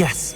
Yes.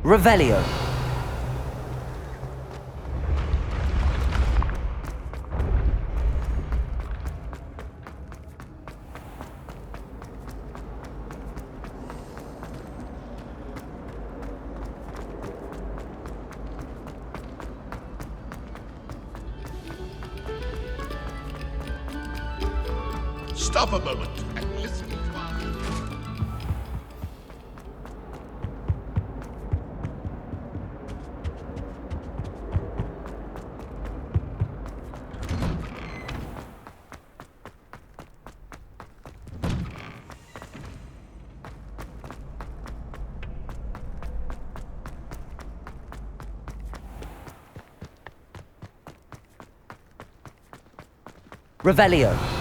Revelio. Stop a moment and listen to our... Revelio.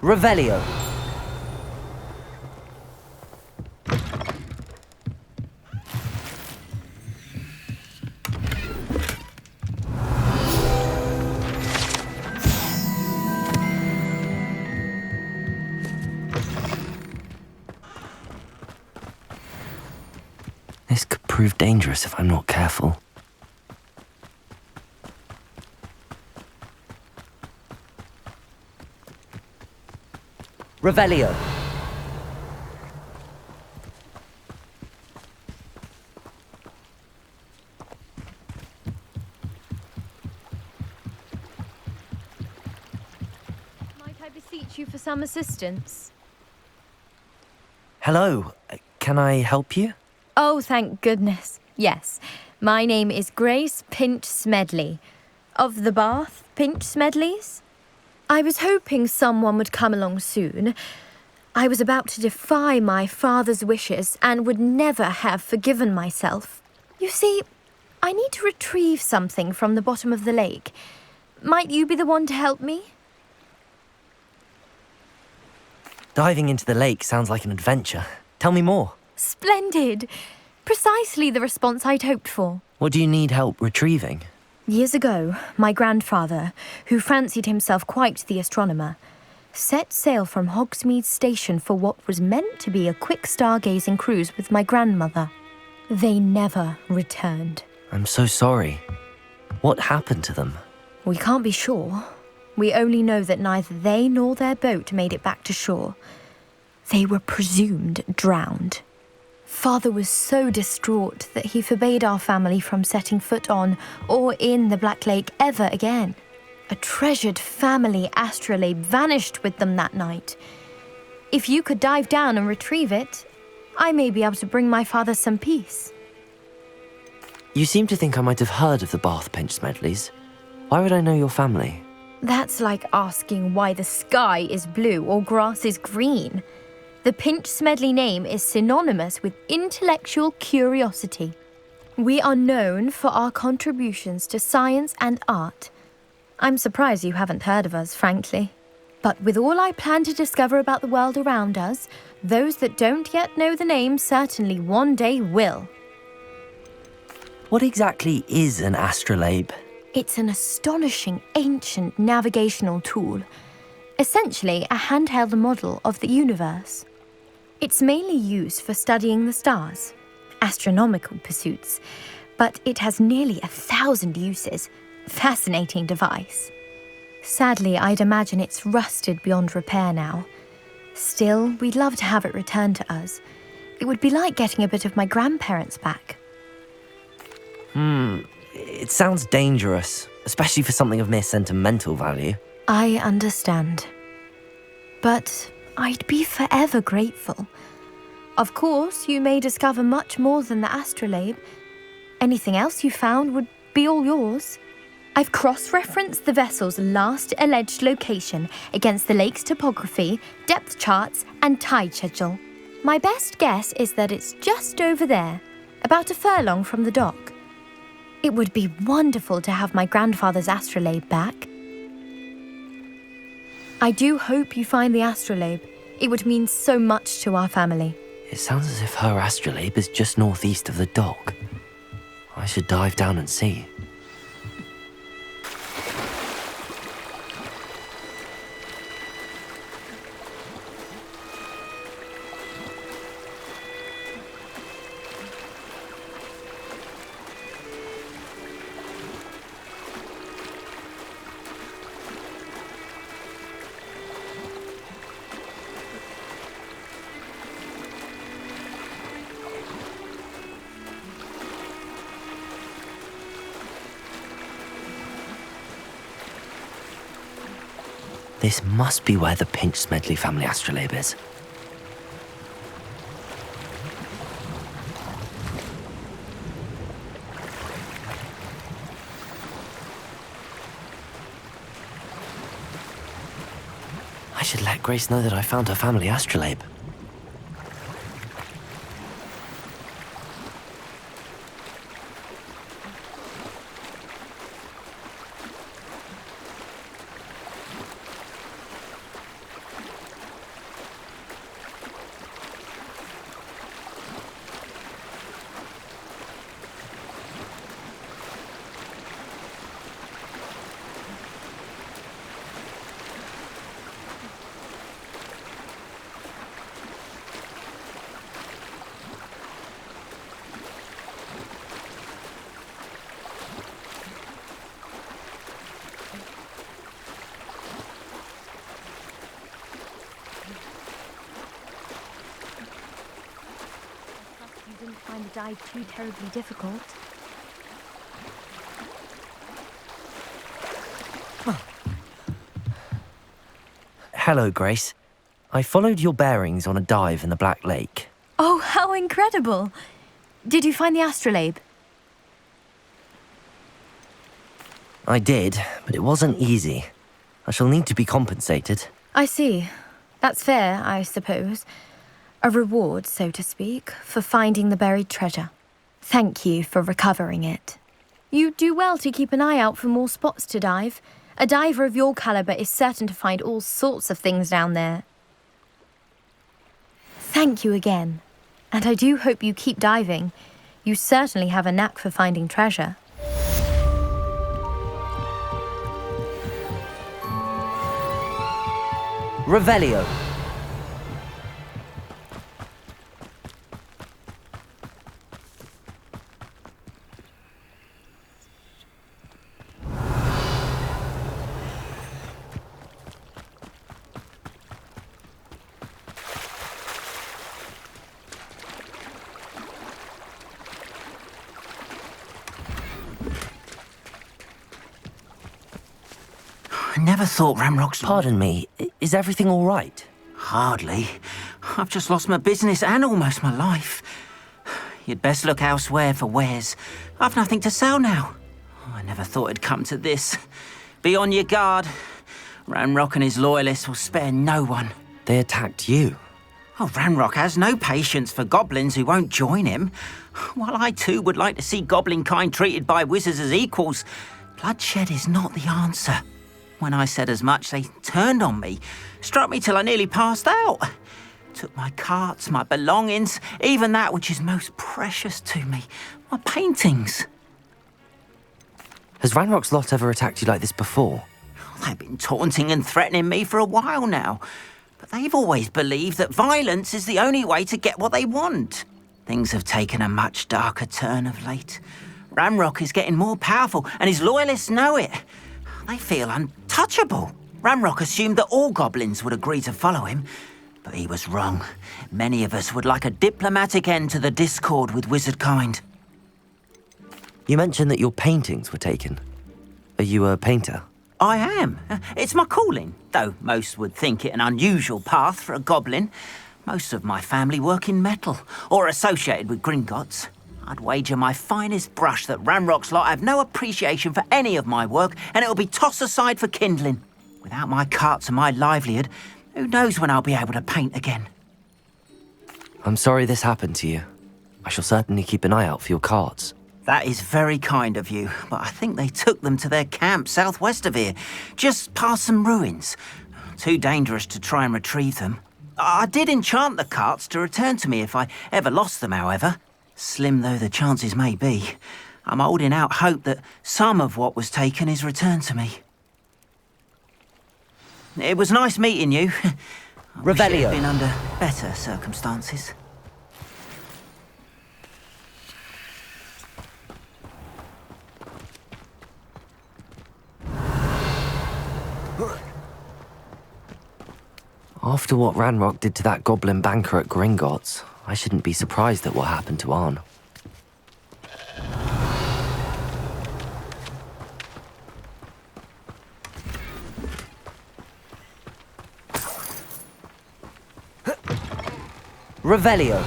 Revelio. This could prove dangerous if I'm not careful. Revelio. Might I beseech you for some assistance? Hello. Can I help you? Oh, thank goodness. Yes. My name is Grace Pinch Smedley. Of the Bath Pinch Smedleys? I was hoping someone would come along soon. I was about to defy my father's wishes and would never have forgiven myself. You see, I need to retrieve something from the bottom of the lake. Might you be the one to help me? Diving into the lake sounds like an adventure. Tell me more. Splendid! Precisely the response I'd hoped for. What do you need help retrieving? Years ago, my grandfather, who fancied himself quite the astronomer, set sail from Hogsmeade station for what was meant to be a quick stargazing cruise with my grandmother. They never returned. I'm so sorry. What happened to them? We can't be sure. We only know that neither they nor their boat made it back to shore. They were presumed drowned. Father was so distraught that he forbade our family from setting foot on or in the Black Lake ever again. A treasured family astrolabe vanished with them that night. If you could dive down and retrieve it, I may be able to bring my father some peace. You seem to think I might have heard of the Bath Pinch Smedleys. Why would I know your family? That's like asking why the sky is blue or grass is green. The Pinch Smedley name is synonymous with intellectual curiosity. We are known for our contributions to science and art. I'm surprised you haven't heard of us, frankly. But with all I plan to discover about the world around us, those that don't yet know the name certainly one day will. What exactly is an astrolabe? It's an astonishing ancient navigational tool, essentially a handheld model of the universe. It's mainly used for studying the stars, astronomical pursuits, but it has nearly 1,000 uses. Fascinating device. Sadly, I'd imagine it's rusted beyond repair now. Still, we'd love to have it returned to us. It would be like getting a bit of my grandparents back. It sounds dangerous, especially for something of mere sentimental value. I understand. But I'd be forever grateful. Of course, you may discover much more than the astrolabe. Anything else you found would be all yours. I've cross-referenced the vessel's last alleged location against the lake's topography, depth charts, and tide schedule. My best guess is that it's just over there, about a furlong from the dock. It would be wonderful to have my grandfather's astrolabe back. I do hope you find the astrolabe. It would mean so much to our family. It sounds as if her astrolabe is just northeast of the dock. I should dive down and see. This must be where the Pinch-Smedley family astrolabe is. I should let Grace know that I found her family astrolabe. You didn't find the dive too terribly difficult. Hello, Grace. I followed your bearings on a dive in the Black Lake. Oh, how incredible! Did you find the astrolabe? I did, but it wasn't easy. I shall need to be compensated. I see. That's fair, I suppose. A reward, so to speak, for finding the buried treasure. Thank you for recovering it. You do well to keep an eye out for more spots to dive. A diver of your caliber is certain to find all sorts of things down there. Thank you again. And I do hope you keep diving. You certainly have a knack for finding treasure. Revelio. I never thought Ramrock's... Pardon me, is everything all right? Hardly. I've just lost my business and almost my life. You'd best look elsewhere for wares. I've nothing to sell now. I never thought it'd come to this. Be on your guard. Ramrock and his loyalists will spare no one. They attacked you. Oh, Ramrock has no patience for goblins who won't join him. While I too would like to see goblin kind treated by wizards as equals, bloodshed is not the answer. When I said as much, they turned on me, struck me till I nearly passed out. Took my carts, my belongings, even that which is most precious to me, my paintings. Has Ranrock's lot ever attacked you like this before? They've been taunting and threatening me for a while now, but they've always believed that violence is the only way to get what they want. Things have taken a much darker turn of late. Ranrock is getting more powerful, and his loyalists know it. They feel untouchable. Ranrock assumed that all goblins would agree to follow him, but he was wrong. Many of us would like a diplomatic end to the discord with wizardkind. You mentioned that your paintings were taken. Are you a painter? I am. It's my calling, though most would think it an unusual path for a goblin. Most of my family work in metal, or associated with Gringotts. I'd wager my finest brush that Ranrock's lot have no appreciation for any of my work, and it'll be tossed aside for kindling. Without my carts and my livelihood, who knows when I'll be able to paint again? I'm sorry this happened to you. I shall certainly keep an eye out for your carts. That is very kind of you, but I think they took them to their camp southwest of here, just past some ruins. Too dangerous to try and retrieve them. I did enchant the carts to return to me if I ever lost them, however. Slim though the chances may be, I'm holding out hope that some of what was taken is returned to me. It was nice meeting you. I wish it had been under better circumstances. After what Ranrock did to that goblin banker at Gringotts, I shouldn't be surprised at what happened to Arn. Revelio.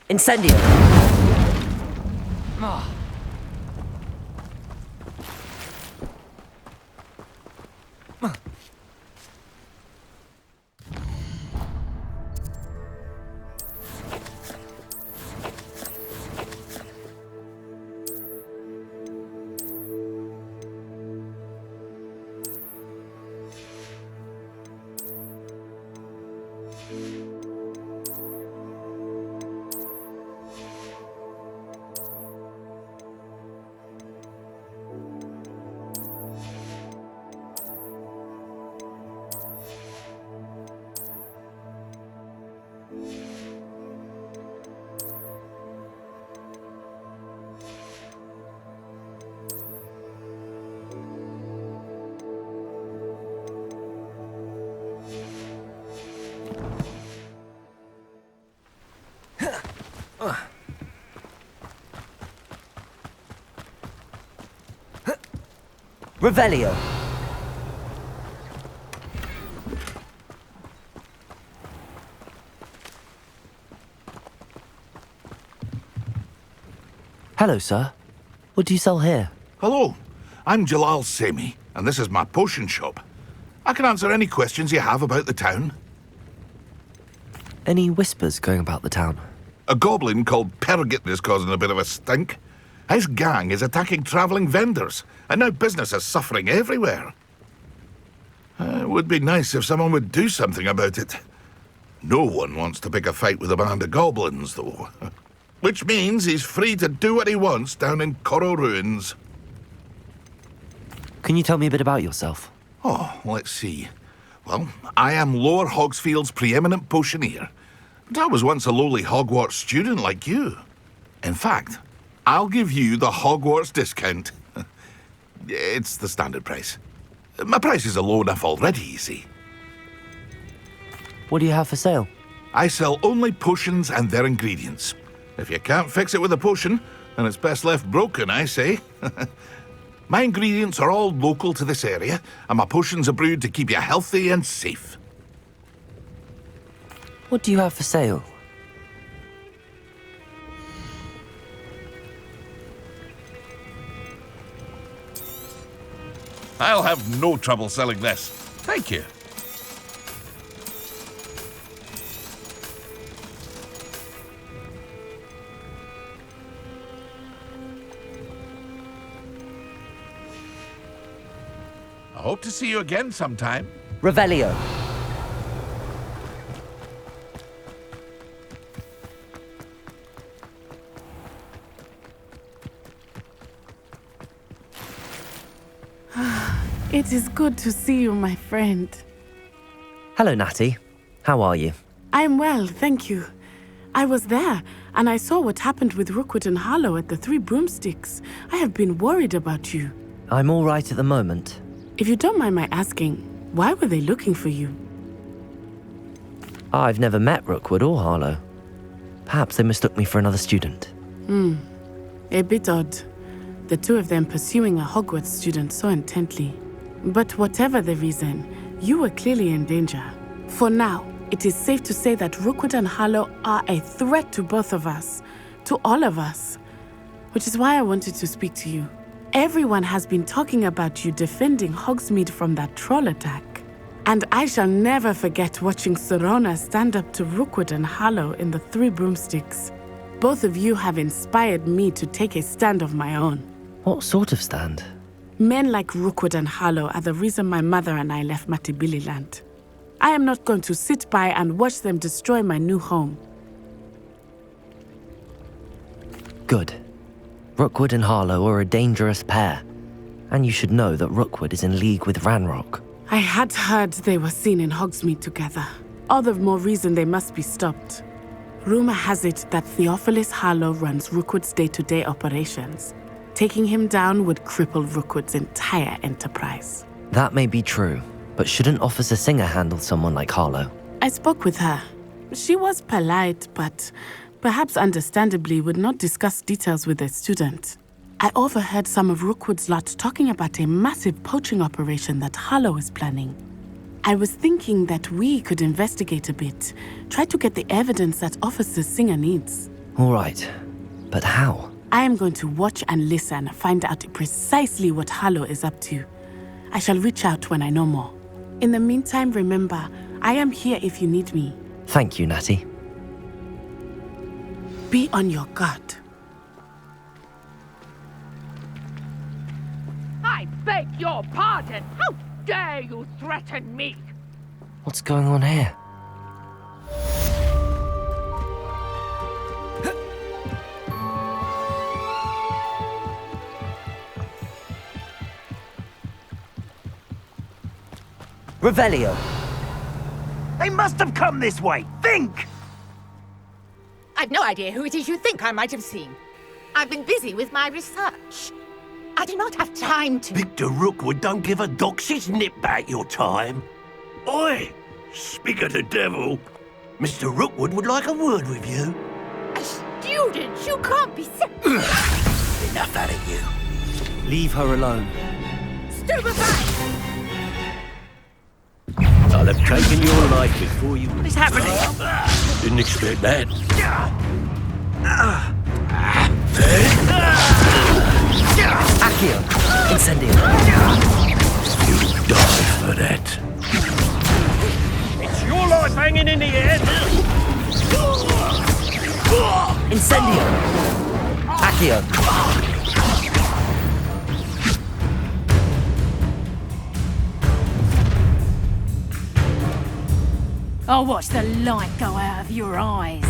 Incendio! Revelio. Hello, sir. What do you sell here? Hello, I'm Jalal Semi, and this is my potion shop. I can answer any questions you have about the town. Any whispers going about the town? A goblin called Pergit is causing a bit of a stink. His gang is attacking travelling vendors, and now business is suffering everywhere. It would be nice if someone would do something about it. No one wants to pick a fight with a band of goblins, though. Which means he's free to do what he wants down in Coral Ruins. Can you tell me a bit about yourself? Oh, let's see. Well, I am Lower Hogsfield's preeminent potioneer. But I was once a lowly Hogwarts student like you. In fact, I'll give you the Hogwarts discount. It's the standard price. My prices are low enough already, you see. What do you have for sale? I sell only potions and their ingredients. If you can't fix it with a potion, then it's best left broken, I say. My ingredients are all local to this area, and my potions are brewed to keep you healthy and safe. What do you have for sale? I'll have no trouble selling this. Thank you. I hope to see you again sometime. Revelio. It is good to see you, my friend. Hello, Natty. How are you? I'm well, thank you. I was there, and I saw what happened with Rookwood and Harlow at the Three Broomsticks. I have been worried about you. I'm all right at the moment. If you don't mind my asking, why were they looking for you? I've never met Rookwood or Harlow. Perhaps they mistook me for another student. A bit odd. The two of them pursuing a Hogwarts student so intently. But whatever the reason, you were clearly in danger. For now, it is safe to say that Rookwood and Harlow are a threat to both of us, to all of us. Which is why I wanted to speak to you. Everyone has been talking about you defending Hogsmeade from that troll attack. And I shall never forget watching Serona stand up to Rookwood and Harlow in the Three Broomsticks. Both of you have inspired me to take a stand of my own. What sort of stand? Men like Rookwood and Harlow are the reason my mother and I left Mattibililand. I am not going to sit by and watch them destroy my new home. Good. Rookwood and Harlow are a dangerous pair. And you should know that Rookwood is in league with Ranrock. I had heard they were seen in Hogsmeade together. All the more reason they must be stopped. Rumor has it that Theophilus Harlow runs Rookwood's day-to-day operations. Taking him down would cripple Rookwood's entire enterprise. That may be true, but shouldn't Officer Singer handle someone like Harlow? I spoke with her. She was polite, but perhaps understandably would not discuss details with a student. I overheard some of Rookwood's lot talking about a massive poaching operation that Harlow is planning. I was thinking that we could investigate a bit, try to get the evidence that Officer Singer needs. All right, but how? I am going to watch and listen, find out precisely what Harlow is up to. I shall reach out when I know more. In the meantime, remember, I am here if you need me. Thank you, Natty. Be on your guard. I beg your pardon! How dare you threaten me? What's going on here? Revelio! They must have come this way. Think! I've no idea who it is you think I might have seen. I've been busy with my research. I do not have time to... Victor Rookwood don't give a doxy's nip back your time. Oi! Speak of the devil. Mr. Rookwood would like a word with you. A student? You can't be so... Enough out of you. Leave her alone. Stupefy! I'll have taken your life before you... What is happening? Didn't expect that. Accio! Incendio! You die for that. It's your life hanging in the air. Incendio! Accio! I'll watch the light go out of your eyes.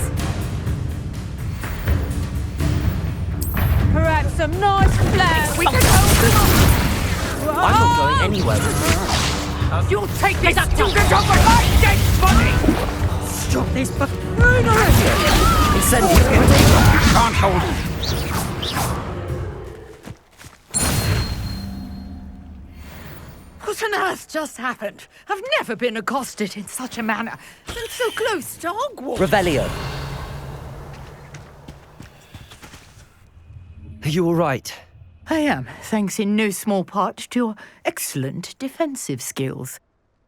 Perhaps some nice flowers we can hold. I'm not going anywhere. You'll take this student over my dead body! Stop this buffoonery! Incendio! You can't hold it. What on earth just happened? I've never been accosted in such a manner, and so close to Hogwarts. Revelio! Are you all right? I am, thanks in no small part to your excellent defensive skills.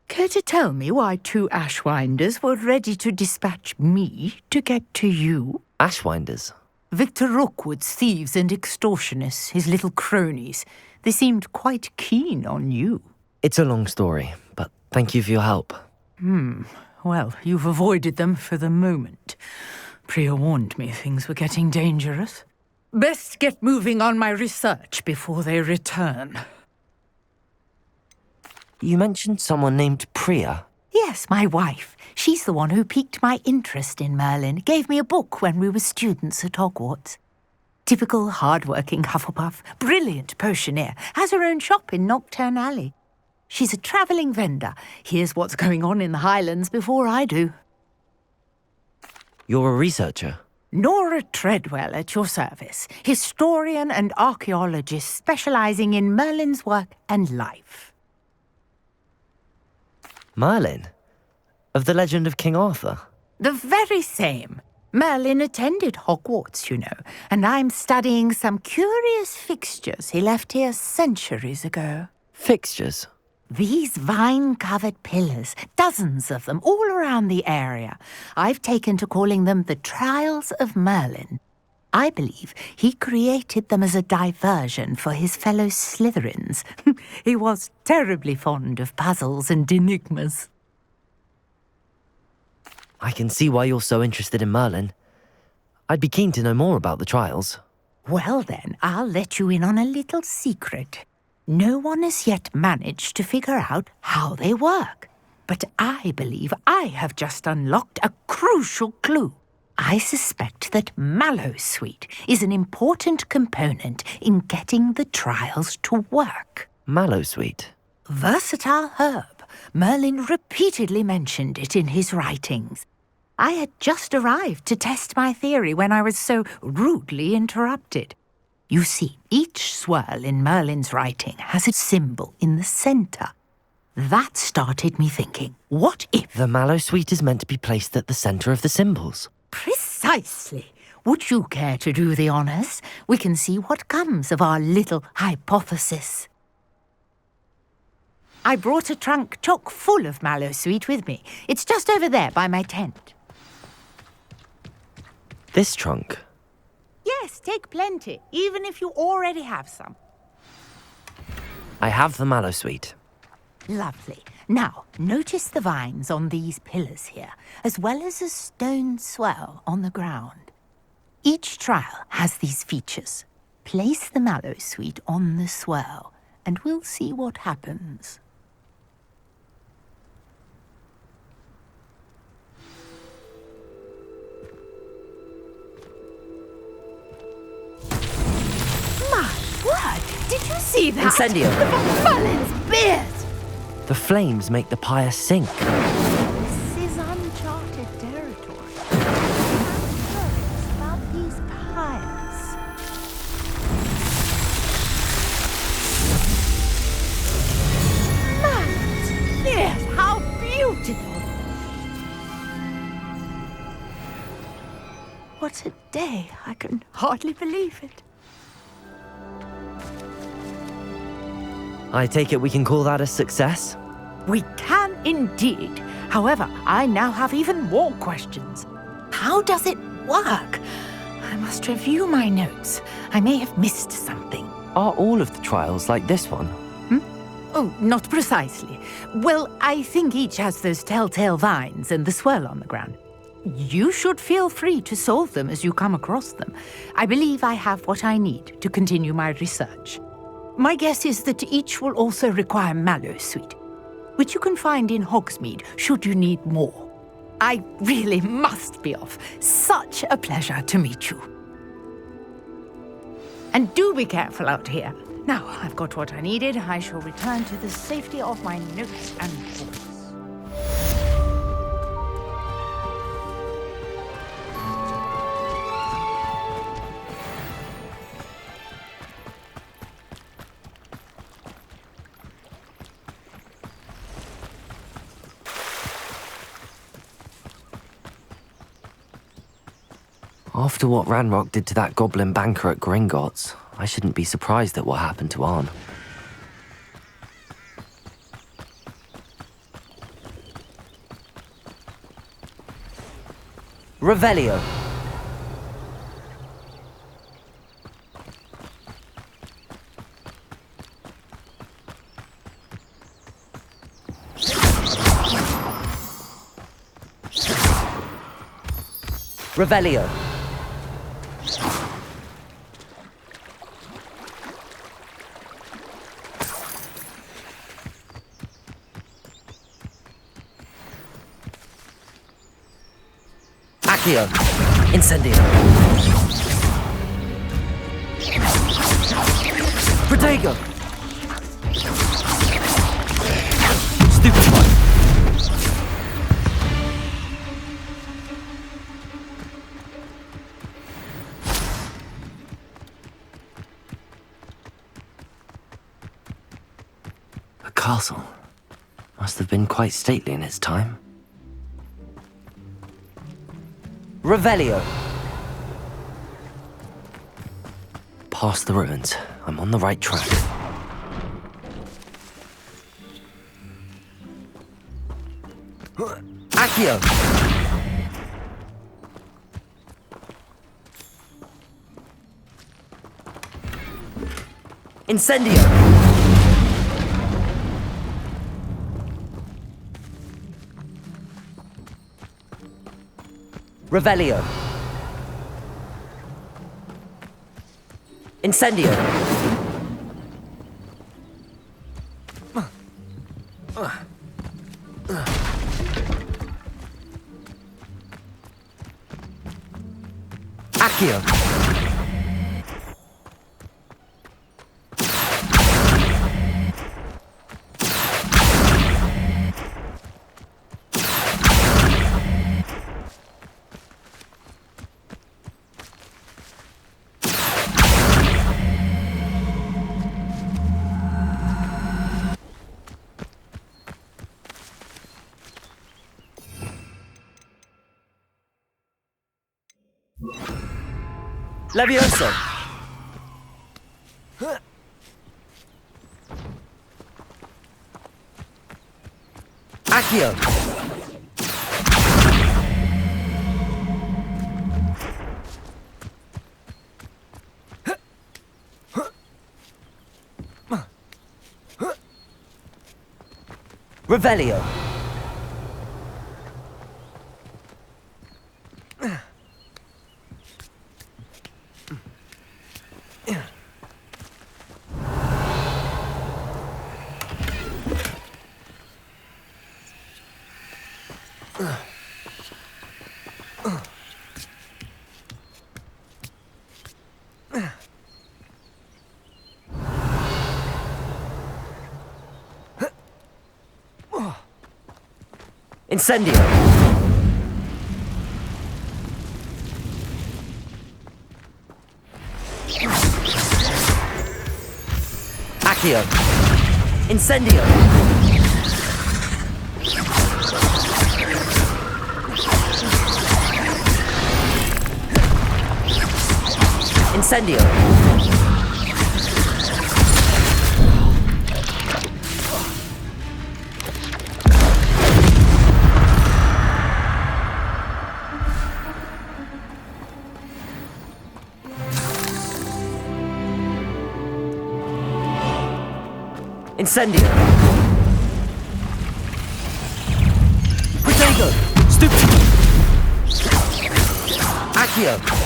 Care to tell me why 2 Ashwinders were ready to dispatch me to get to you? Ashwinders? Victor Rookwood's thieves and extortionists, his little cronies. They seemed quite keen on you. It's a long story, but thank you for your help. Well, you've avoided them for the moment. Priya warned me things were getting dangerous. Best get moving on my research before they return. You mentioned someone named Priya. Yes, my wife. She's the one who piqued my interest in Merlin. Gave me a book when we were students at Hogwarts. Typical hard-working Hufflepuff, brilliant potioneer, has her own shop in Knockturn Alley. She's a travelling vendor. Hears what's going on in the Highlands before I do. You're a researcher? Nora Treadwell at your service, historian and archaeologist specialising in Merlin's work and life. Merlin? Of the legend of King Arthur? The very same. Merlin attended Hogwarts, you know, and I'm studying some curious fixtures he left here centuries ago. Fixtures? These vine-covered pillars, dozens of them, all around the area. I've taken to calling them the Trials of Merlin. I believe he created them as a diversion for his fellow Slytherins. He was terribly fond of puzzles and enigmas. I can see why you're so interested in Merlin. I'd be keen to know more about the trials. Well then, I'll let you in on a little secret. No one has yet managed to figure out how they work. But I believe I have just unlocked a crucial clue. I suspect that Mallowsweet is an important component in getting the trials to work. Mallowsweet? Versatile herb. Merlin repeatedly mentioned it in his writings. I had just arrived to test my theory when I was so rudely interrupted. You see, each swirl in Merlin's writing has a symbol in the centre. That started me thinking, what if... The Mallowsweet is meant to be placed at the centre of the symbols. Precisely. Would you care to do the honours? We can see what comes of our little hypothesis. I brought a trunk chock full of Mallowsweet with me. It's just over there by my tent. This trunk? Yes, take plenty, even if you already have some. I have the Mallowsweet. Lovely. Now, notice the vines on these pillars here, as well as a stone swell on the ground. Each trial has these features. Place the Mallowsweet on the swell, and we'll see what happens. My word! Did you see that? Incendio! Merlin's beard! The flames make the pyre sink. This is uncharted territory. I'm curious about these pyres. Matt! Yes, how beautiful! What a day. I can hardly believe it. I take it we can call that a success? We can indeed. However, I now have even more questions. How does it work? I must review my notes. I may have missed something. Are all of the trials like this one? Oh, not precisely. Well, I think each has those telltale vines and the swirl on the ground. You should feel free to solve them as you come across them. I believe I have what I need to continue my research. My guess is that each will also require Mallowsweet, which you can find in Hogsmeade should you need more. I really must be off. Such a pleasure to meet you. And do be careful out here. Now, I've got what I needed. I shall return to the safety of my notes and books. After what Ranrock did to that goblin banker at Gringotts, I shouldn't be surprised at what happened to Arn. Revelio. Revelio. Accio. Incendio. Protego. Stupefy. A castle. Must have been quite stately in its time. Revelio. Past the ruins. I'm on the right track. Accio. Incendio. Revelio. Incendio. Accio. Levioso. Accio. Revelio. Incendio. Accio. Incendio. Incendio. Incendio. Protego. Stupid. Accio.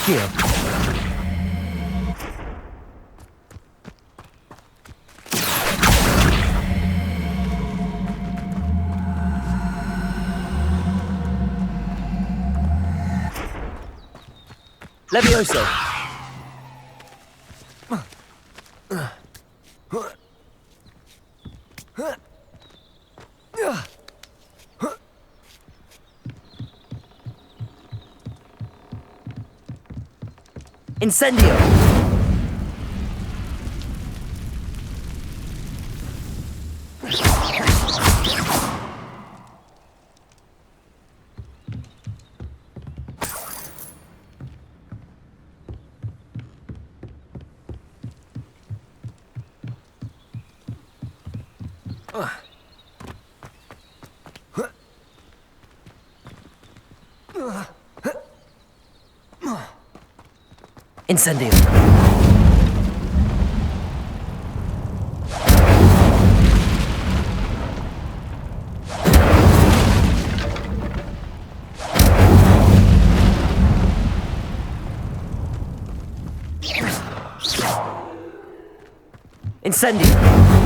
Accio. Levioso. Incendio. Incendio. Incendio.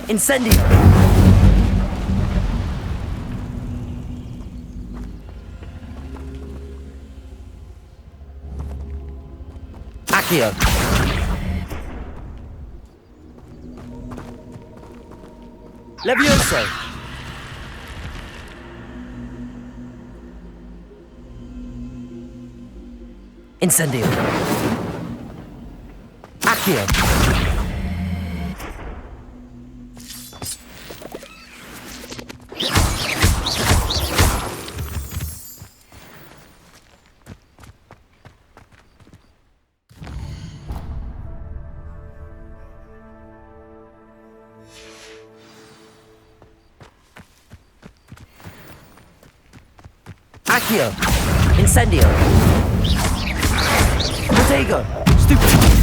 Incendio. Accio. Levioso. Incendio. Accio. Accio. Incendio. Protego. Stupid.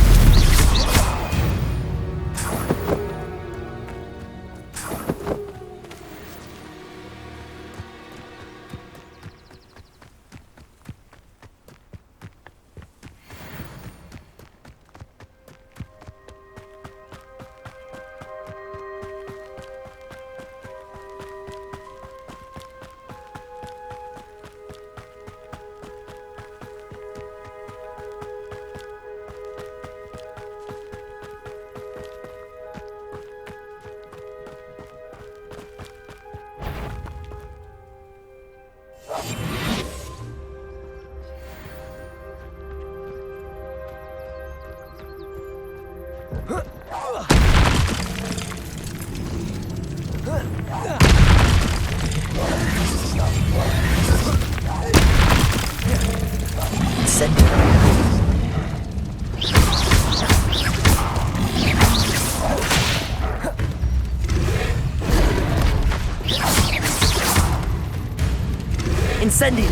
Incendio.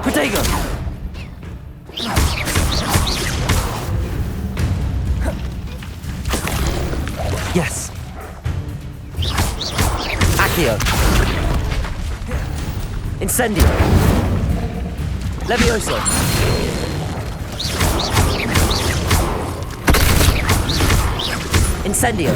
Protego. Yes. Accio. Incendio. Levioso. Incendio.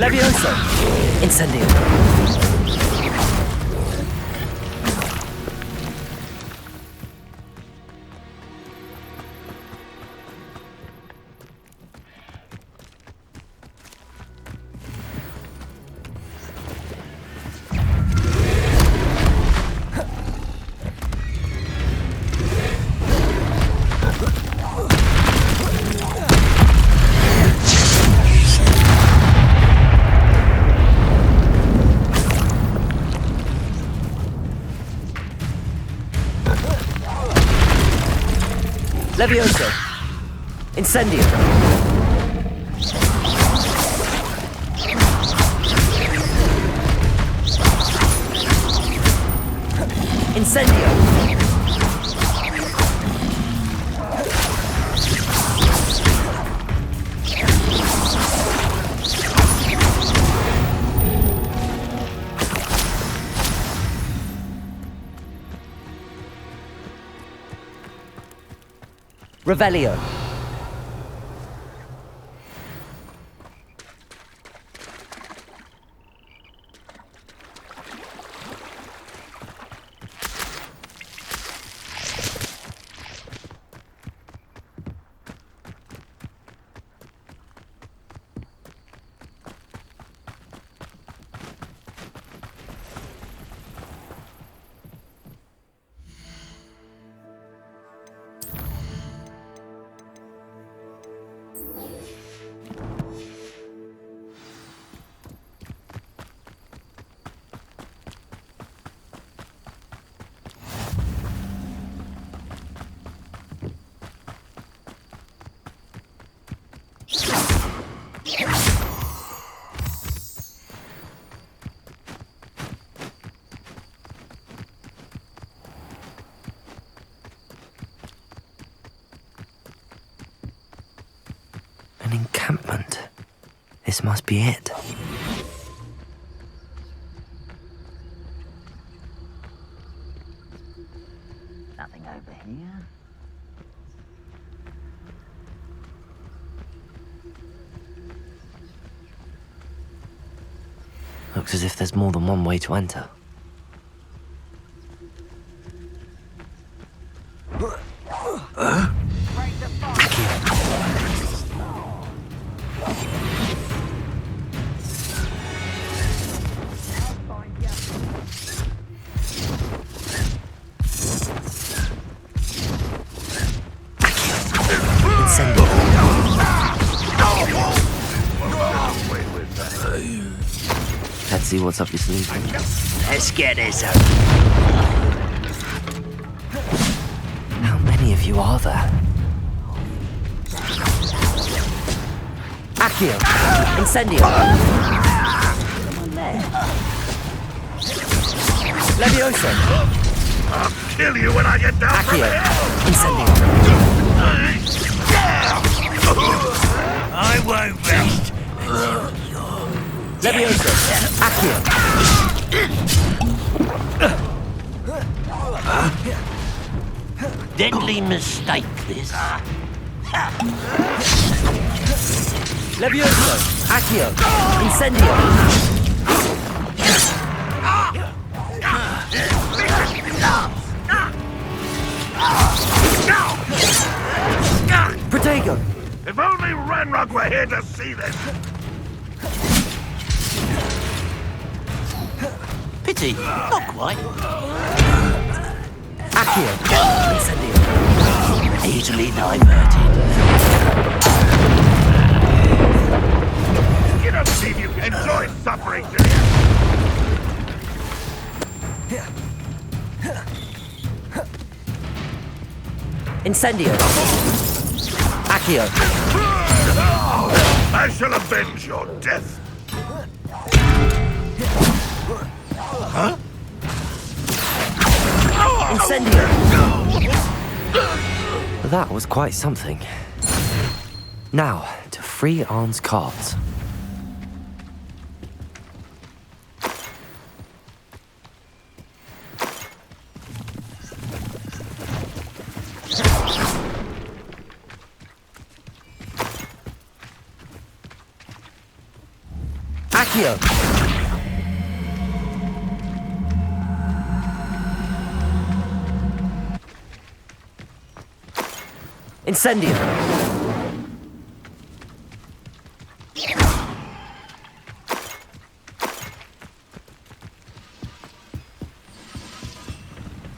Levioso. Incendio. Levioso! Incendio! Incendio! Revelio. An encampment. This must be it. Nothing over here. Looks as if there's more than one way to enter. Let's see what's up your sleeve. Let's get this up. How many of you are there? Accio! Incendio! Levioso! I'll kill you when I get down Accio! Incendio! I won't rest. Levioso! Accio! Deadly mistake, this. Levioso! Accio! Incendio! Protego! If only Ranrock were here to see this! Pity, not quite. Accio! Incendio! Easily diverted. You don't believe you enjoy suffering, do you? Incendio! Accio! I shall avenge your death. Huh? Incendio! That was quite something. Now, to free Arn's cards. Accio! Incendio!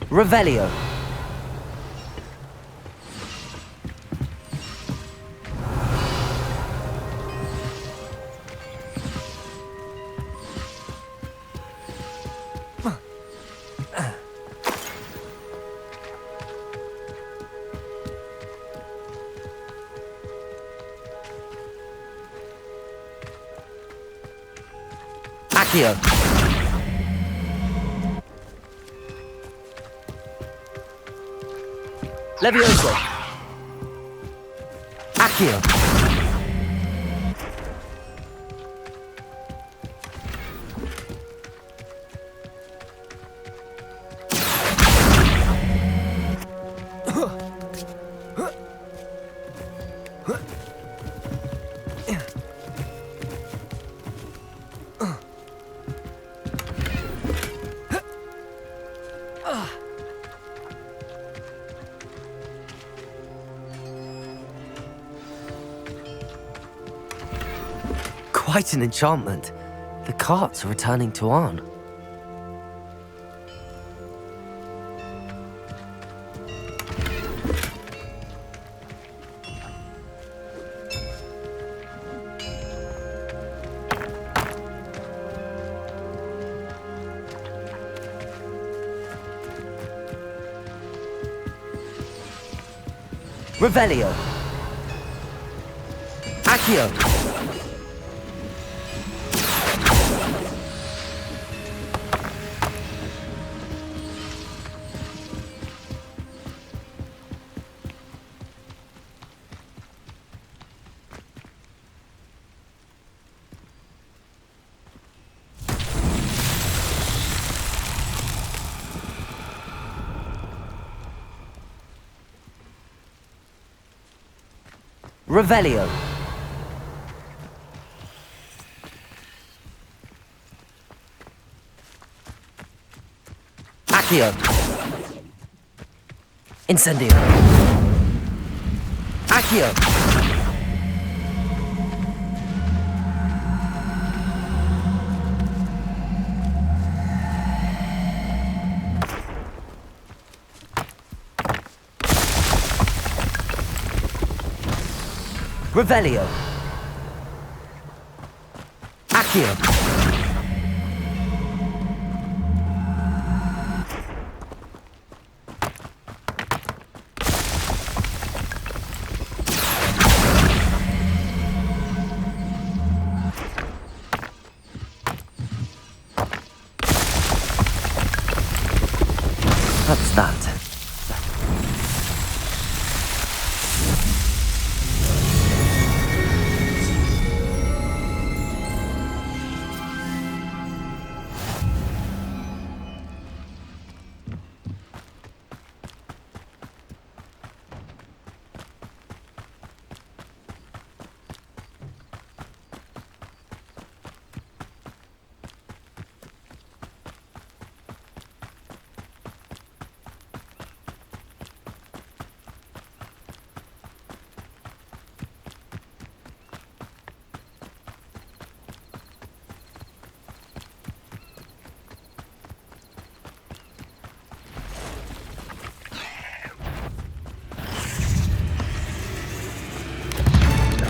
Revelio! Accio. Levioso. Accio. Quite an enchantment. The carts are returning to Arn. Revelio. Accio. Revelio. Accio. Incendio. Accio. Revelio. Accio. That's that.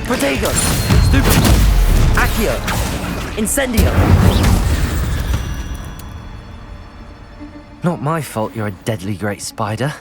Protego! Stupid! Accio! Incendio! Not my fault you're a deadly great spider.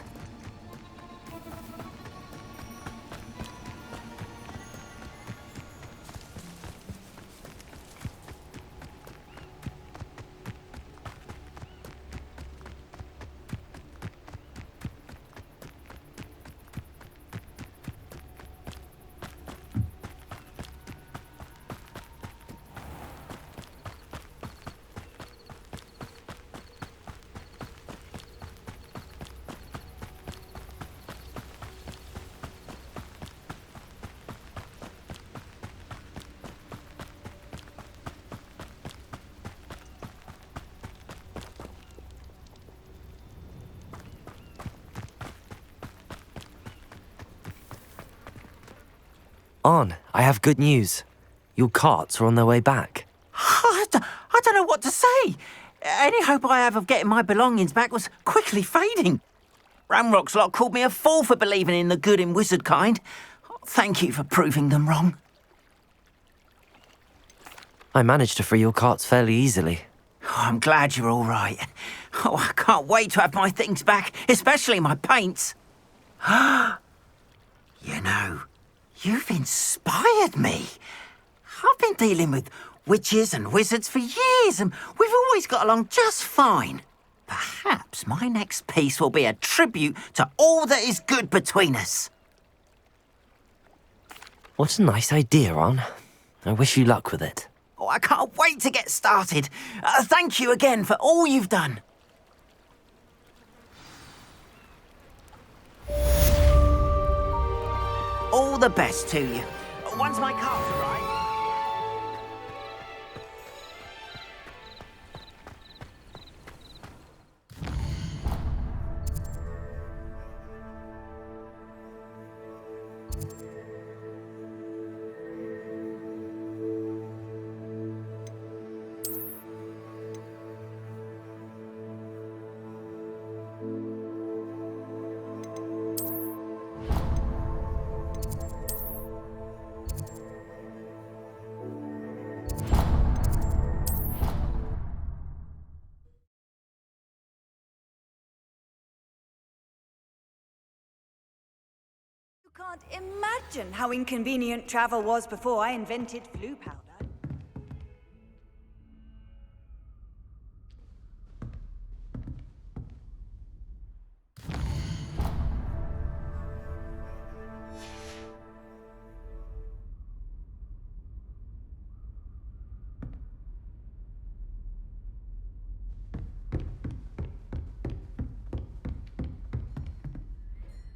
On, I have good news. Your carts are on their way back. I don't know what to say. Any hope I have of getting my belongings back was quickly fading. Ramrock's lot called me a fool for believing in the good in wizard kind. Thank you for proving them wrong. I managed to free your carts fairly easily. Oh, I'm glad you're all right. Oh, I can't wait to have my things back, especially my paints. You know, you've inspired me. I've been dealing with witches and wizards for years, and we've always got along just fine. Perhaps my next piece will be a tribute to all that is good between us. What a nice idea, Ron. I wish you luck with it. Oh, I can't wait to get started. Thank you again for all you've done. All the best to you. Once my cards arrive... Can't imagine how inconvenient travel was before I invented flu powder.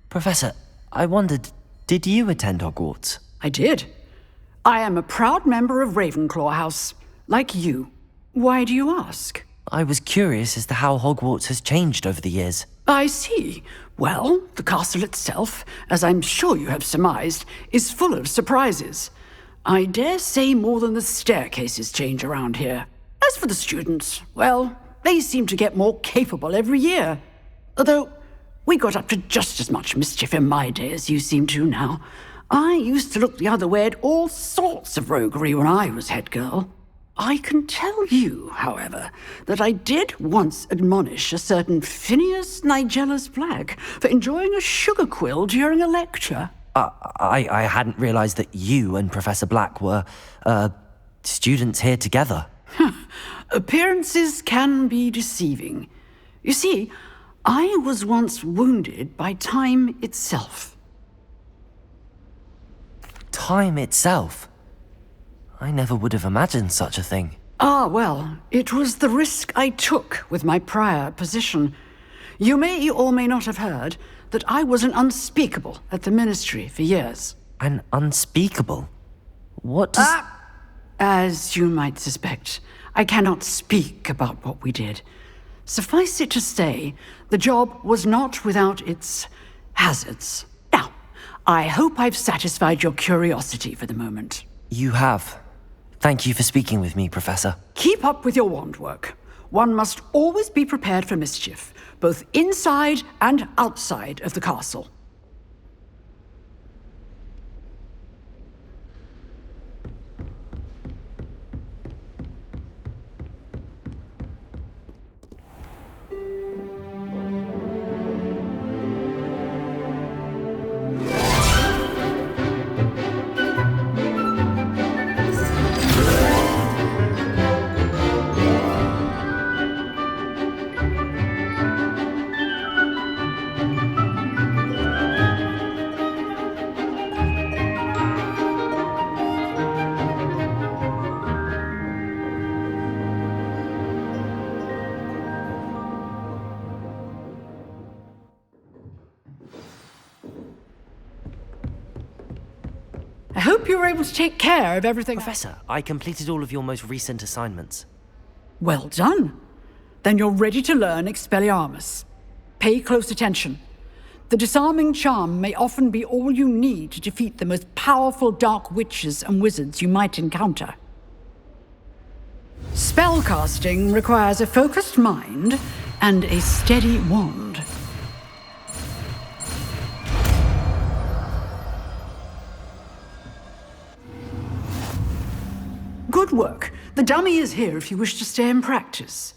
Professor, I wondered, did you attend Hogwarts? I did. I am a proud member of Ravenclaw House, like you. Why do you ask? I was curious as to how Hogwarts has changed over the years. I see. Well, the castle itself, as I'm sure you have surmised, is full of surprises. I dare say more than the staircases change around here. As for the students, well, they seem to get more capable every year. Although, we got up to just as much mischief in my day as you seem to now. I used to look the other way at all sorts of roguery when I was head girl. I can tell you, however, that I did once admonish a certain Phineas Nigellus Black for enjoying a sugar quill during a lecture. I hadn't realized that you and Professor Black were, students here together. Appearances can be deceiving. You see, I was once wounded by time itself. Time itself? I never would have imagined such a thing. Ah, well, it was the risk I took with my prior position. You may or may not have heard that I was an unspeakable at the Ministry for years. An unspeakable? What does... As you might suspect, I cannot speak about what we did. Suffice it to say, the job was not without its hazards. Now, I hope I've satisfied your curiosity for the moment. You have. Thank you for speaking with me, Professor. Keep up with your wand work. One must always be prepared for mischief, both inside and outside of the castle. I hope you were able to take care of everything. Professor, I completed all of your most recent assignments. Well done. Then you're ready to learn Expelliarmus. Pay close attention. The disarming charm may often be all you need to defeat the most powerful dark witches and wizards you might encounter. Spellcasting requires a focused mind and a steady wand. Good work. The dummy is here if you wish to stay and practice.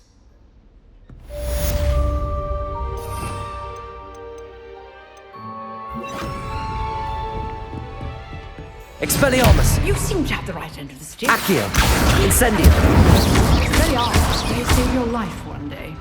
Expelliarmus! You seem to have the right end of the stick. Accio! Incendium! Expelliarmus may save your life one day.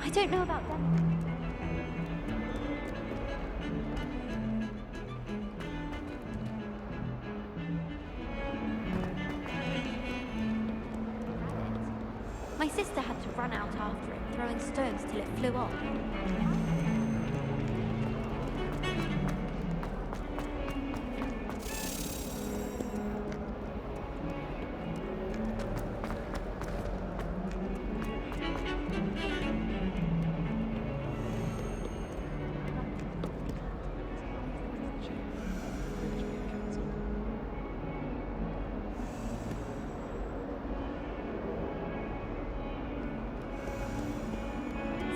I don't know about them. My sister had to run out after it, throwing stones till it flew off.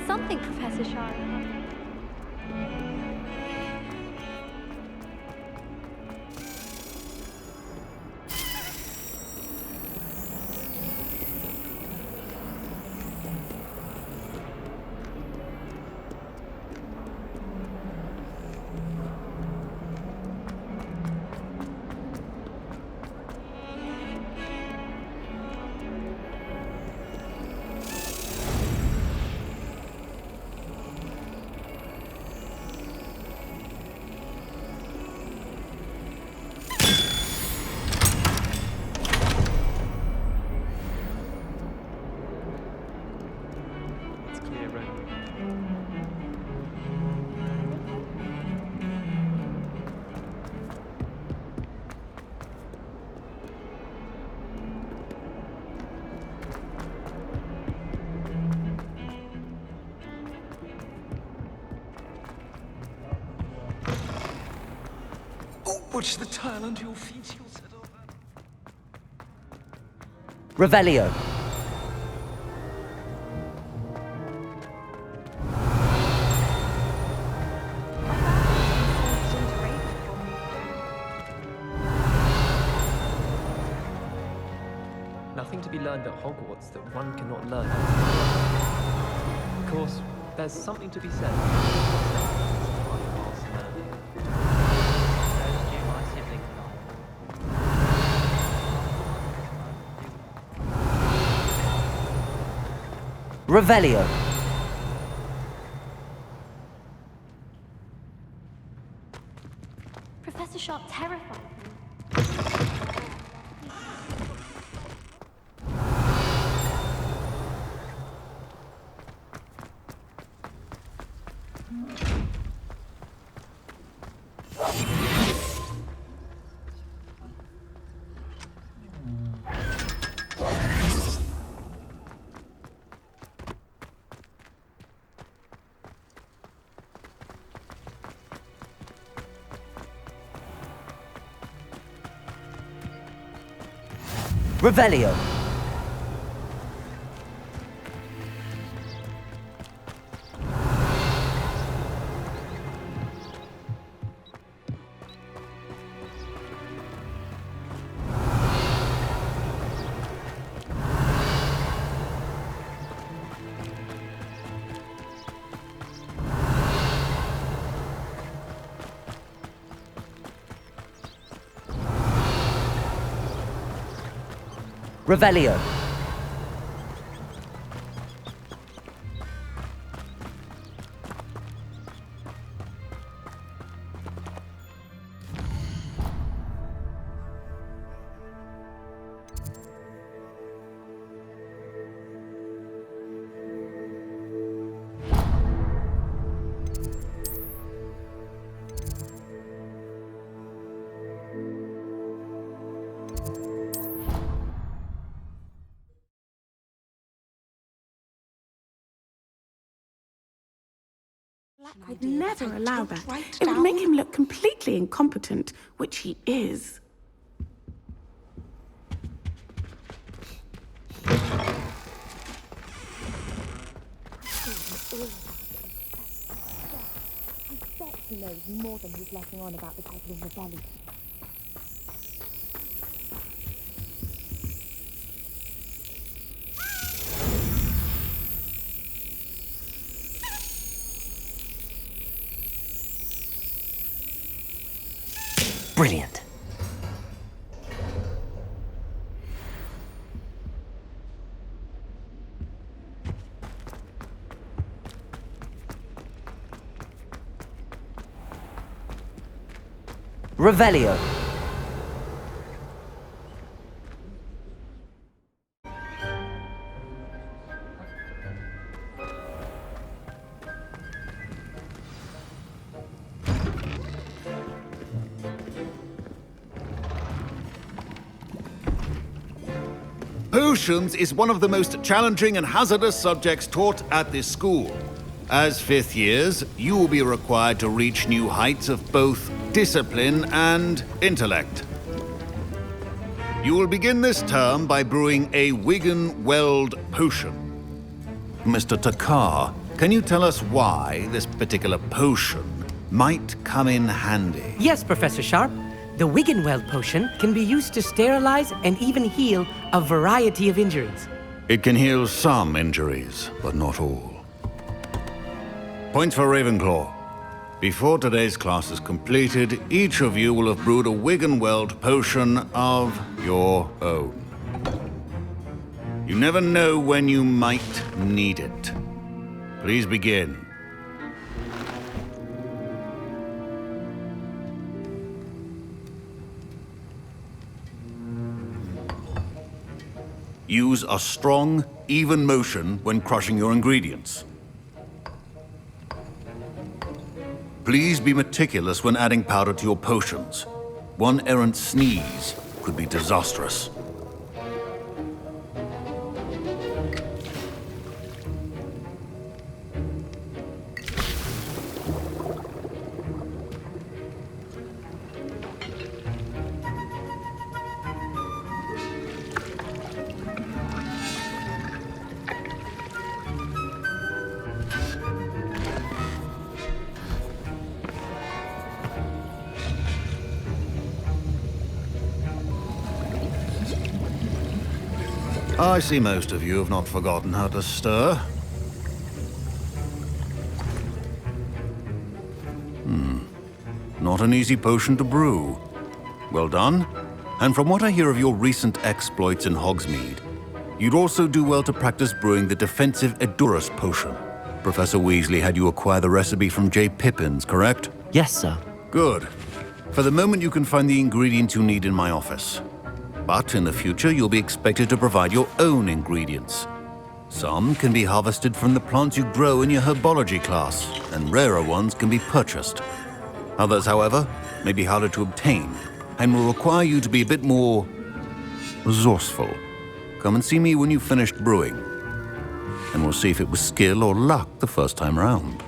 Something, Professor Sharp. Watch the tile under your feet, you'll settle. Revelio. Nothing to be learned at Hogwarts that one cannot learn. Of course, there's something to be said. Revelio. Professor Sharp terrified me. Revelio. Revelio. I'd never allow that. It would make him look completely incompetent, which he is. He knows more than he's letting on about the Goblin Rebellion. Brilliant. Revelio. Potions is one of the most challenging and hazardous subjects taught at this school. As fifth years, you will be required to reach new heights of both discipline and intellect. You will begin this term by brewing a Wiggenweld potion. Mr. Takar, can you tell us why this particular potion might come in handy? Yes, Professor Sharp. The Wiggenweld potion can be used to sterilize and even heal a variety of injuries. It can heal some injuries, but not all. Points for Ravenclaw. Before today's class is completed, each of you will have brewed a Wiggenweld potion of your own. You never know when you might need it. Please begin. Use a strong, even motion when crushing your ingredients. Please be meticulous when adding powder to your potions. One errant sneeze could be disastrous. I see most of you have not forgotten how to stir. Not an easy potion to brew. Well done. And from what I hear of your recent exploits in Hogsmeade, you'd also do well to practice brewing the defensive Edurus potion. Professor Weasley had you acquire the recipe from J. Pippins, correct? Yes, sir. Good. For the moment, you can find the ingredients you need in my office. But in the future, you'll be expected to provide your own ingredients. Some can be harvested from the plants you grow in your herbology class, and rarer ones can be purchased. Others, however, may be harder to obtain, and will require you to be a bit more resourceful. Come and see me when you've finished brewing, and we'll see if it was skill or luck the first time around.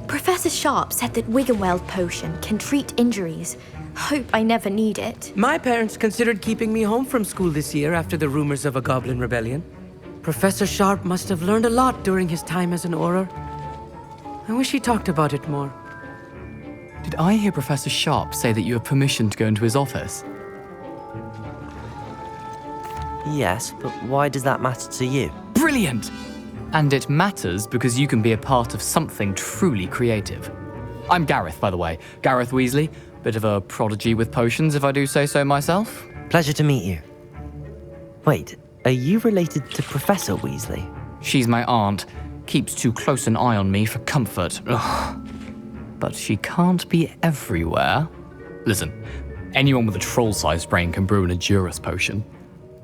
Professor Sharp said that Wiggenweld potion can treat injuries. Hope I never need it. My parents considered keeping me home from school this year after the rumors of a Goblin Rebellion. Professor Sharp must have learned a lot during his time as an Auror. I wish he talked about it more. Did I hear Professor Sharp say that you have permission to go into his office? Yes, but why does that matter to you? Brilliant! And it matters because you can be a part of something truly creative. I'm Gareth, by the way. Gareth Weasley. Bit of a prodigy with potions, if I do say so myself. Pleasure to meet you. Wait, are you related to Professor Weasley? She's my aunt. Keeps too close an eye on me for comfort. Ugh. But she can't be everywhere. Listen, anyone with a troll-sized brain can brew an Edurus potion.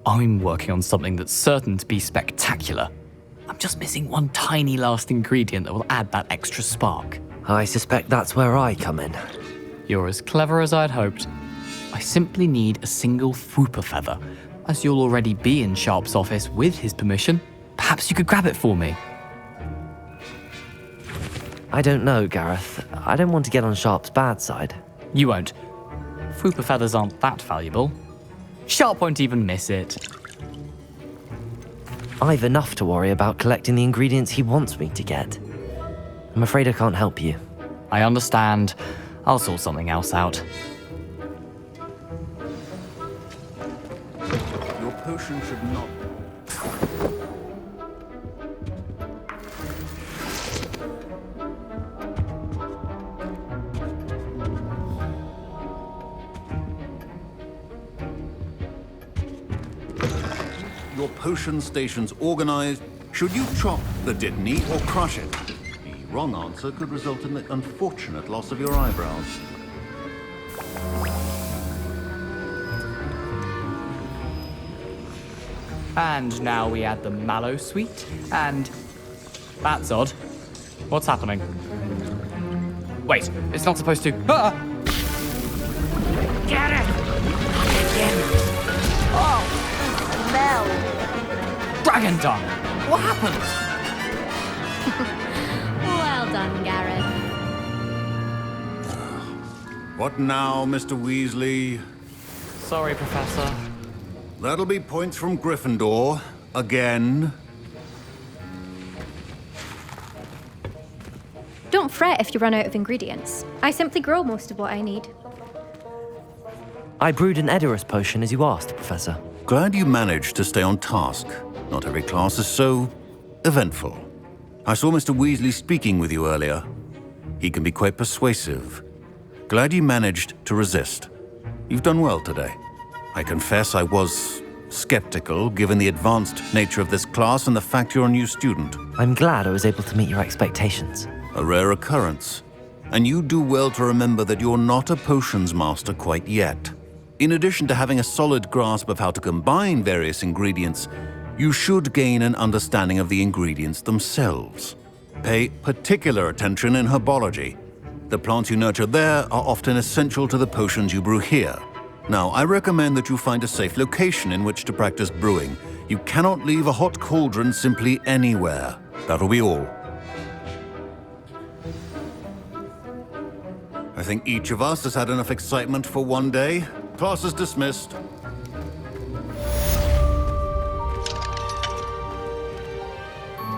I'm working on something that's certain to be spectacular. I'm just missing one tiny last ingredient that will add that extra spark. I suspect that's where I come in. You're as clever as I'd hoped. I simply need a single Fwooper feather. As you'll already be in Sharp's office with his permission, perhaps you could grab it for me. I don't know, Gareth. I don't want to get on Sharp's bad side. You won't. Fwooper feathers aren't that valuable. Sharp won't even miss it. I've enough to worry about collecting the ingredients he wants me to get. I'm afraid I can't help you. I understand. I'll sort something else out. Your potion should not... Your potion station's organized. Should you chop the Didney or crush it? The wrong answer could result in the unfortunate loss of your eyebrows. And now we add the mallow sweet, and... That's odd. What's happening? Wait, it's not supposed to... Ah! Get it! Oh, smell! Dragon dung! What happened? Well done, Gareth. What now, Mr. Weasley? Sorry, Professor. That'll be points from Gryffindor. Again. Don't fret if you run out of ingredients. I simply grow most of what I need. I brewed an Edurus potion as you asked, Professor. Glad you managed to stay on task. Not every class is so eventful. I saw Mr. Weasley speaking with you earlier. He can be quite persuasive. Glad you managed to resist. You've done well today. I confess I was skeptical, given the advanced nature of this class and the fact you're a new student. I'm glad I was able to meet your expectations. A rare occurrence. And you do well to remember that you're not a potions master quite yet. In addition to having a solid grasp of how to combine various ingredients, you should gain an understanding of the ingredients themselves. Pay particular attention in herbology. The plants you nurture there are often essential to the potions you brew here. Now, I recommend that you find a safe location in which to practice brewing. You cannot leave a hot cauldron simply anywhere. That'll be all. I think each of us has had enough excitement for one day. Class is dismissed.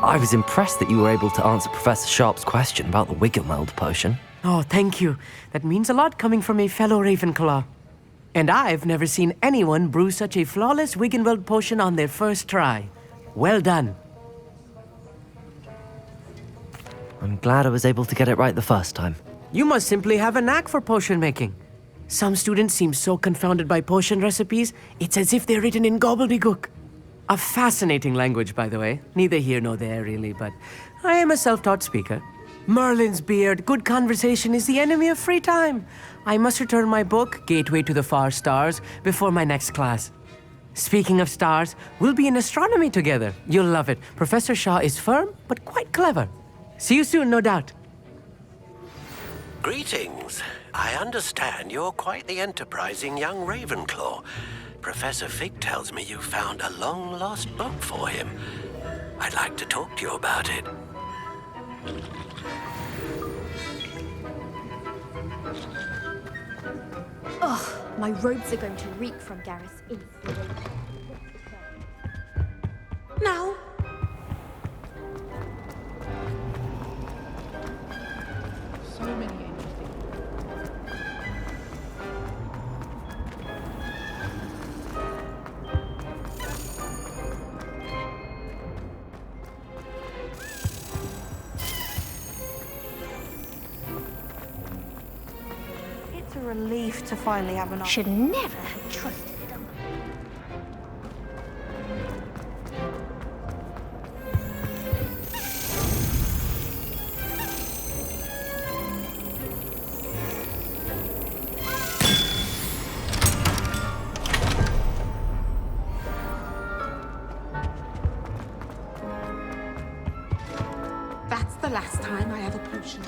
I was impressed that you were able to answer Professor Sharp's question about the Wiggenweld potion. Oh, thank you. That means a lot coming from a fellow Ravenclaw. And I've never seen anyone brew such a flawless Wiggenweld potion on their first try. Well done. I'm glad I was able to get it right the first time. You must simply have a knack for potion making. Some students seem so confounded by potion recipes, it's as if they're written in gobbledygook. A fascinating language, by the way. Neither here nor there, really, but I am a self-taught speaker. Merlin's beard, good conversation is the enemy of free time. I must return my book, Gateway to the Far Stars, before my next class. Speaking of stars, we'll be in astronomy together. You'll love it. Professor Shaw is firm, but quite clever. See you soon, no doubt. Greetings. I understand you're quite the enterprising young Ravenclaw. Professor Fig tells me you found a long-lost book for him. I'd like to talk to you about it. Ugh, my robes are going to reek from Gareth's influence. Now. So many interesting. It's What a relief to finally have an Should never have trusted them. That's the last time I have a potion.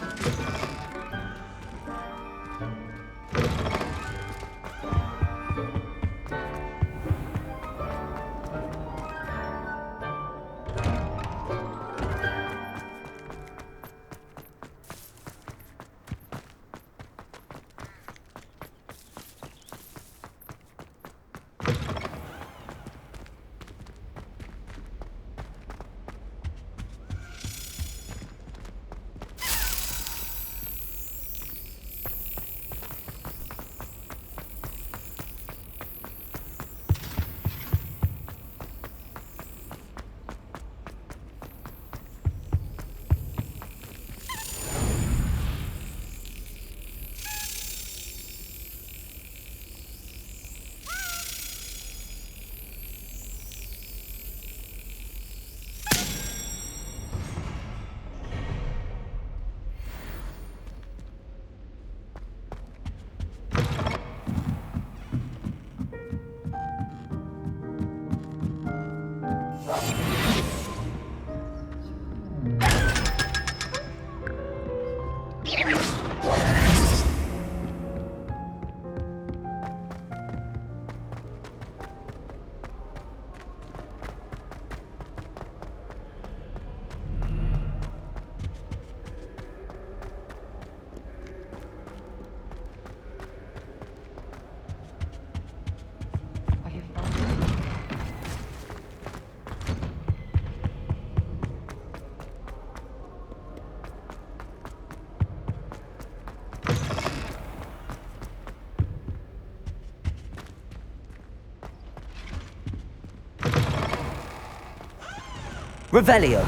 Revelio.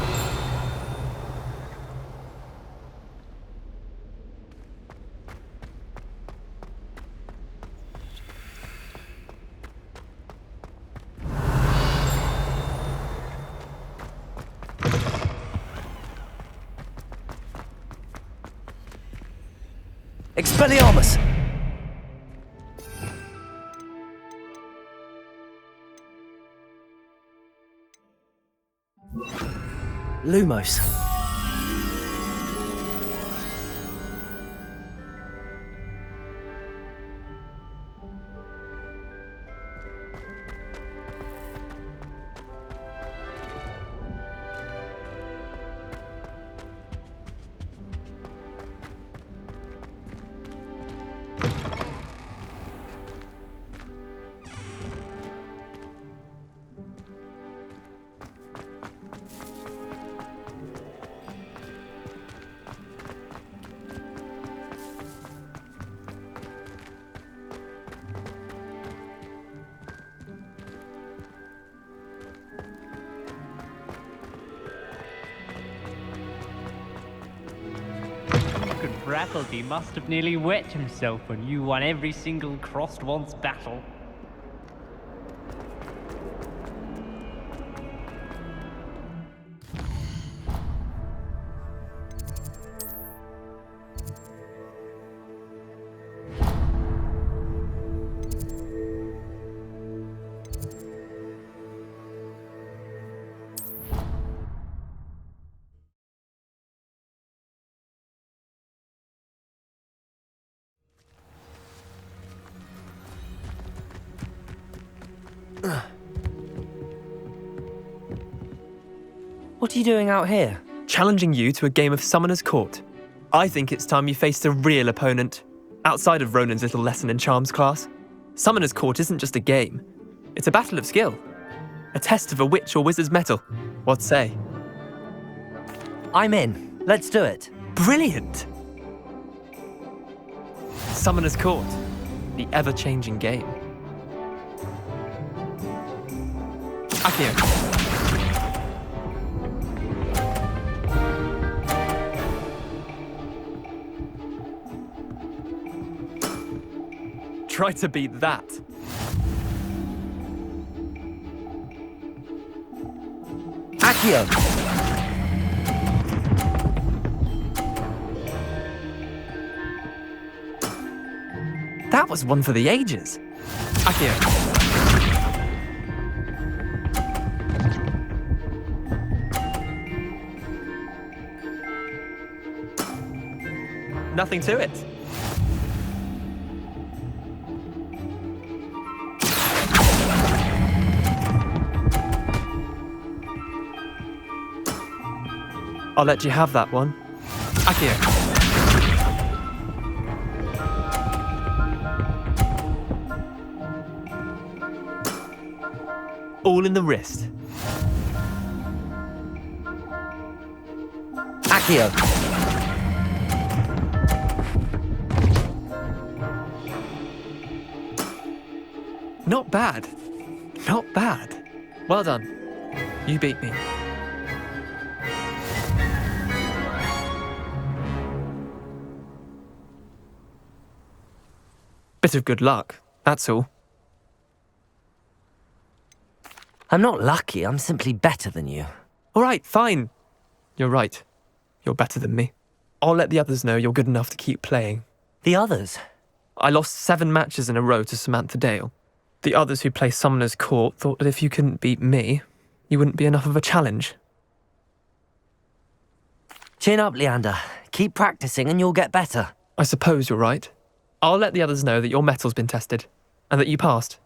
Expelliarmus! Lumos. Brackleby must have nearly wet himself when you won every single crossed once battle. What are you doing out here? Challenging you to a game of Summoner's Court. I think it's time you faced a real opponent, outside of Ronan's little lesson in charms class. Summoner's Court isn't just a game. It's a battle of skill. A test of a witch or wizard's mettle. What say? I'm in. Let's do it. Brilliant! Summoner's Court. The ever-changing game. Accio. Try to beat that. Accio! That was one for the ages. Accio. Nothing to it. I'll let you have that one. Accio. All in the wrist. Accio! Not bad. Not bad. Well done. You beat me. Bit of good luck, that's all. I'm not lucky, I'm simply better than you. All right, fine. You're right. You're better than me. I'll let the others know you're good enough to keep playing. The others? I lost 7 matches in a row to Samantha Dale. The others who play Summoner's Court thought that if you couldn't beat me, you wouldn't be enough of a challenge. Chin up, Leander. Keep practicing and you'll get better. I suppose you're right. I'll let the others know that your metal's been tested, and that you passed.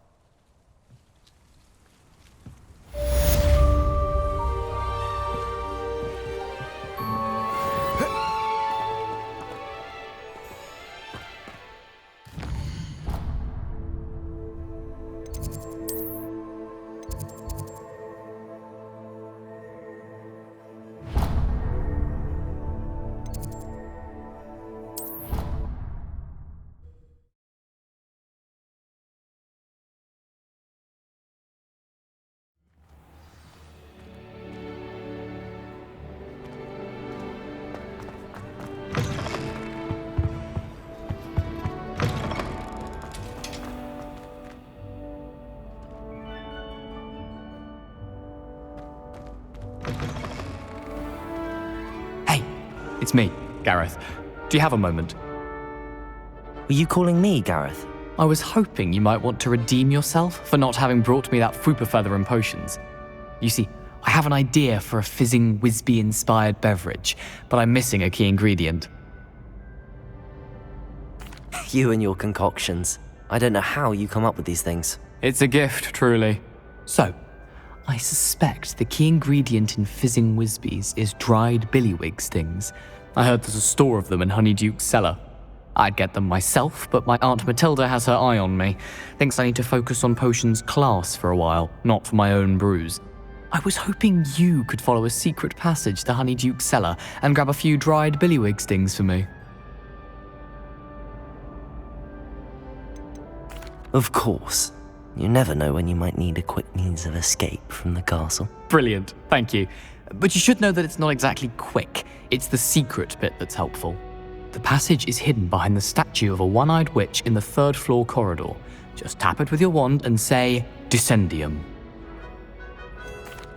It's me, Gareth. Do you have a moment? Were you calling me, Gareth? I was hoping you might want to redeem yourself for not having brought me that Fupa Feather and potions. You see, I have an idea for a fizzing Wisby-inspired beverage, but I'm missing a key ingredient. You and your concoctions. I don't know how you come up with these things. It's a gift, truly. So, I suspect the key ingredient in fizzing Wisbies is dried billywig stings. I heard there's a store of them in Honeyduke's cellar. I'd get them myself, but my Aunt Matilda has her eye on me. Thinks I need to focus on potions class for a while, not for my own brews. I was hoping you could follow a secret passage to Honeyduke's cellar and grab a few dried billywig stings for me. Of course. You never know when you might need a quick means of escape from the castle. Brilliant, thank you. But you should know that it's not exactly quick. It's the secret bit that's helpful. The passage is hidden behind the statue of a one-eyed witch in the 3rd floor corridor. Just tap it with your wand and say, Descendium.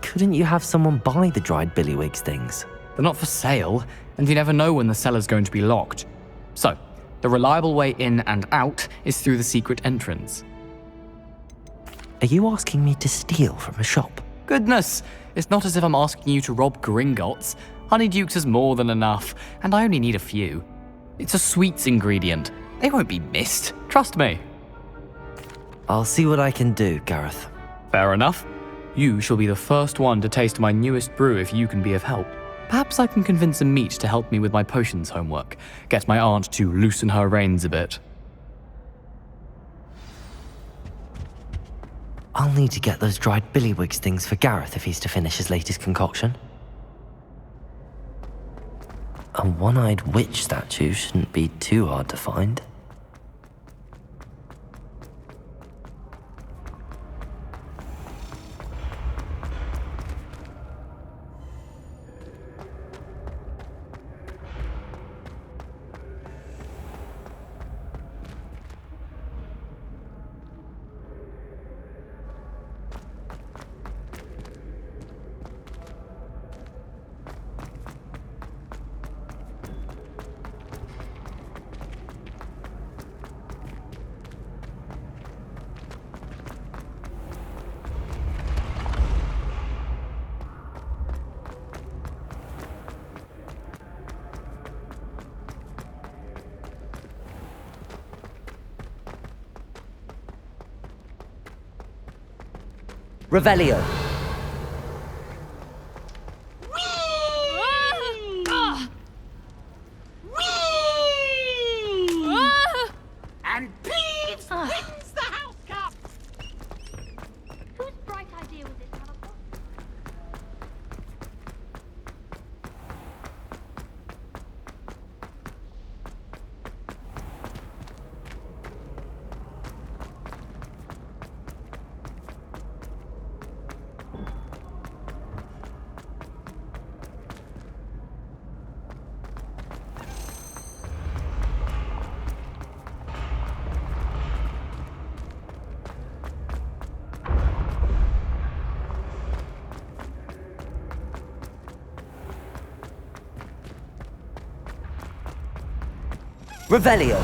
Couldn't you have someone buy the dried billywig stings? They're not for sale, and you never know when the cellar's going to be locked. So, the reliable way in and out is through the secret entrance. Are you asking me to steal from a shop? Goodness, it's not as if I'm asking you to rob Gringotts. Honeyduke's has more than enough, and I only need a few. It's a sweets ingredient. They won't be missed, trust me. I'll see what I can do, Gareth. Fair enough. You shall be the first one to taste my newest brew if you can be of help. Perhaps I can convince a meat to help me with my potions homework. Get my aunt to loosen her reins a bit. I'll need to get those dried billywig stings for Gareth if he's to finish his latest concoction. A one-eyed witch statue shouldn't be too hard to find. Revelio. And Peeves wins the House Cup! Whose bright idea was it, Malfoy? Revelio.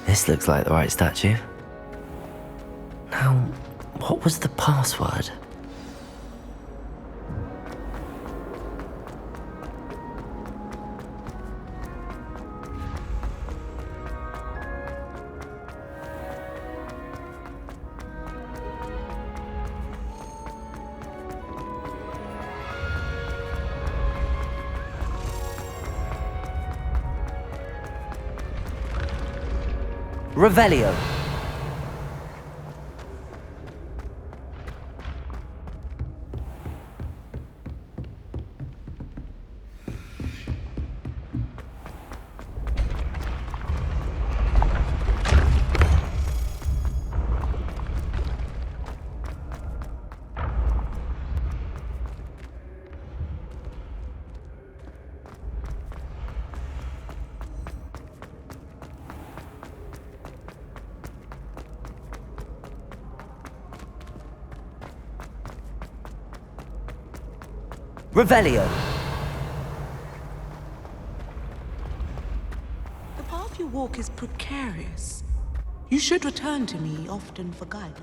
This looks like the right statue. Now, what was the password? Revelio. Revelio. The path you walk is precarious. You should return to me often for guidance.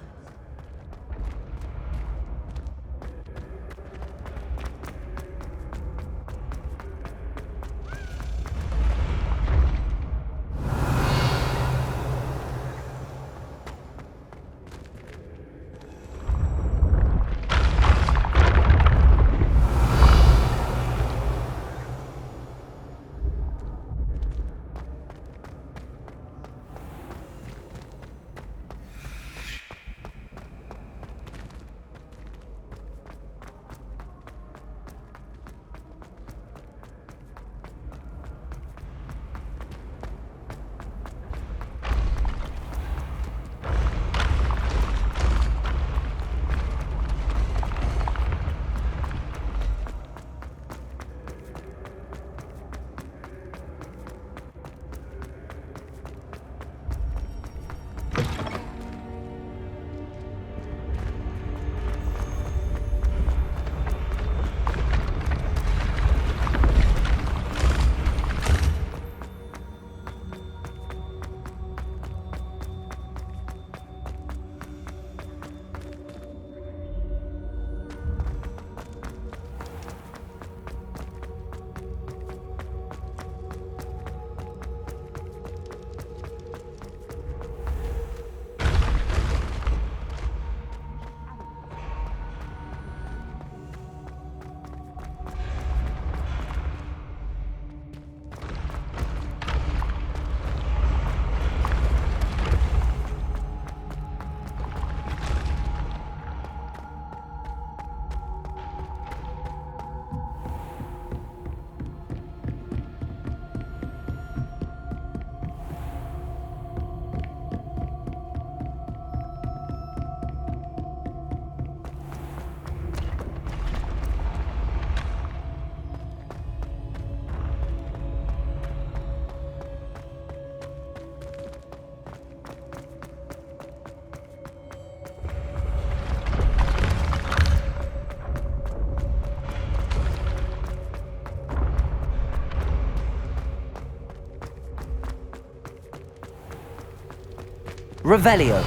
Revelio.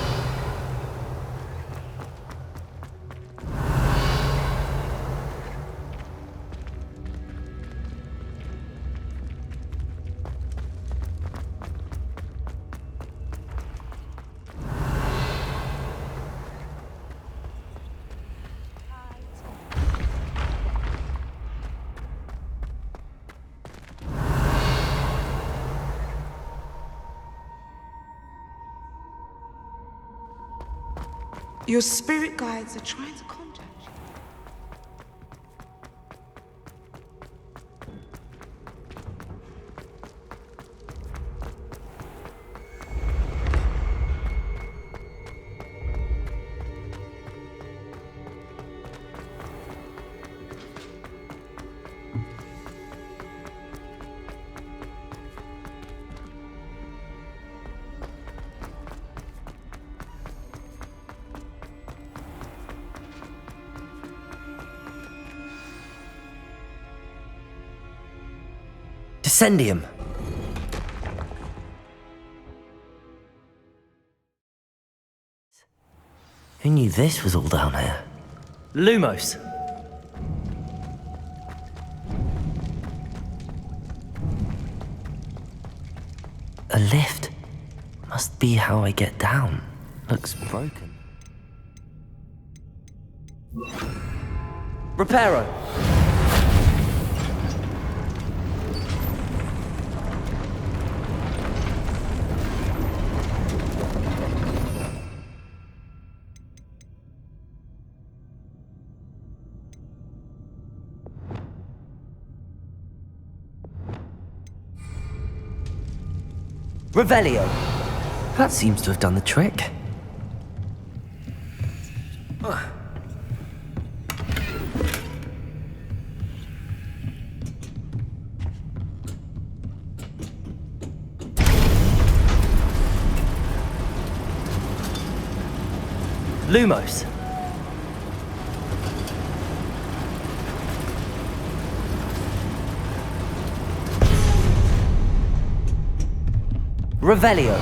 Your spirit guides are trying to contact you. Descendium. Who knew this was all down here? Lumos. A lift. Must be how I get down. Looks broken. Reparo. Revelio. That seems to have done the trick. Lumos. Revelio.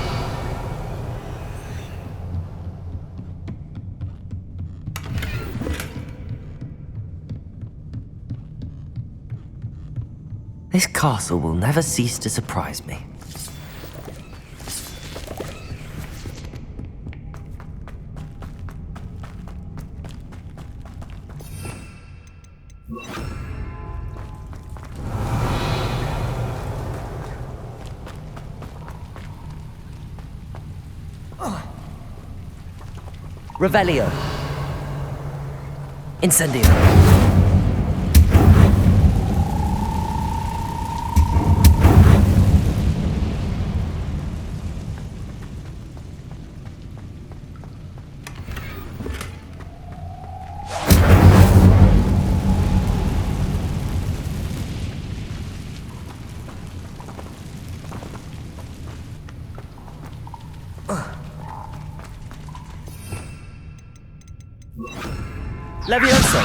This castle will never cease to surprise me. Revelio. Incendio. Levioso!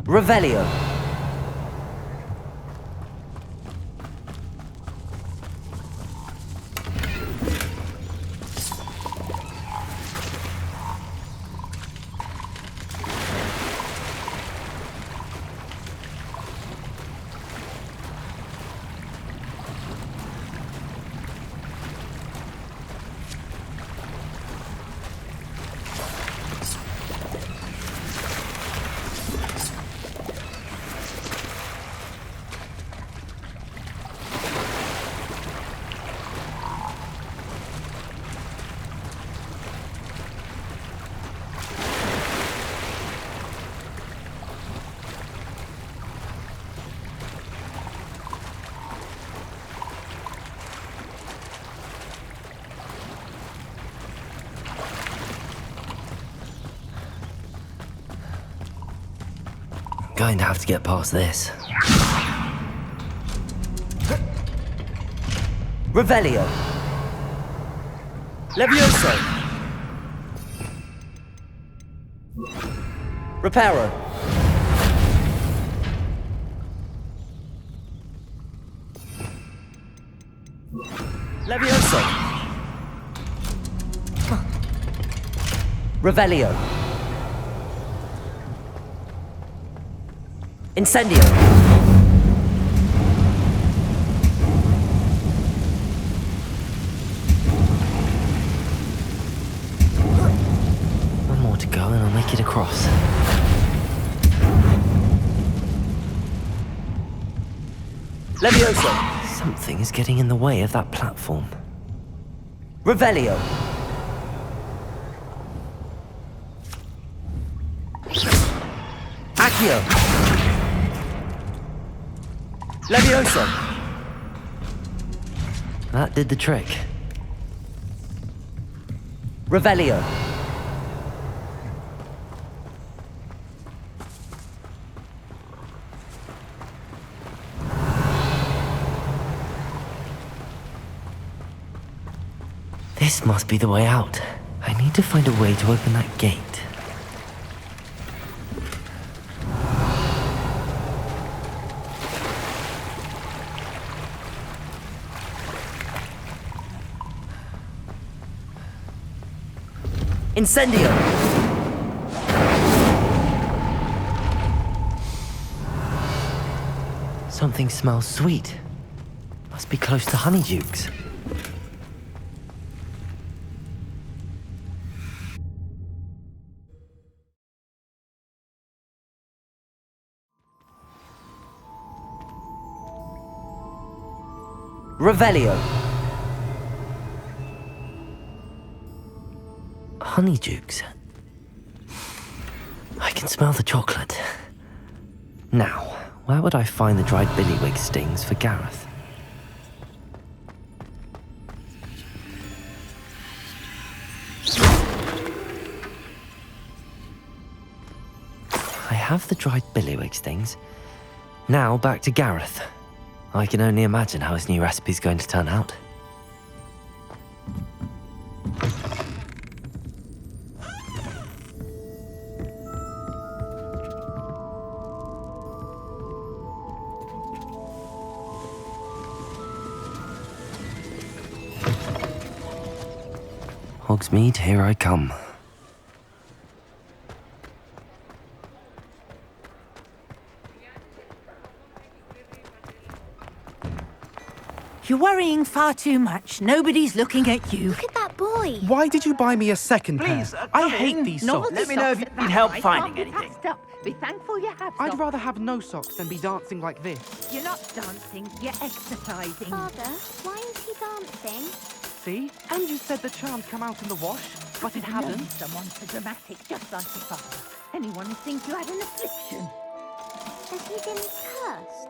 Revelio! Going to have to get past this. Revelio. Levioso. Reparo. Levioso! Revelio! Incendio! One more to go and I'll make it across. Levioso! Something is getting in the way of that platform. Revelio! Accio! Levioso! That did the trick. Revelio! This must be the way out. I need to find a way to open that gate. Incendio! Something smells sweet. Must be close to Honeydukes. Revelio. Honeydukes. I can smell the chocolate. Now, where would I find the dried billywig stings for Gareth? I have the dried billywig stings. Now back to Gareth. I can only imagine how his new recipe's going to turn out. Hogsmeade, here I come. You're worrying far too much. Nobody's looking at you. Look at that boy. Why did you buy me a second pair? I hate these socks. Let me know if you need help finding anything. Be thankful you have I'd rather have no socks than be dancing like this. You're not dancing, you're exercising. Father, why is he dancing? See? And you said the charms come out in the wash, but it hadn't. Someone so dramatic, just like your father. Anyone who thinks you had an affliction. Has he been cursed?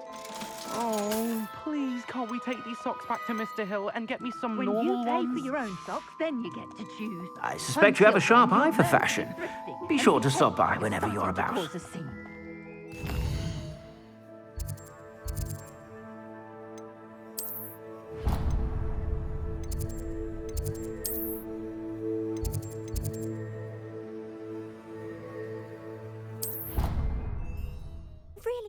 Oh, please, can't we take these socks back to Mr. Hill and get me some When normal you pay ones? for your own socks, then you get to choose. I suspect you have a sharp eye for fashion. Be sure to stop by whenever you're about. Cause a scene. Really?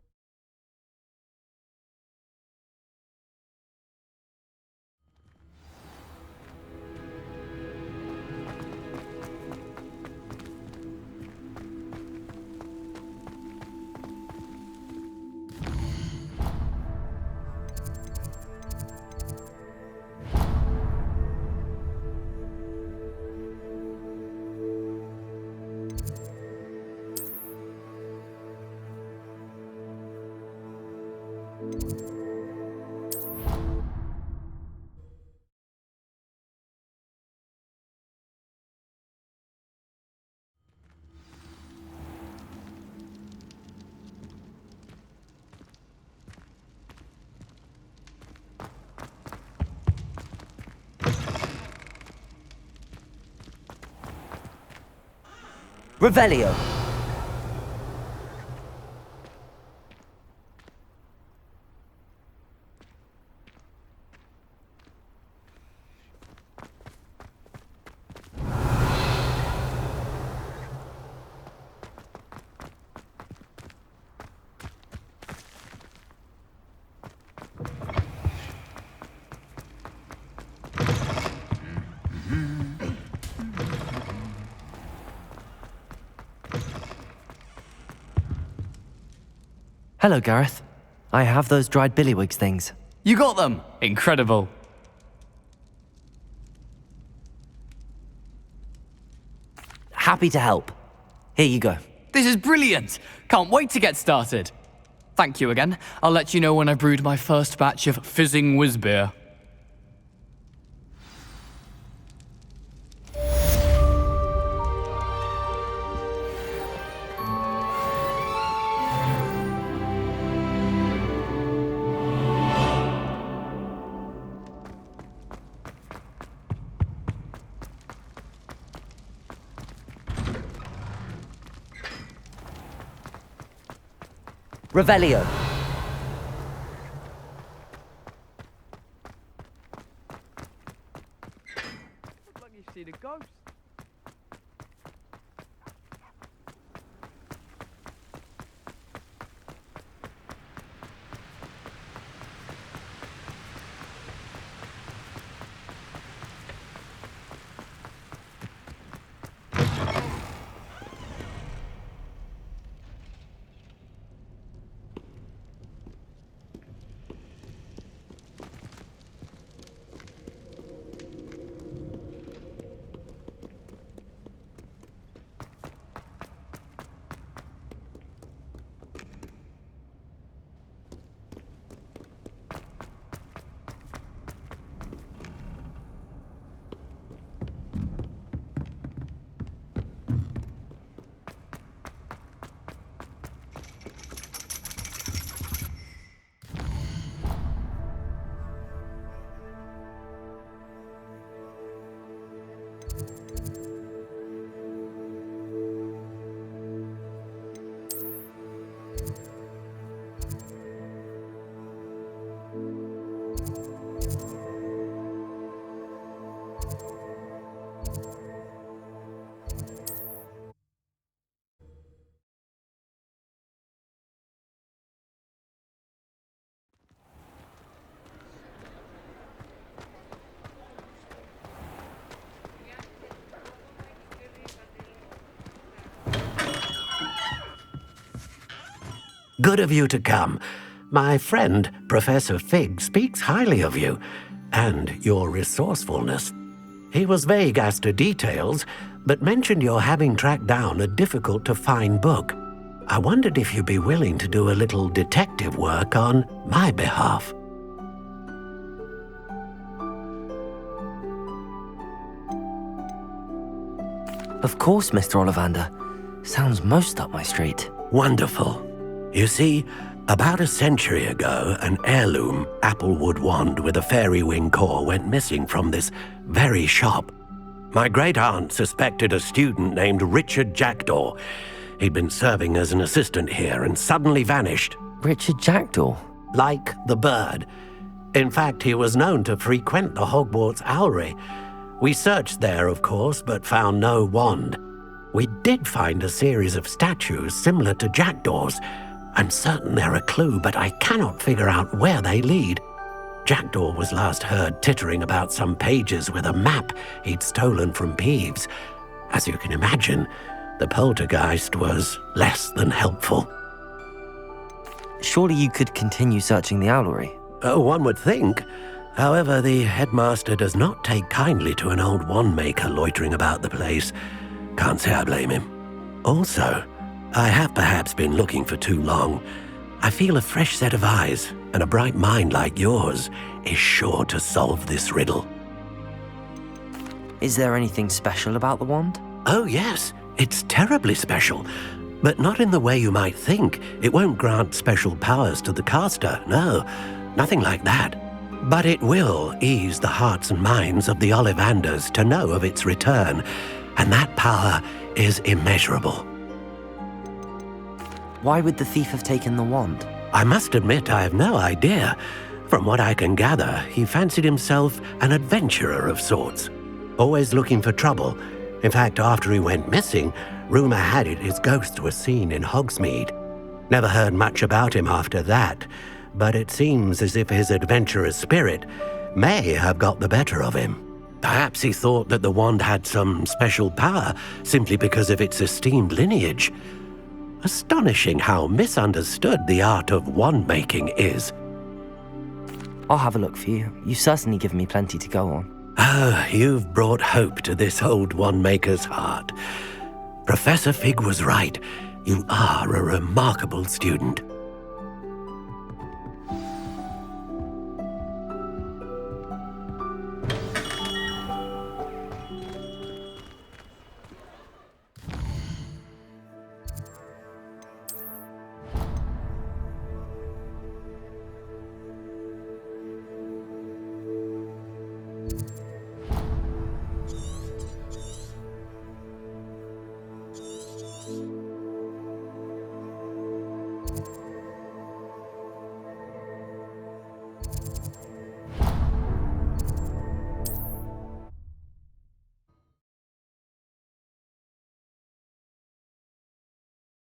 Revelio. Hello, Gareth. I have those dried billywigs things. You got them! Incredible. Happy to help. Here you go. This is brilliant! Can't wait to get started. Thank you again. I'll let you know when I've brewed my first batch of fizzing whiz beer. Revelio. Looks like you've seen a ghost. Good of you to come. My friend, Professor Fig, speaks highly of you and your resourcefulness. He was vague as to details, but mentioned your having tracked down a difficult-to-find book. I wondered if you'd be willing to do a little detective work on my behalf. Of course, Mr. Ollivander. Sounds most up my street. Wonderful. You see, about a century ago, an heirloom applewood wand with a fairy wing core went missing from this very shop. My great-aunt suspected a student named Richard Jackdaw. He'd been serving as an assistant here and suddenly vanished. Richard Jackdaw? Like the bird. In fact, he was known to frequent the Hogwarts Owlery. We searched there, of course, but found no wand. We did find a series of statues similar to Jackdaw's. I'm certain they're a clue, but I cannot figure out where they lead. Jackdaw was last heard tittering about some pages with a map he'd stolen from Peeves. As you can imagine, the poltergeist was less than helpful. Surely you could continue searching the owlery? Oh, one would think. However, the headmaster does not take kindly to an old wand maker loitering about the place. Can't say I blame him. Also, I have perhaps been looking for too long. I feel a fresh set of eyes and a bright mind like yours is sure to solve this riddle. Is there anything special about the wand? Oh yes, it's terribly special. But not in the way you might think. It won't grant special powers to the caster, no, nothing like that. But it will ease the hearts and minds of the Ollivanders to know of its return, and that power is immeasurable. Why would the thief have taken the wand? I must admit I have no idea. From what I can gather, he fancied himself an adventurer of sorts, always looking for trouble. In fact, after he went missing, rumor had it his ghost was seen in Hogsmeade. Never heard much about him after that, but it seems as if his adventurous spirit may have got the better of him. Perhaps he thought that the wand had some special power simply because of its esteemed lineage. Astonishing how misunderstood the art of wand-making is. I'll have a look for you. You've certainly given me plenty to go on. Ah, you've brought hope to this old wand-maker's heart. Professor Fig was right. You are a remarkable student.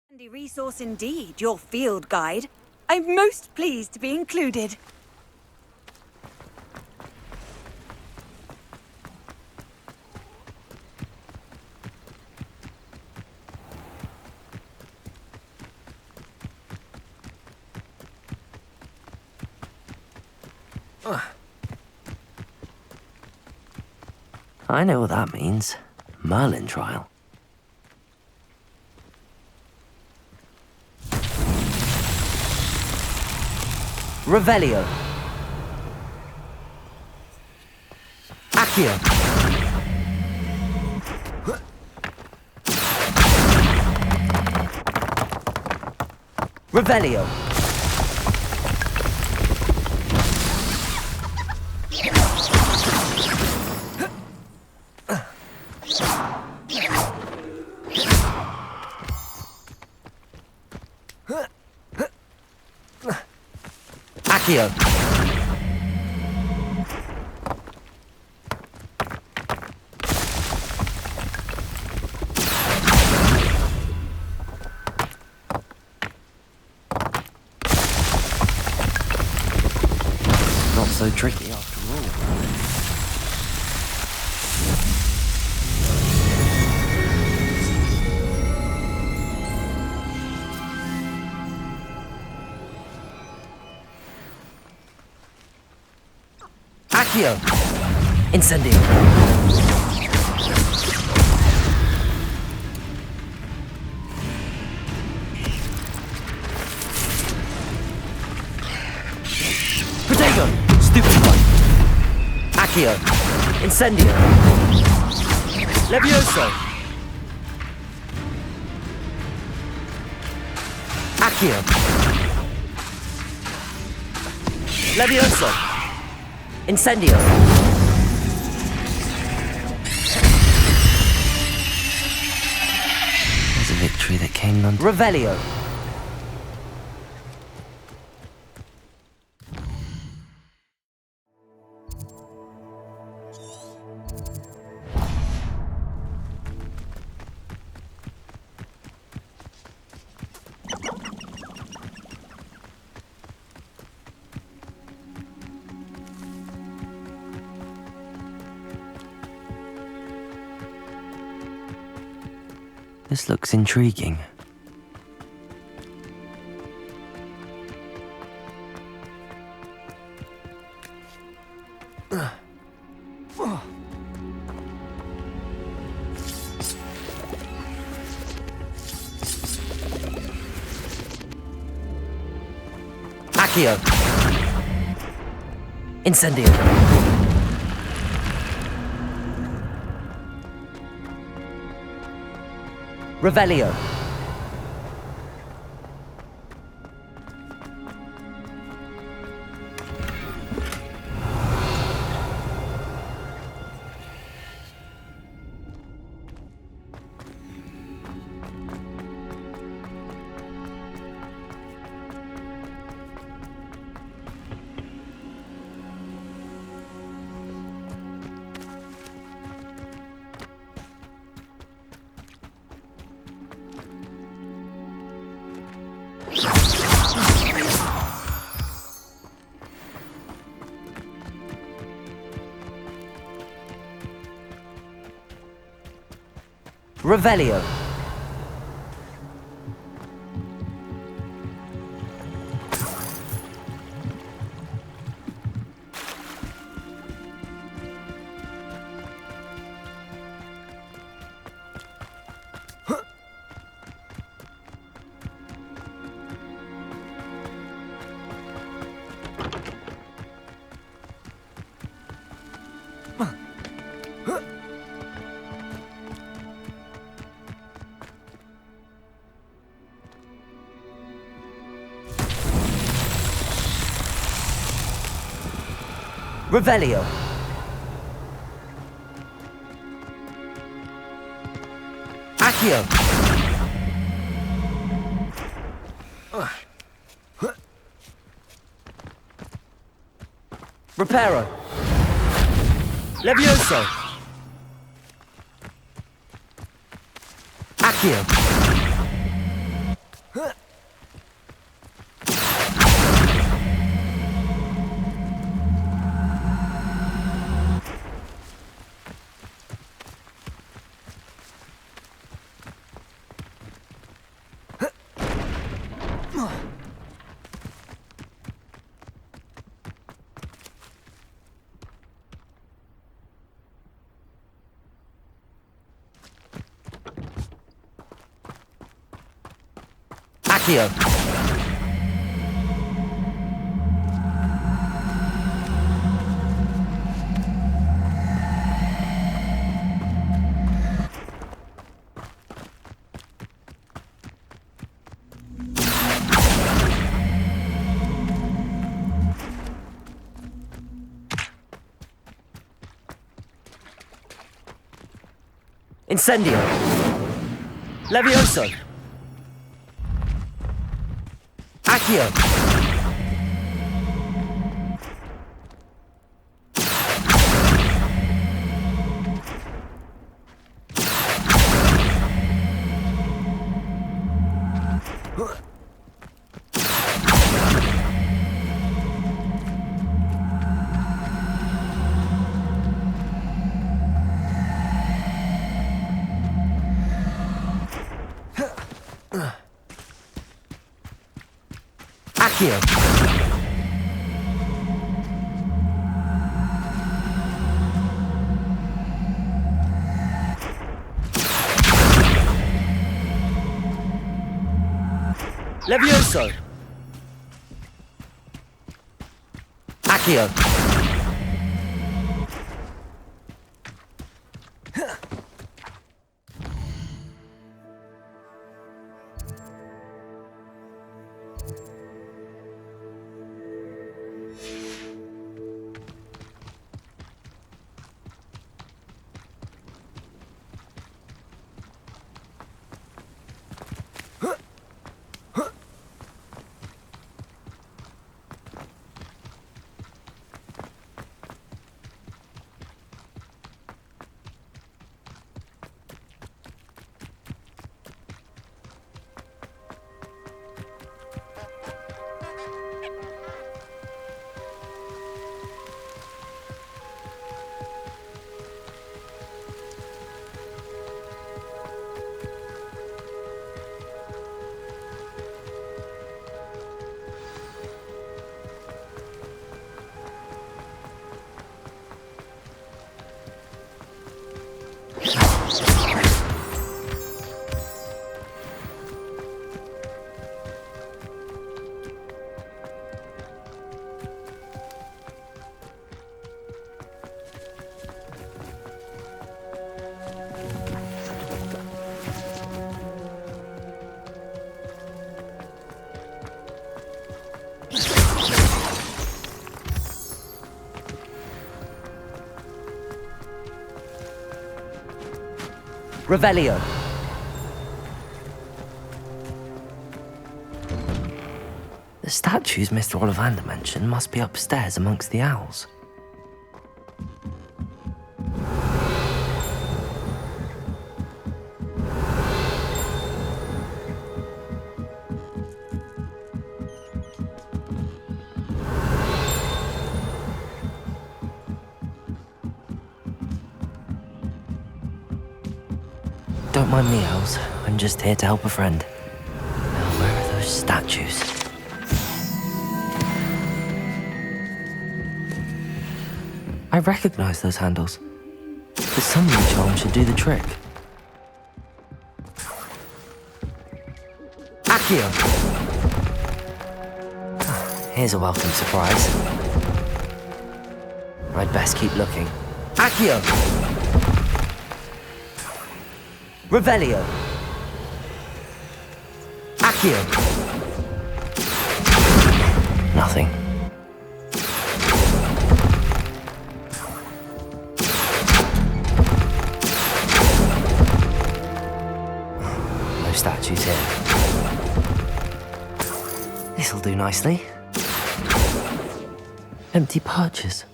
Handy resource indeed, your field guide. I'm most pleased to be included. I know what that means. Merlin trial. Revelio. Accio. Revelio. Accio. Not so tricky after all. Accio. Incendio. Protego. Stupid one. Accio. Incendio. Levioso. Accio. Levioso. Incendio. There's a victory that came none. Revelio. This looks intriguing. Accio. Incendio. Revelio. Revelio. Revelio. Accio. Reparo. Levioso. Accio. Accio. Incendio. Levioso. Accio. Accio. Levioso. Accio. Revelio. The statues Mr. Ollivander mentioned must be upstairs amongst the owls. Don't mind me, owls. I'm just here to help a friend. Now, where are those statues? I recognize those handles. The summoning charm should do the trick. Accio! Here's a welcome surprise. I'd best keep looking. Accio! Revelio! Accio! Nothing. statues here. This'll do nicely. Empty perches.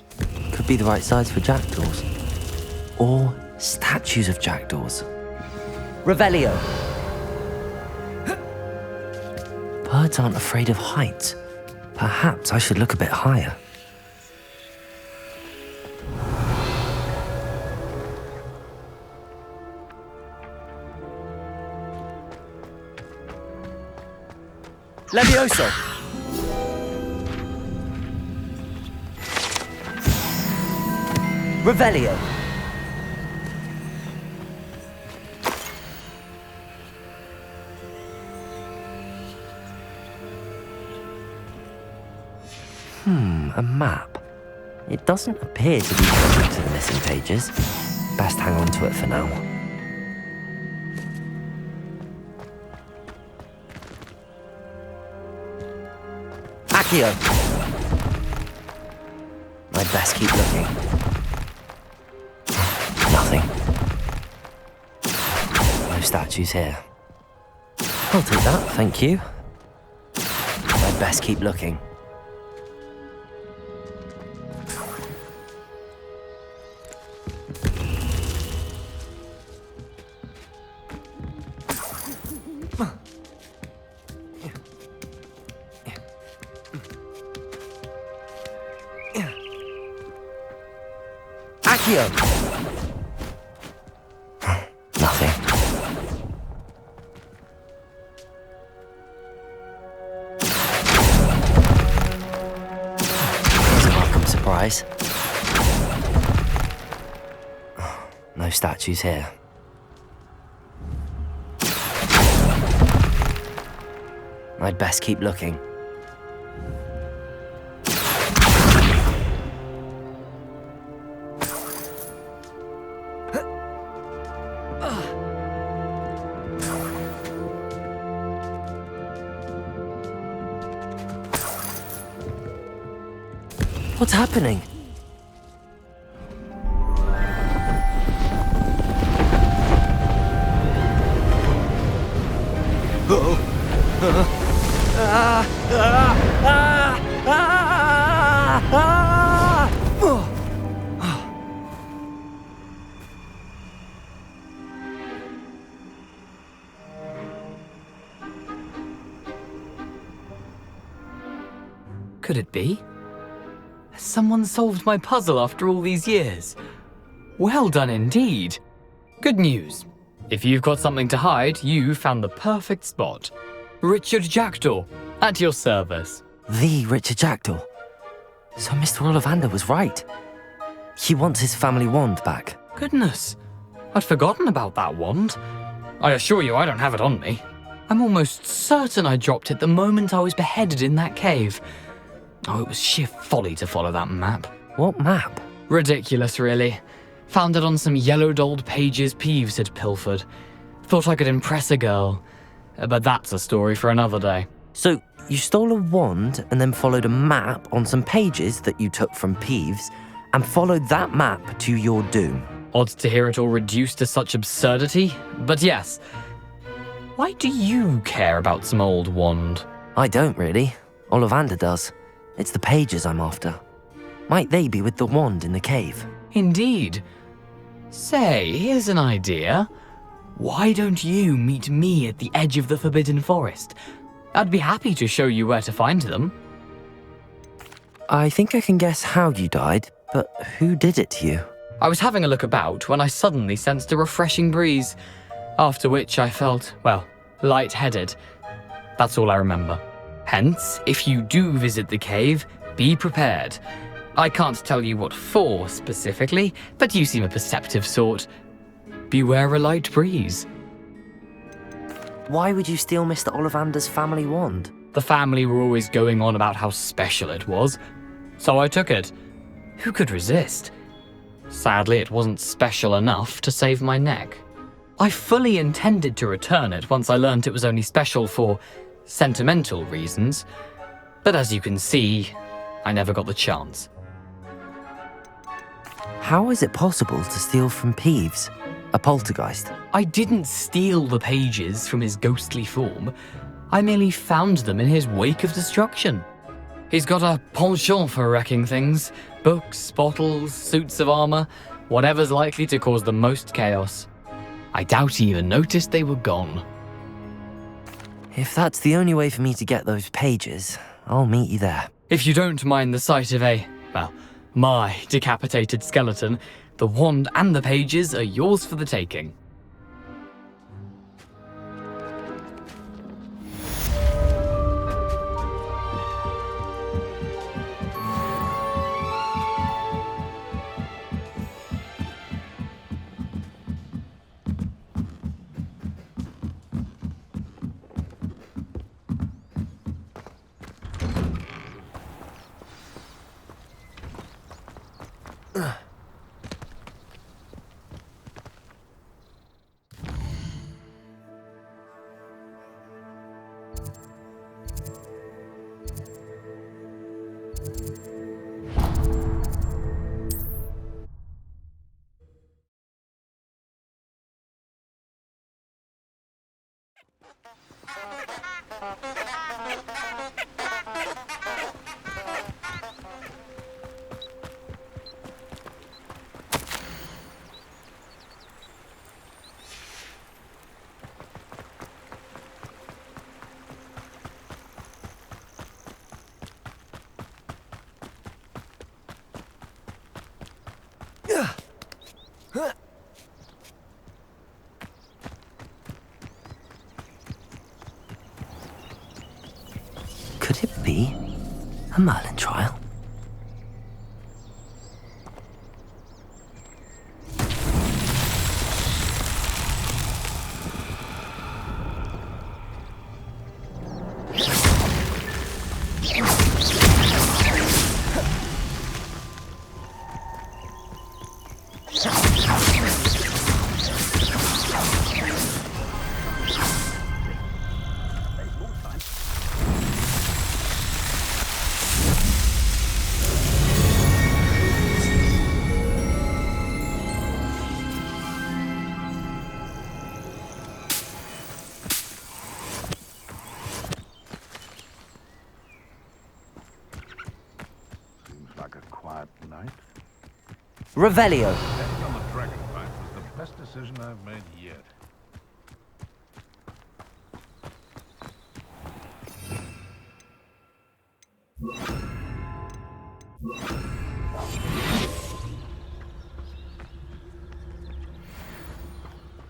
Could be the right size for jackdaws. Or statues of jackdaws. Revelio. Birds aren't afraid of heights. Perhaps I should look a bit higher. Levioso! Revelio! A map. It doesn't appear to be connected to the missing pages. Best hang on to it for now. Accio! I'd best keep looking. Nothing. No statues here. I'll take that, thank you. I'd best keep looking. Accio! Nothing. It's a welcome surprise. No statues here. I'd best keep looking. What's happening? Could it be? Has someone solved my puzzle after all these years? Well done indeed. Good news. If you've got something to hide, you found the perfect spot. Richard Jackdaw, at your service. The Richard Jackdaw. So Mr. Ollivander was right. He wants his family wand back. Goodness, I'd forgotten about that wand. I assure you I don't have it on me. I'm almost certain I dropped it the moment I was beheaded in that cave. Oh, it was sheer folly to follow that map. What map? Ridiculous, really. Found it on some yellowed old pages Peeves had pilfered. Thought I could impress a girl. But that's a story for another day. So, you stole a wand and then followed a map on some pages that you took from Peeves and followed that map to your doom. Odd to hear it all reduced to such absurdity, but yes. Why do you care about some old wand? I don't really. Ollivander does. It's the pages I'm after. Might they be with the wand in the cave? Indeed. Say, here's an idea. Why don't you meet me at the edge of the Forbidden Forest? I'd be happy to show you where to find them. I think I can guess how you died, but who did it to you? I was having a look about when I suddenly sensed a refreshing breeze, after which I felt, well, lightheaded. That's all I remember. Hence, if you do visit the cave, be prepared. I can't tell you what for specifically, but you seem a perceptive sort. Beware a light breeze. Why would you steal Mr. Ollivander's family wand? The family were always going on about how special it was, so I took it. Who could resist? Sadly, it wasn't special enough to save my neck. I fully intended to return it once I learned it was only special for sentimental reasons, but as you can see, I never got the chance. How is it possible to steal from Peeves? A poltergeist? I didn't steal the pages from his ghostly form. I merely found them in his wake of destruction. He's got a penchant for wrecking things. Books, bottles, suits of armor, whatever's likely to cause the most chaos. I doubt he even noticed they were gone. If that's the only way for me to get those pages, I'll meet you there. If you don't mind the sight of my decapitated skeleton, the wand and the pages are yours for the taking. Could it be a Merlin trial? Revelio. Betting on the dragon fight was the best decision I've made yet.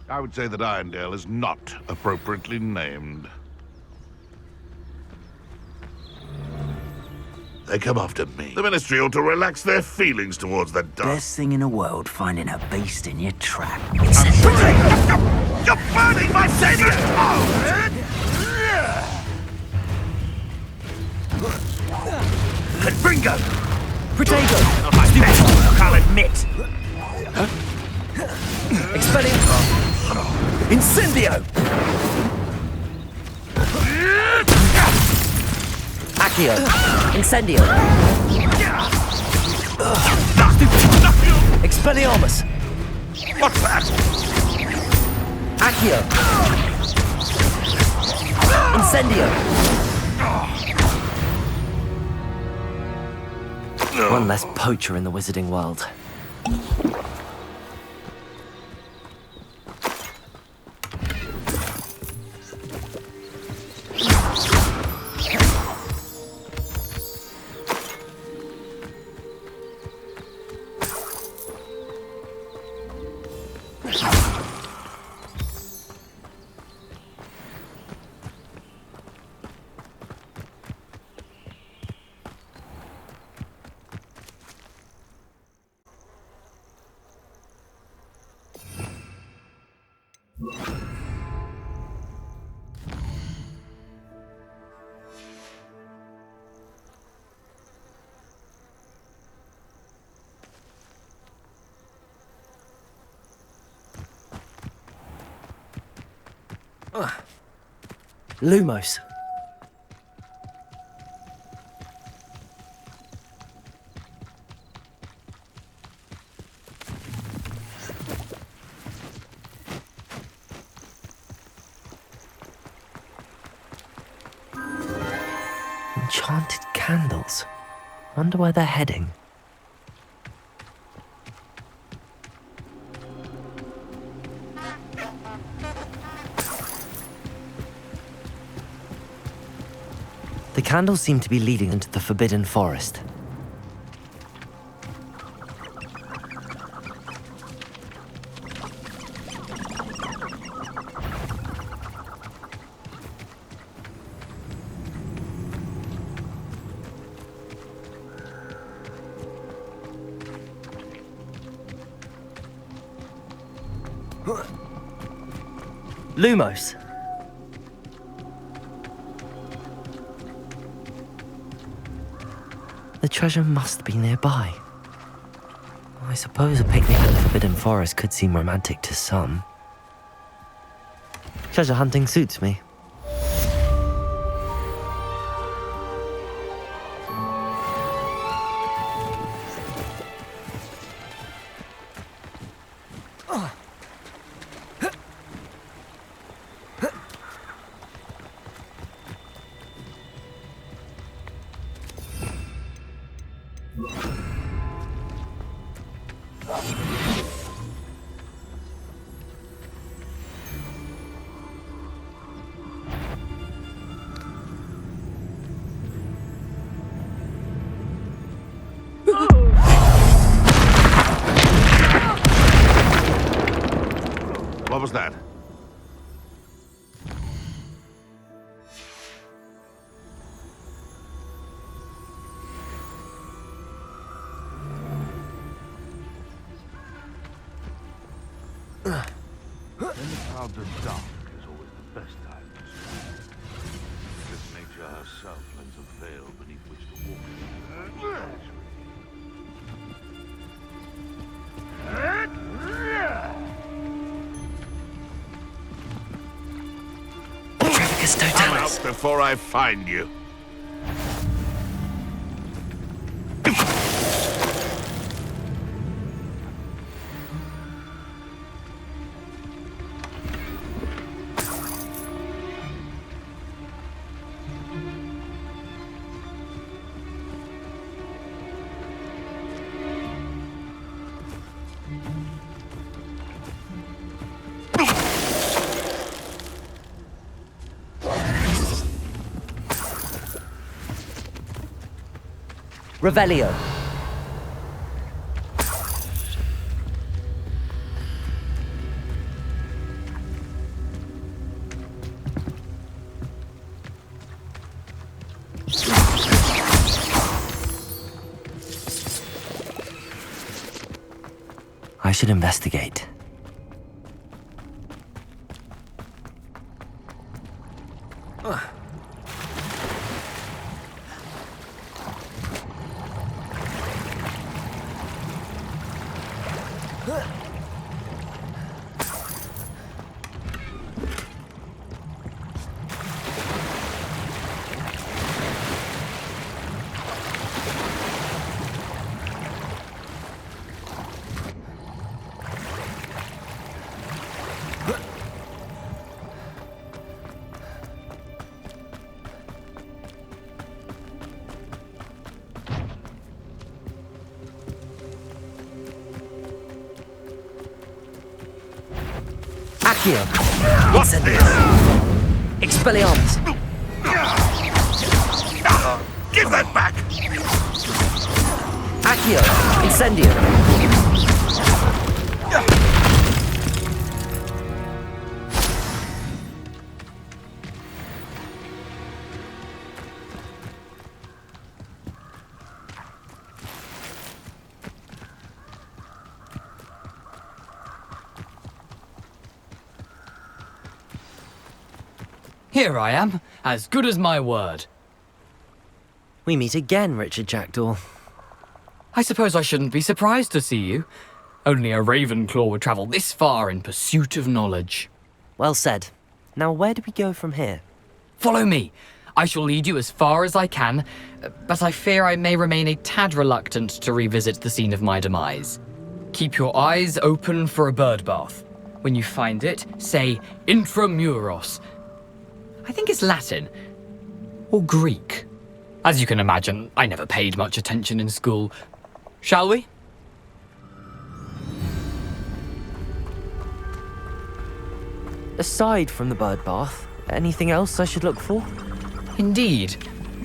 I would say that Irondale is not appropriately named. They come after me. The Ministry ought to relax their feelings towards the dark. Best thing in the world, finding a beast in your trap. You're burning my city! Confringo! Protego! Not my best work, I'll admit. Expelliarmus! Incendio! Accio! Incendio! Expelliarmus! What's that? Accio! Incendio! One less poacher in the wizarding world. Lumos. Enchanted candles. Wonder where they're heading. The candles seem to be leading into the Forbidden Forest. Lumos. The treasure must be nearby. I suppose a picnic in the Forbidden Forest could seem romantic to some. Treasure hunting suits me. What was that? When the clouds are dark is always the best time to swim. If nature herself lends a veil beneath which to walk. Come out before I find you. Revelio. I should investigate. Accio. Incendius. Expelliarmus. Give that back! Accio. Incendium. Here I am, as good as my word. We meet again, Richard Jackdaw. I suppose I shouldn't be surprised to see you. Only a Ravenclaw would travel this far in pursuit of knowledge. Well said. Now where do we go from here? Follow me. I shall lead you as far as I can, but I fear I may remain a tad reluctant to revisit the scene of my demise. Keep your eyes open for a bird bath. When you find it, say Intramuros. I think it's Latin. Or Greek. As you can imagine, I never paid much attention in school. Shall we? Aside from the bird bath, anything else I should look for? Indeed.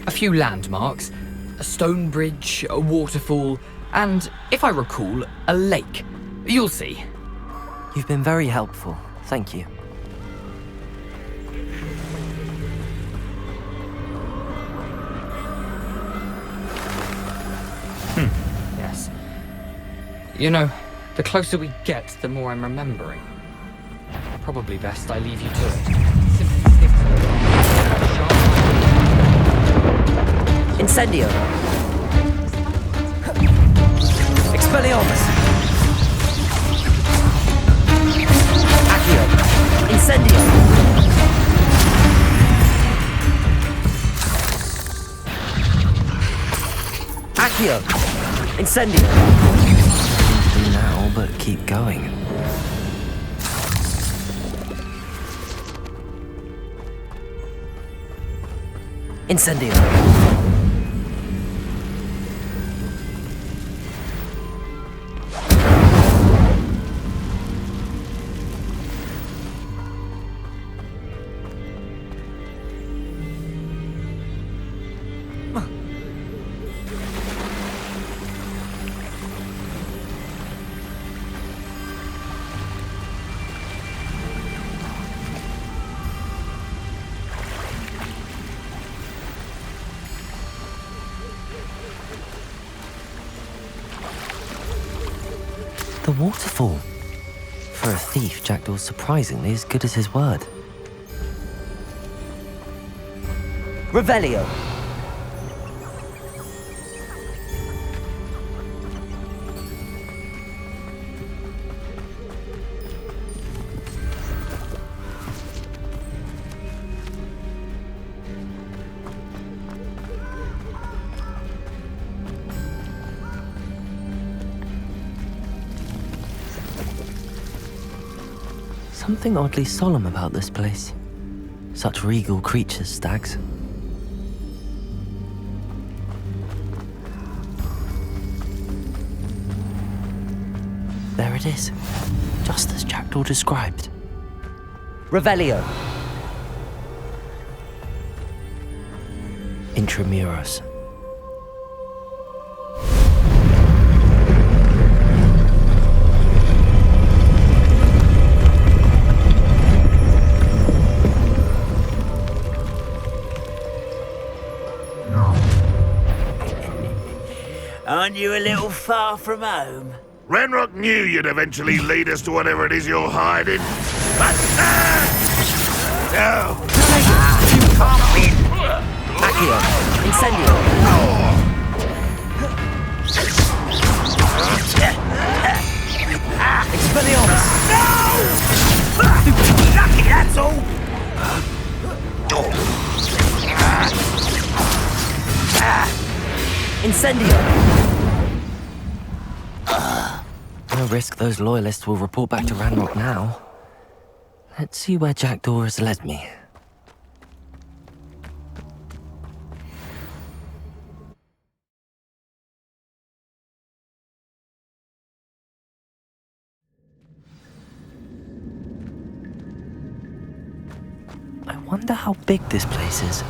A few landmarks, a stone bridge, a waterfall, and, if I recall, a lake. You'll see. You've been very helpful. Thank you. Yes. You know, the closer we get, the more I'm remembering. Probably best I leave you to it. Incendio! Expelliarmus! Accio! Incendio! Accio! Incendio! Do now, but keep going. Incendio! The waterfall. For a thief, Jackdaw's surprisingly as good as his word. Revelio! Something oddly solemn about this place. Such regal creatures, stags. There it is, just as Jackdaw described. Revelio! Intramuros. Aren't you a little far from home? Ranrock knew you'd eventually lead us to whatever it is you're hiding. But, no! You can't win! Accio! Incendio! Expelliarmus! No! Lucky, that's all! Incendio! No risk those loyalists will report back to Ranrock now. Let's see where Jackdaw has led me. I wonder how big this place is.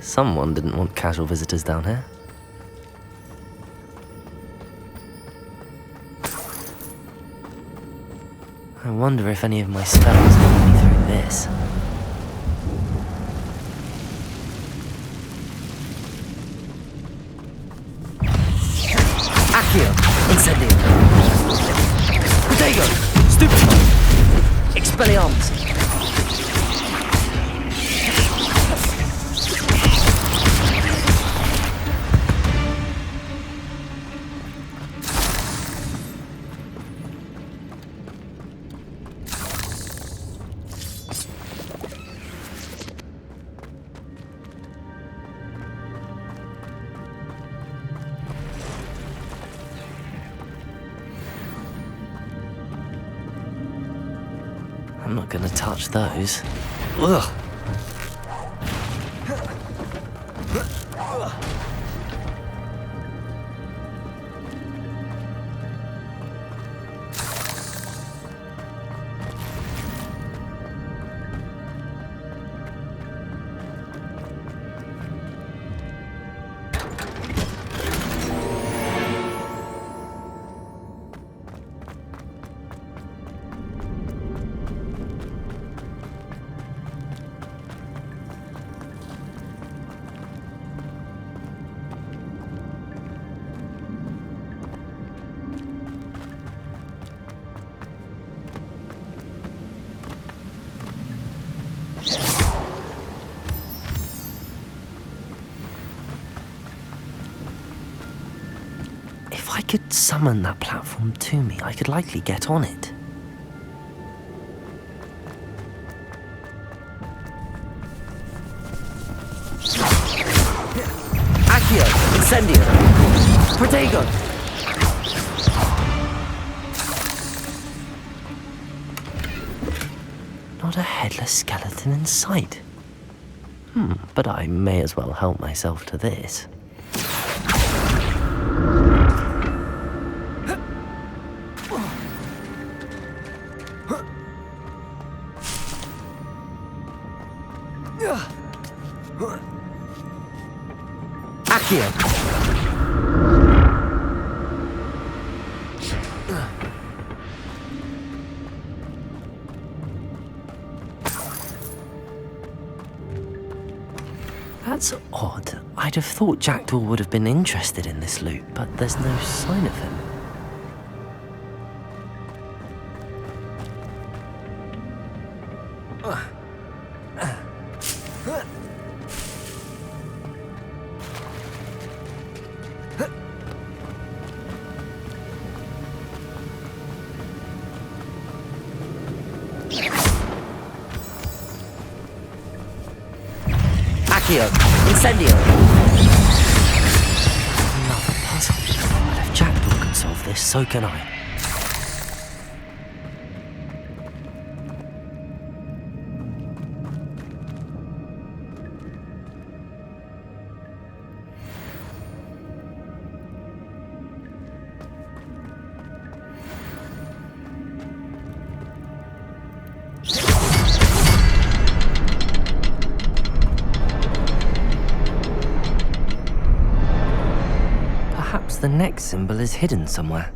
Someone didn't want casual visitors down here. I wonder if any of my spells got me through this. Expelliarmus! I'm not gonna touch those. Ugh. If I could summon that platform to me, I could likely get on it. Accio! Incendio! Protego! Not a headless skeleton in sight. But I may as well help myself to this. Accio! That's odd. I'd have thought Jackdaw would have been interested in this loot, but there's no sign of him. Accio! Incendio! Another puzzle. But if Jackdaw can solve this, so can I. Perhaps the next symbol is hidden somewhere.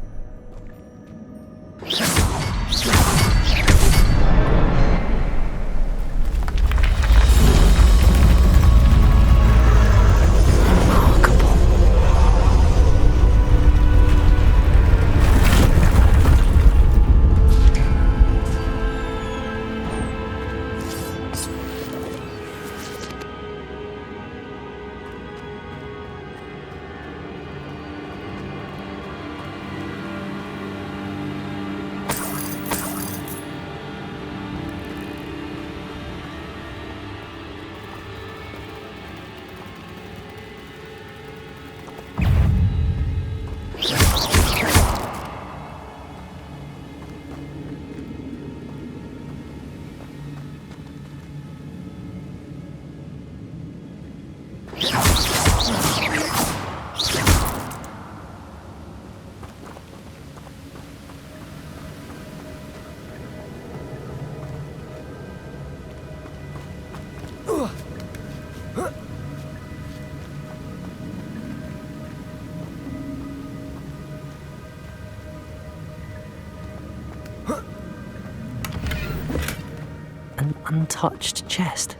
An untouched chest.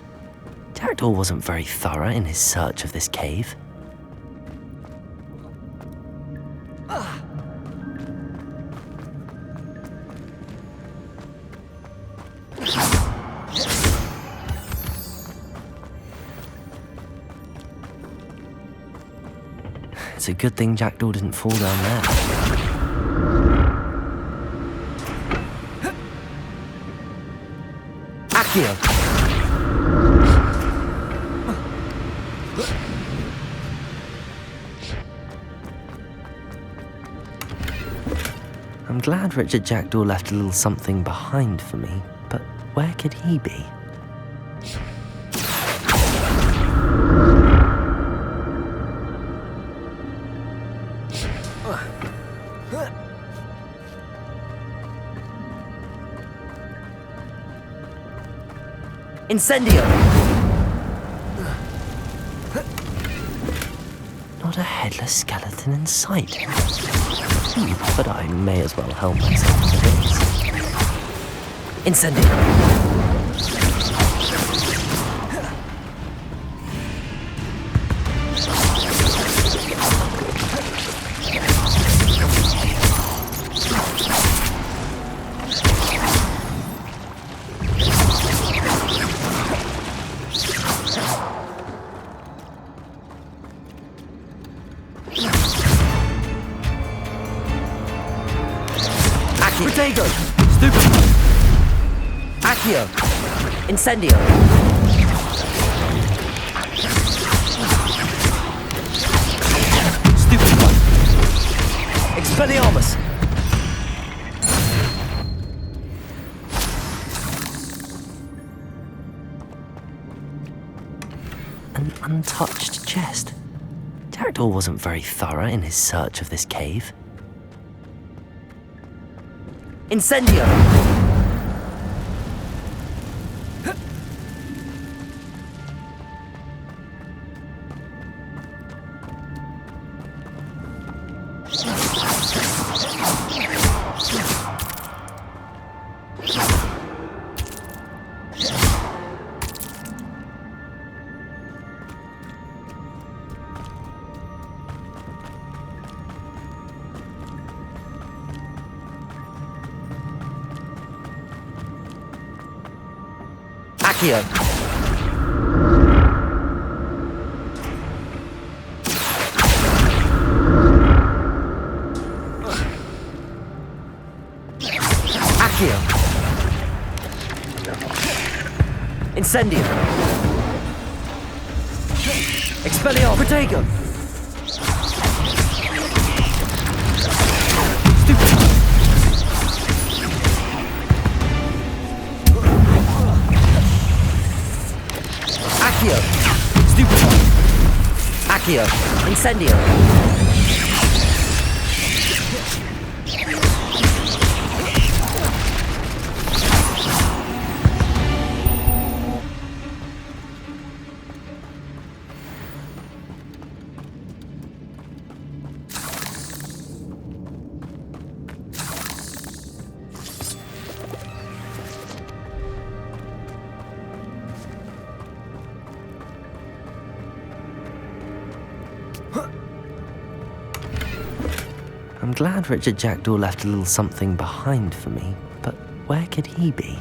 Jackdaw wasn't very thorough in his search of this cave. It's a good thing Jackdaw didn't fall down there. Accio! I'm glad Richard Jackdaw left a little something behind for me, but where could he be? Incendio! Not a headless skeleton in sight. But I may as well help myself to this. Incendio! Protego! Stupid! Accio! Incendio! Stupid one! Expelliarmus! An untouched chest. Jackdaw wasn't very thorough in his search of this cave. Incendio! Accio! Accio! Incendio! Expelliarmus! Protego! Stupid! Accio! Stupid one! Accio! Incendio! I'm glad Richard Jackdaw left a little something behind for me, but where could he be?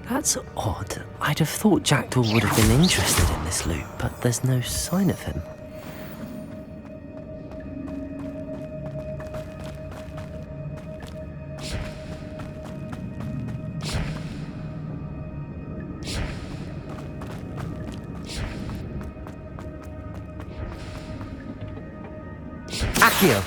That's odd. I'd have thought Jackdaw would have been interested in this loot, but there's no sign of him. Accio!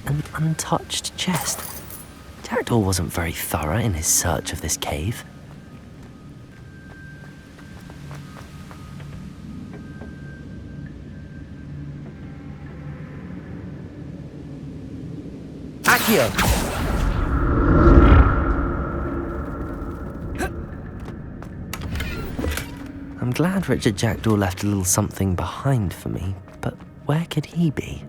An untouched chest. Jackdaw wasn't very thorough in his search of this cave. Accio! I'm glad Richard Jackdaw left a little something behind for me, but where could he be?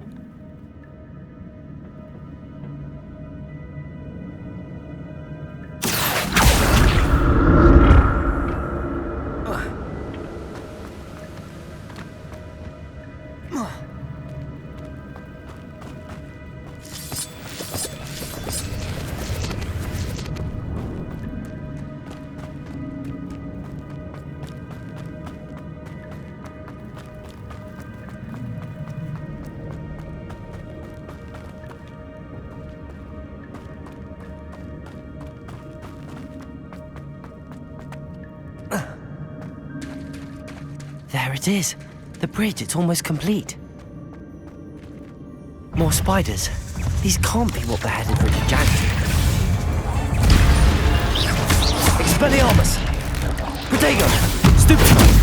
There it is. The bridge, it's almost complete. More spiders. These can't be what beheaded Richard Jackdaw. Expelliarmus! Protego! Stupid!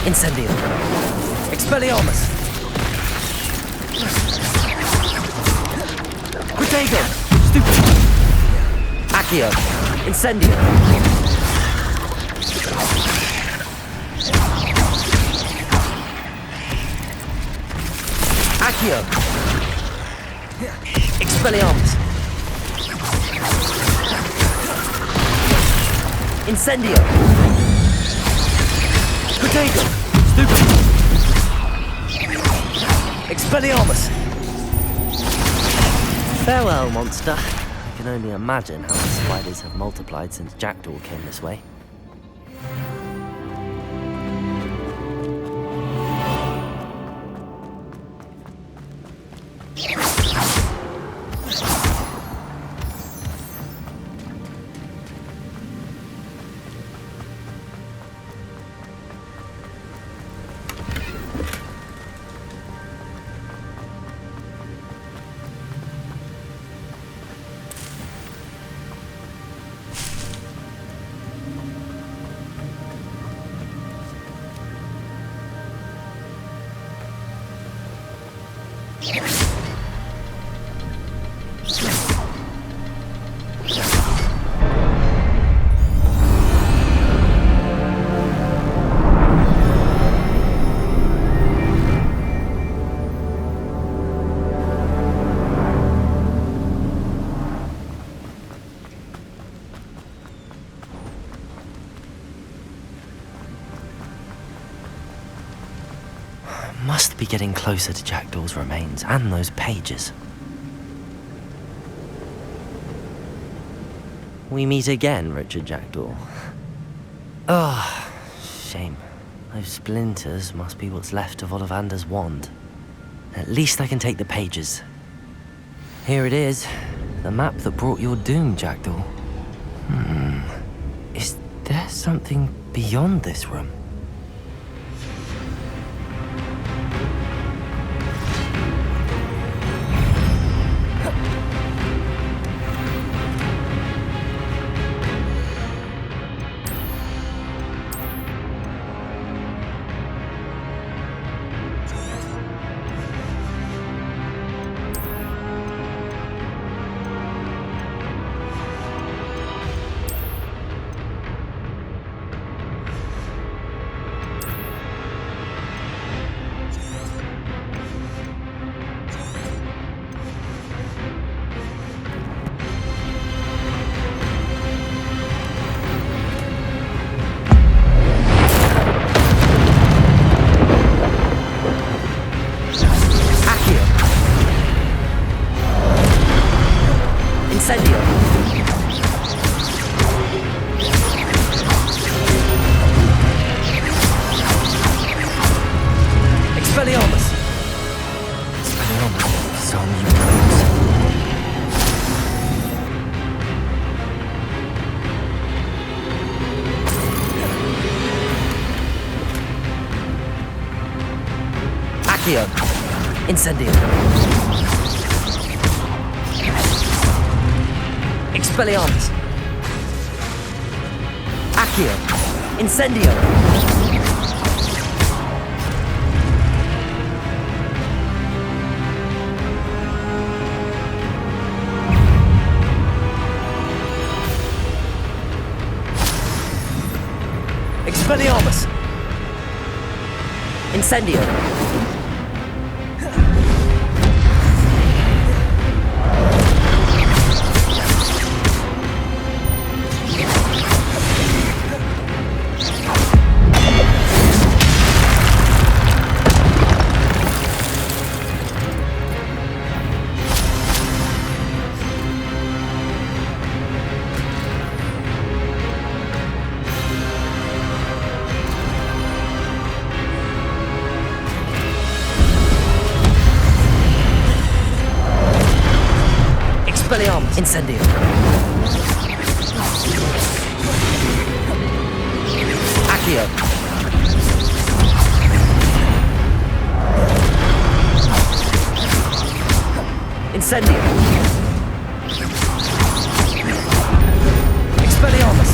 Incendium. Expelliarmus. Protego. Stupid. Accio. Incendium. Accio. Expelliarmus. Incendio. Protego. Stupid. Expelliarmus. Farewell, monster. I can only imagine how the spiders have multiplied since Jackdaw came this way. Must be getting closer to Jackdaw's remains and those pages. We meet again, Richard Jackdaw. Ah, shame. Those splinters must be what's left of Ollivander's wand. At least I can take the pages. Here it is, the map that brought your doom, Jackdaw. Is there something beyond this room? Accio. Incendio. Expelliarmus. Accio. Incendio. Expelliarmus. Incendio. Expelliarmus. Incendio. Accio. Incendio. Expelliarmus.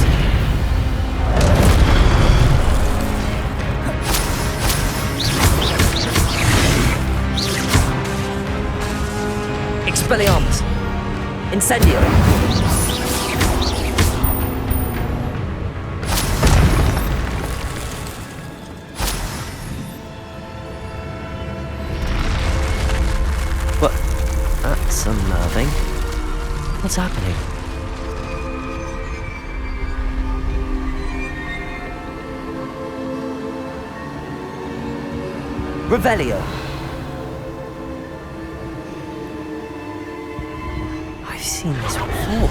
Expelliarmus. Incendio. What? That's unnerving. What's happening? Revelio. I've seen this before.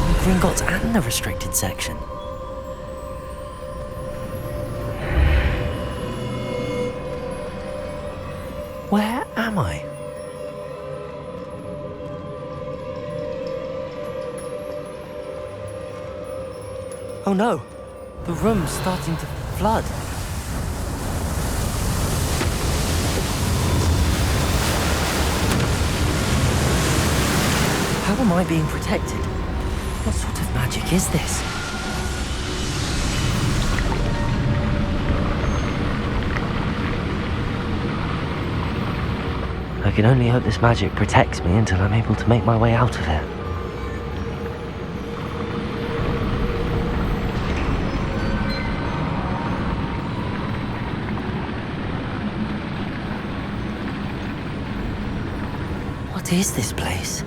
The Gringotts and the restricted section. Where am I? Oh no! The room's starting to flood. How am I being protected? What sort of magic is this? I can only hope this magic protects me until I'm able to make my way out of here. What is this place?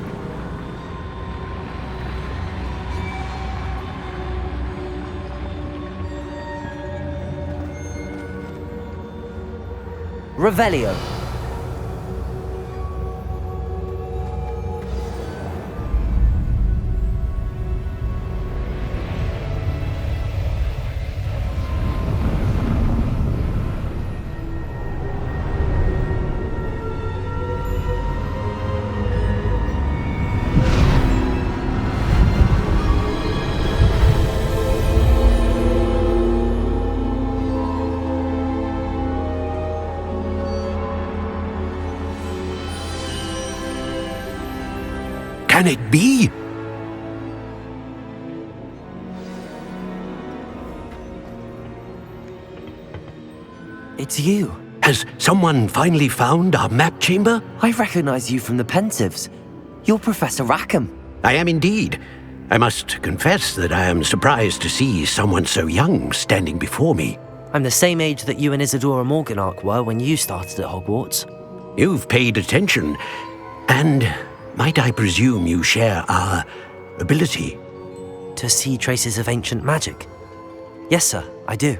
Revelio. Can it be? It's you. Has someone finally found our map chamber? I recognize you from the Pensieves. You're Professor Rackham. I am indeed. I must confess that I am surprised to see someone so young standing before me. I'm the same age that you and Isadora Morganach were when you started at Hogwarts. You've paid attention, and might I presume you share our ability? To see traces of ancient magic? Yes, sir, I do.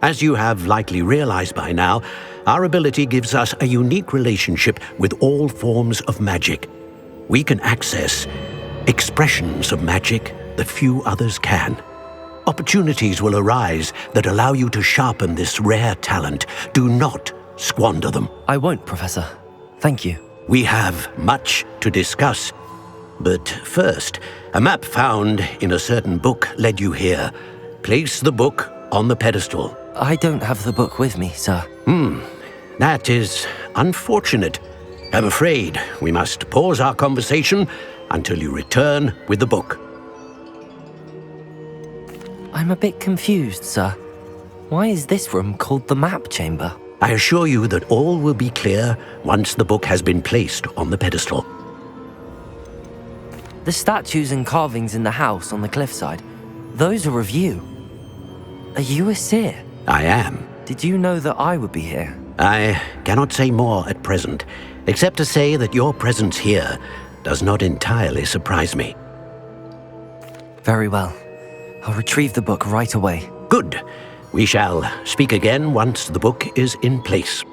As you have likely realized by now, our ability gives us a unique relationship with all forms of magic. We can access expressions of magic that few others can. Opportunities will arise that allow you to sharpen this rare talent. Do not squander them. I won't, Professor. Thank you. We have much to discuss. But first, a map found in a certain book led you here. Place the book on the pedestal. I don't have the book with me, sir. That is unfortunate. I'm afraid we must pause our conversation until you return with the book. I'm a bit confused, sir. Why is this room called the map chamber? I assure you that all will be clear once the book has been placed on the pedestal. The statues and carvings in the house on the cliffside, those are of you. Are you a seer? I am. Did you know that I would be here? I cannot say more at present, except to say that your presence here does not entirely surprise me. Very well. I'll retrieve the book right away. Good. We shall speak again once the book is in place.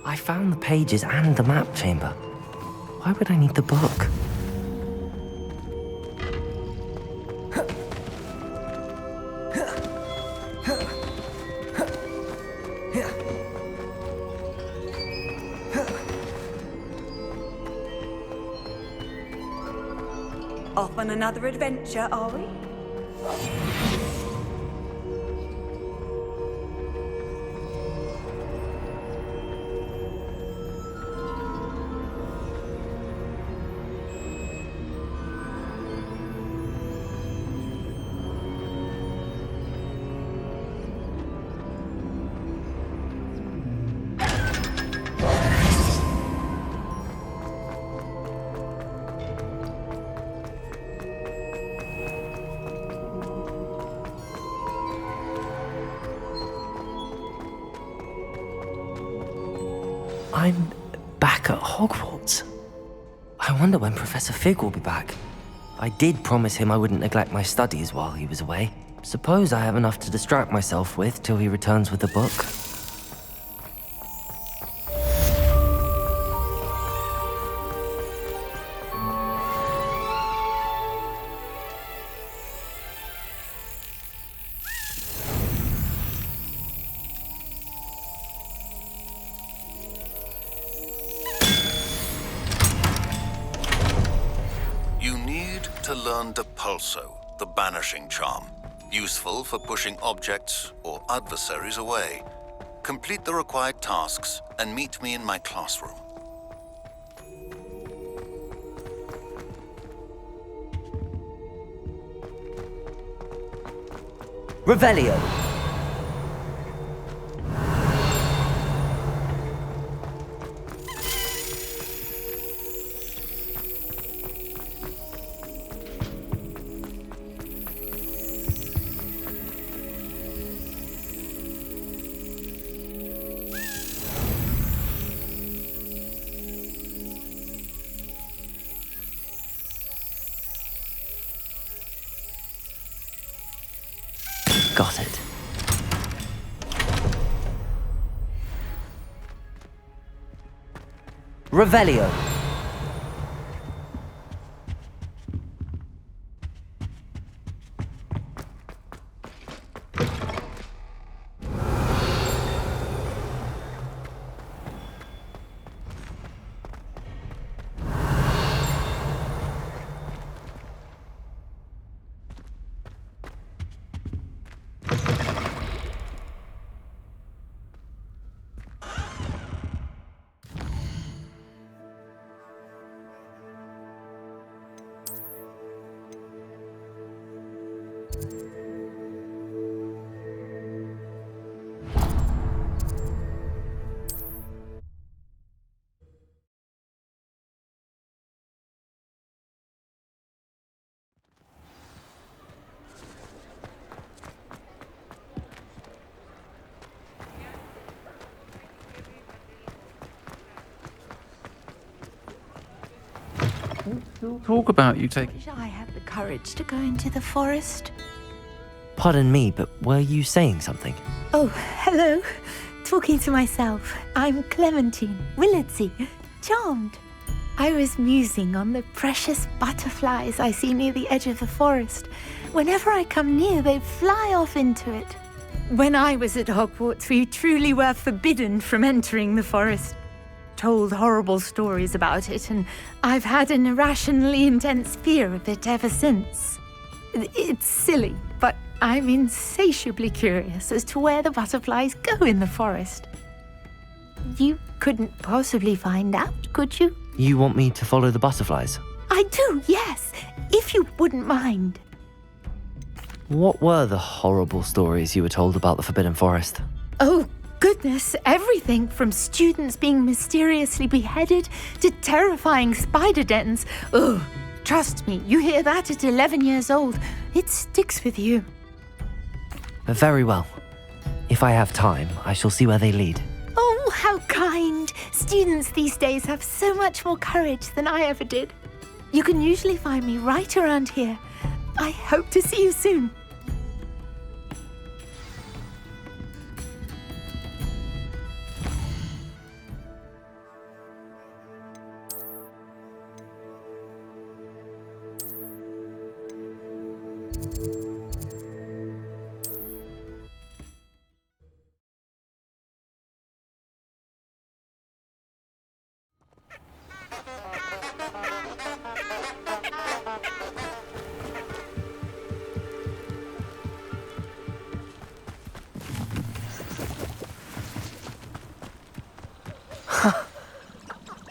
I found the pages and the map chamber. Why would I need the book? Off on another adventure, are we? I'm back at Hogwarts. I wonder when Professor Fig will be back. I did promise him I wouldn't neglect my studies while he was away. Suppose I have enough to distract myself with till he returns with the book. You need to learn Depulso, the banishing charm. Useful for pushing objects or adversaries away. Complete the required tasks and meet me in my classroom. Revelio! Got it. Revelio. Talk about you taking... Wish I had the courage to go into the forest. Pardon me, but were you saying something? Oh, hello. Talking to myself. I'm Clementine, Willardsey, charmed. I was musing on the precious butterflies I see near the edge of the forest. Whenever I come near, they fly off into it. When I was at Hogwarts, we truly were forbidden from entering the forest. Told horrible stories about it, and I've had an irrationally intense fear of it ever since. It's silly, but I'm insatiably curious as to where the butterflies go in the forest. You couldn't possibly find out, could you? You want me to follow the butterflies? I do, yes, if you wouldn't mind. What were the horrible stories you were told about the Forbidden Forest? Oh, goodness, everything from students being mysteriously beheaded to terrifying spider dens. Oh, trust me, you hear that at 11 years old, it sticks with you. Very well. If I have time, I shall see where they lead. Oh, how kind. Students these days have so much more courage than I ever did. You can usually find me right around here. I hope to see you soon.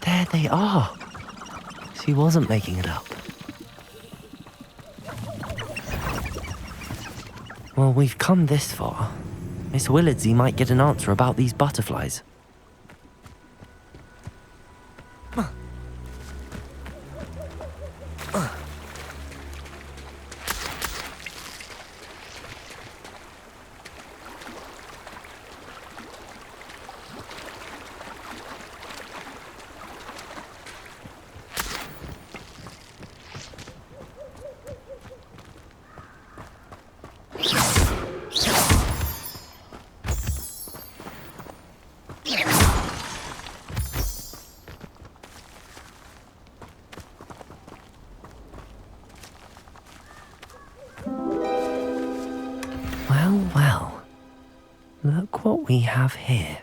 There they are. She wasn't making it up. Well, we've come this far. Miss Willardsey might get an answer about these butterflies. Look what we have here.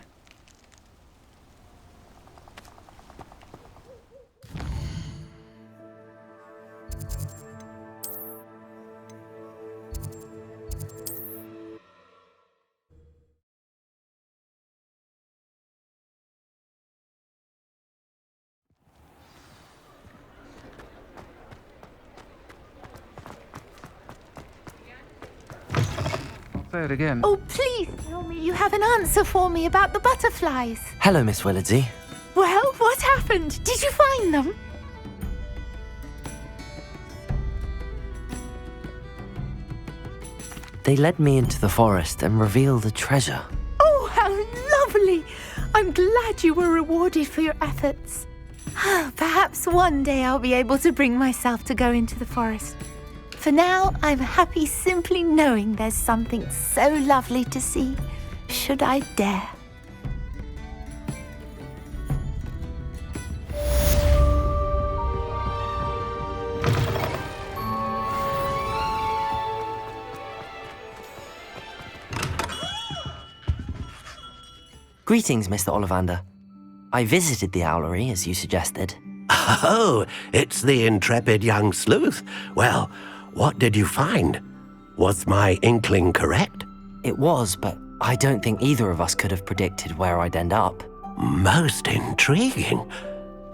Say it again. Oh, please tell me you have an answer for me about the butterflies. Hello, Miss Willardsey. Well, what happened? Did you find them? They led me into the forest and revealed a treasure. Oh, how lovely! I'm glad you were rewarded for your efforts. Perhaps one day I'll be able to bring myself to go into the forest. For now, I'm happy simply knowing there's something so lovely to see, should I dare. Greetings, Mr. Ollivander. I visited the owlery, as you suggested. Oh, it's the intrepid young sleuth. Well, what did you find? Was my inkling correct? It was, but I don't think either of us could have predicted where I'd end up. Most intriguing.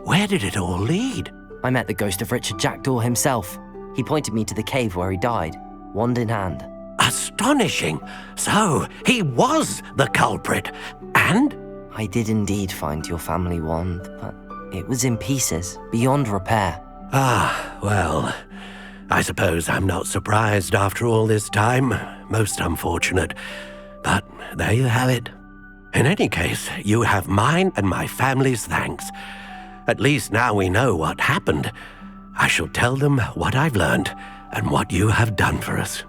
Where did it all lead? I met the ghost of Richard Jackdaw himself. He pointed me to the cave where he died, wand in hand. Astonishing! So, he was the culprit, and? I did indeed find your family wand, but it was in pieces, beyond repair. Ah, well, I suppose I'm not surprised after all this time. Most unfortunate. But there you have it. In any case, you have mine and my family's thanks. At least now we know what happened. I shall tell them what I've learned and what you have done for us.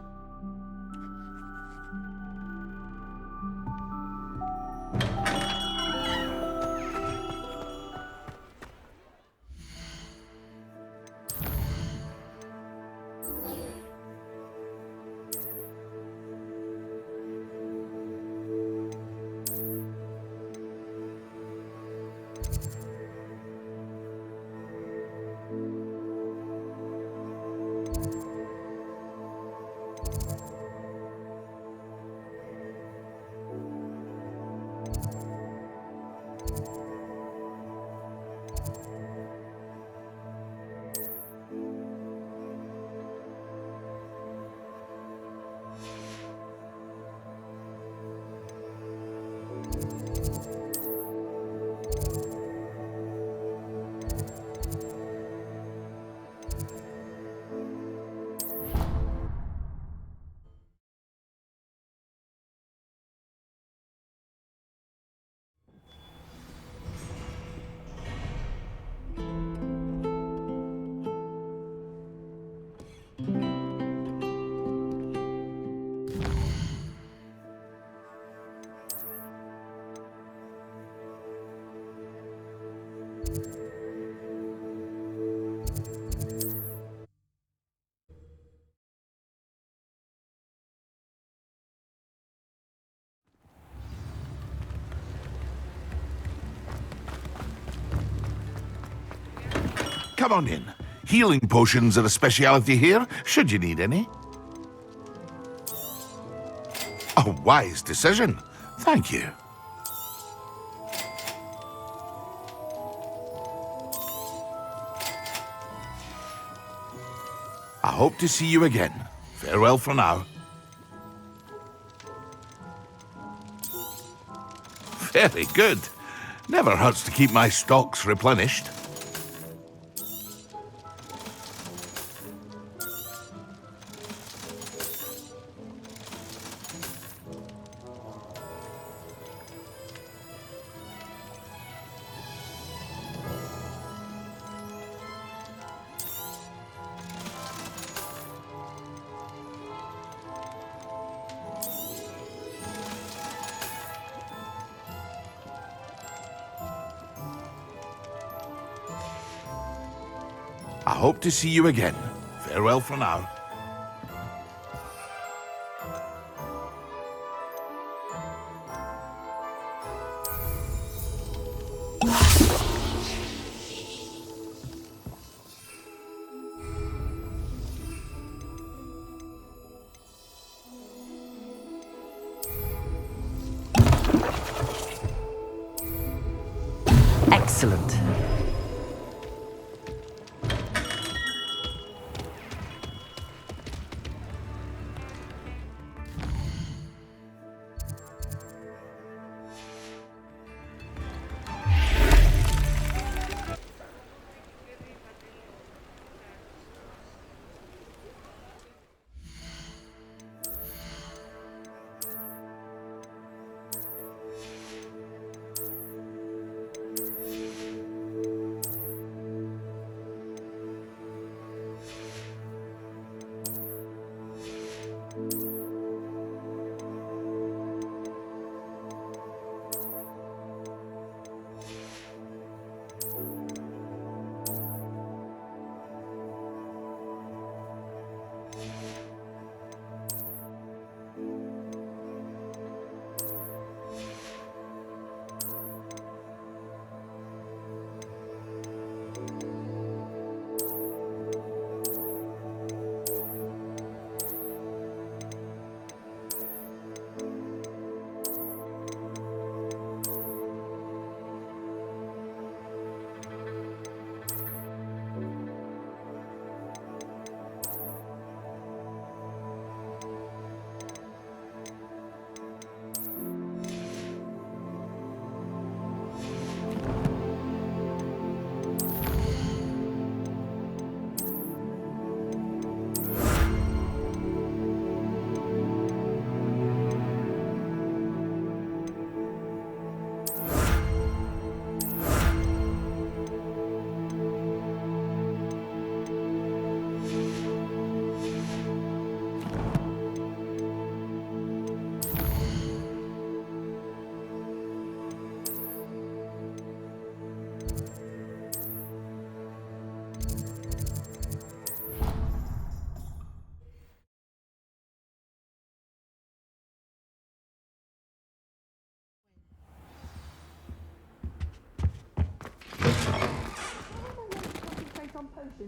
Come on in. Healing potions are a speciality here, should you need any. A wise decision. Thank you. I hope to see you again. Farewell for now. Very good. Never hurts to keep my stocks replenished. I hope to see you again. Farewell for now. Excellent.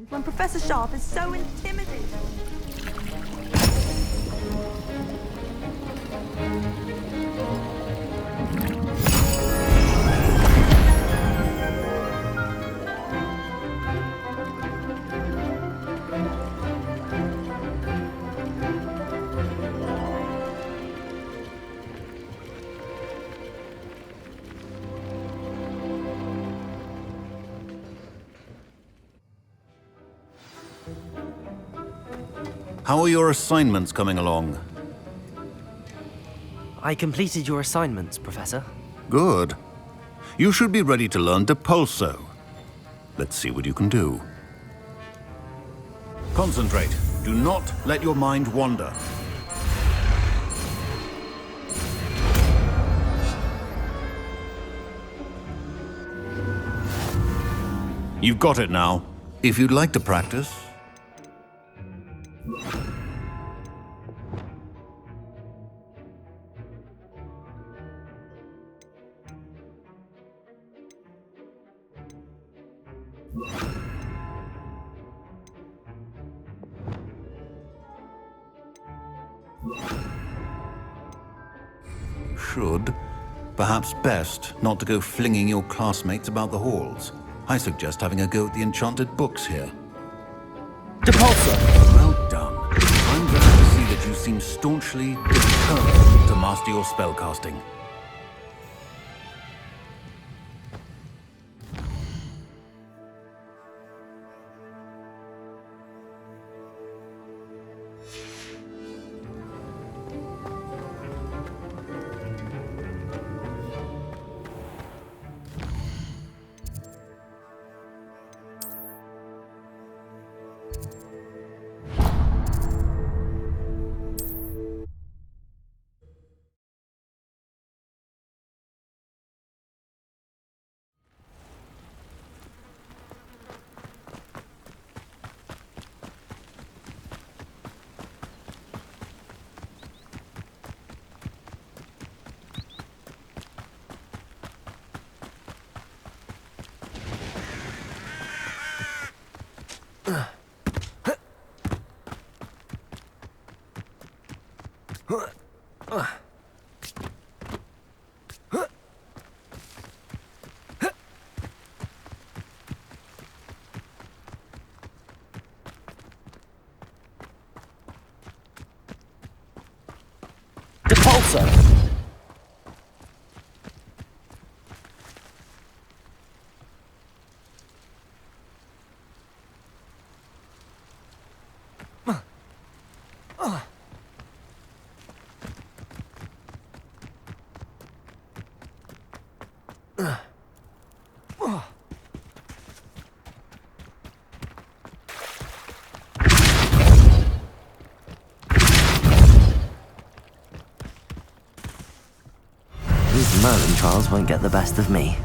When Professor Sharp is so intimidating. How are your assignments coming along? I completed your assignments, Professor. Good. You should be ready to learn Depulso. Let's see what you can do. Concentrate. Do not let your mind wander. You've got it now. If you'd like to practice. Should, perhaps best, not to go flinging your classmates about the halls. I suggest having a go at the enchanted books here. Depulso! Well done. I'm glad to see that you seem staunchly determined to master your spellcasting. Depulso! These Merlin trials won't get the best of me.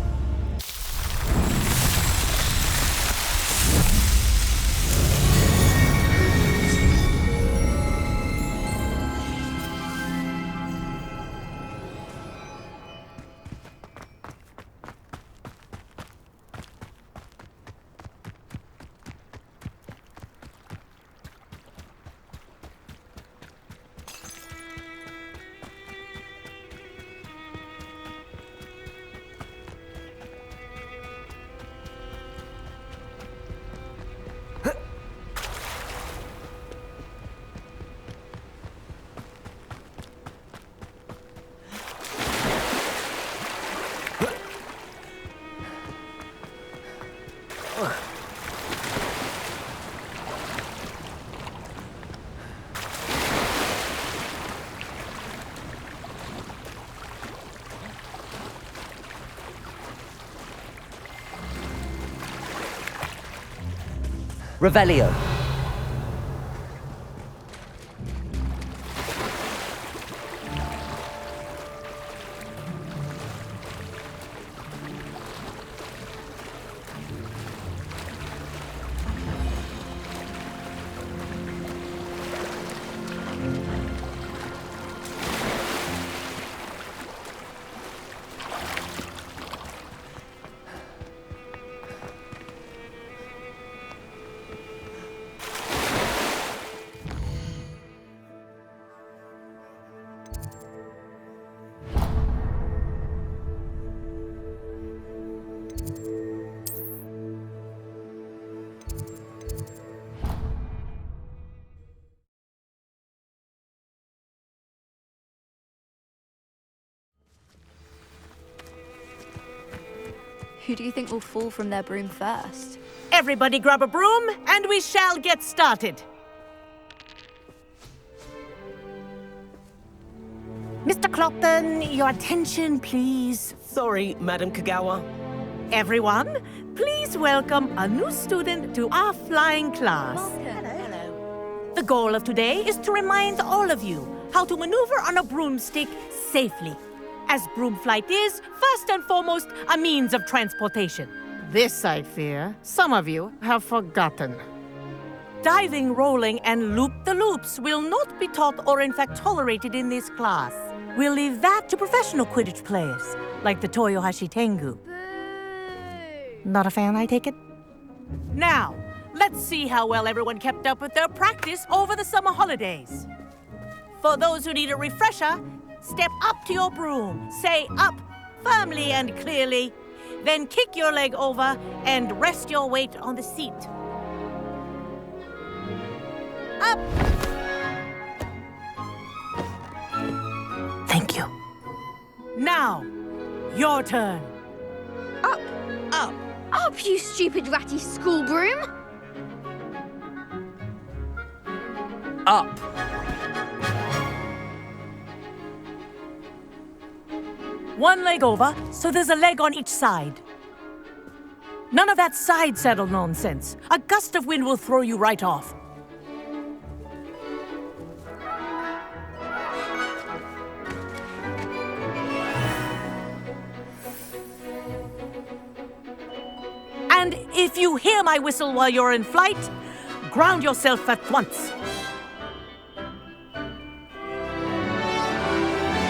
Revelio. Who do you think will fall from their broom first? Everybody grab a broom, and we shall get started. Mr. Clopton, your attention, please. Sorry, Madam Kagawa. Everyone, please welcome a new student to our flying class. Hello. The goal of today is to remind all of you how to maneuver on a broomstick safely, as broom flight is, first and foremost, a means of transportation. This, I fear, some of you have forgotten. Diving, rolling, and loop-the-loops will not be taught or in fact tolerated in this class. We'll leave that to professional Quidditch players, like the Toyohashi Tengu. Not a fan, I take it? Now, let's see how well everyone kept up with their practice over the summer holidays. For those who need a refresher, step up to your broom, say up firmly and clearly, then kick your leg over and rest your weight on the seat. Up! Thank you. Now, your turn. Up! Up! Up, you stupid ratty school broom! Up. One leg over, so there's a leg on each side. None of that side saddle nonsense. A gust of wind will throw you right off. And if you hear my whistle while you're in flight, ground yourself at once.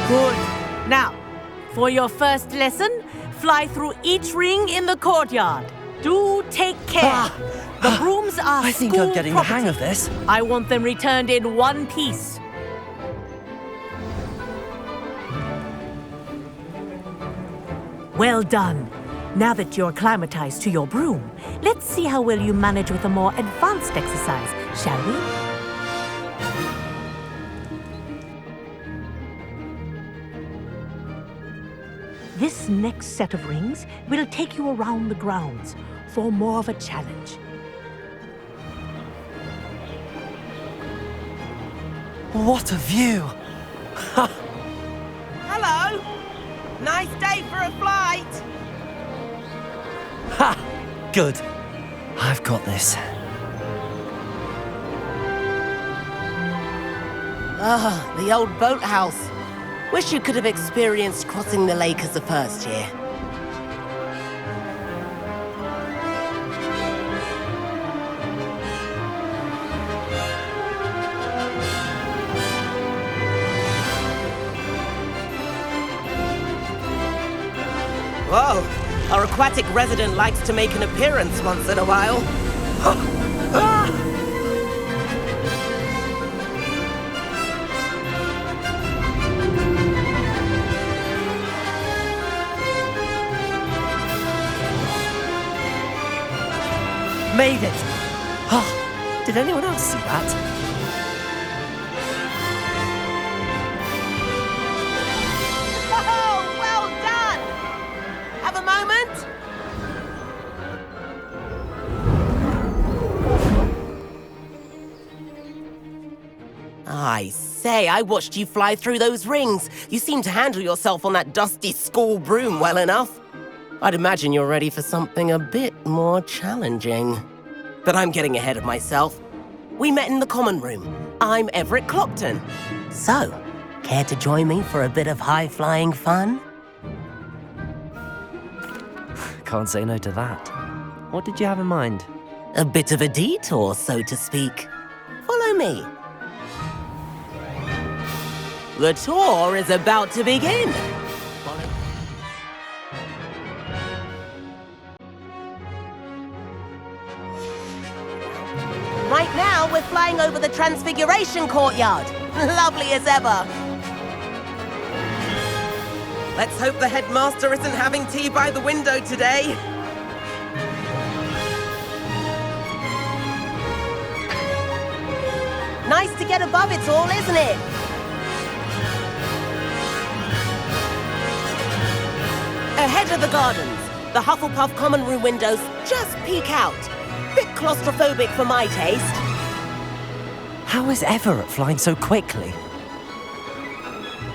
Good. Now, for your first lesson, fly through each ring in the courtyard. Do take care. The brooms are I think school I'm getting property. the hang of this. I want them returned in one piece. Well done. Now that you're acclimatized to your broom, let's see how well you manage with a more advanced exercise, shall we? This next set of rings will take you around the grounds for more of a challenge. What a view! Hello! Nice day for a flight! Ha! Good. I've got this. Ah, the old boathouse. Wish you could have experienced crossing the lake as a first year. Whoa! Our aquatic resident likes to make an appearance once in a while. Made it! Oh, did anyone else see that? Oh, well done! Have a moment? I say, I watched you fly through those rings. You seem to handle yourself on that dusty school broom well enough. I'd imagine you're ready for something a bit more challenging. But I'm getting ahead of myself. We met in the common room. I'm Everett Clopton. So, care to join me for a bit of high-flying fun? Can't say no to that. What did you have in mind? A bit of a detour, so to speak. Follow me. The tour is about to begin. Right now, we're flying over the Transfiguration Courtyard. Lovely as ever. Let's hope the headmaster isn't having tea by the window today. Nice to get above it all, isn't it? Ahead of the gardens, the Hufflepuff common room windows just peek out. Bit claustrophobic for my taste. How is Everett flying so quickly?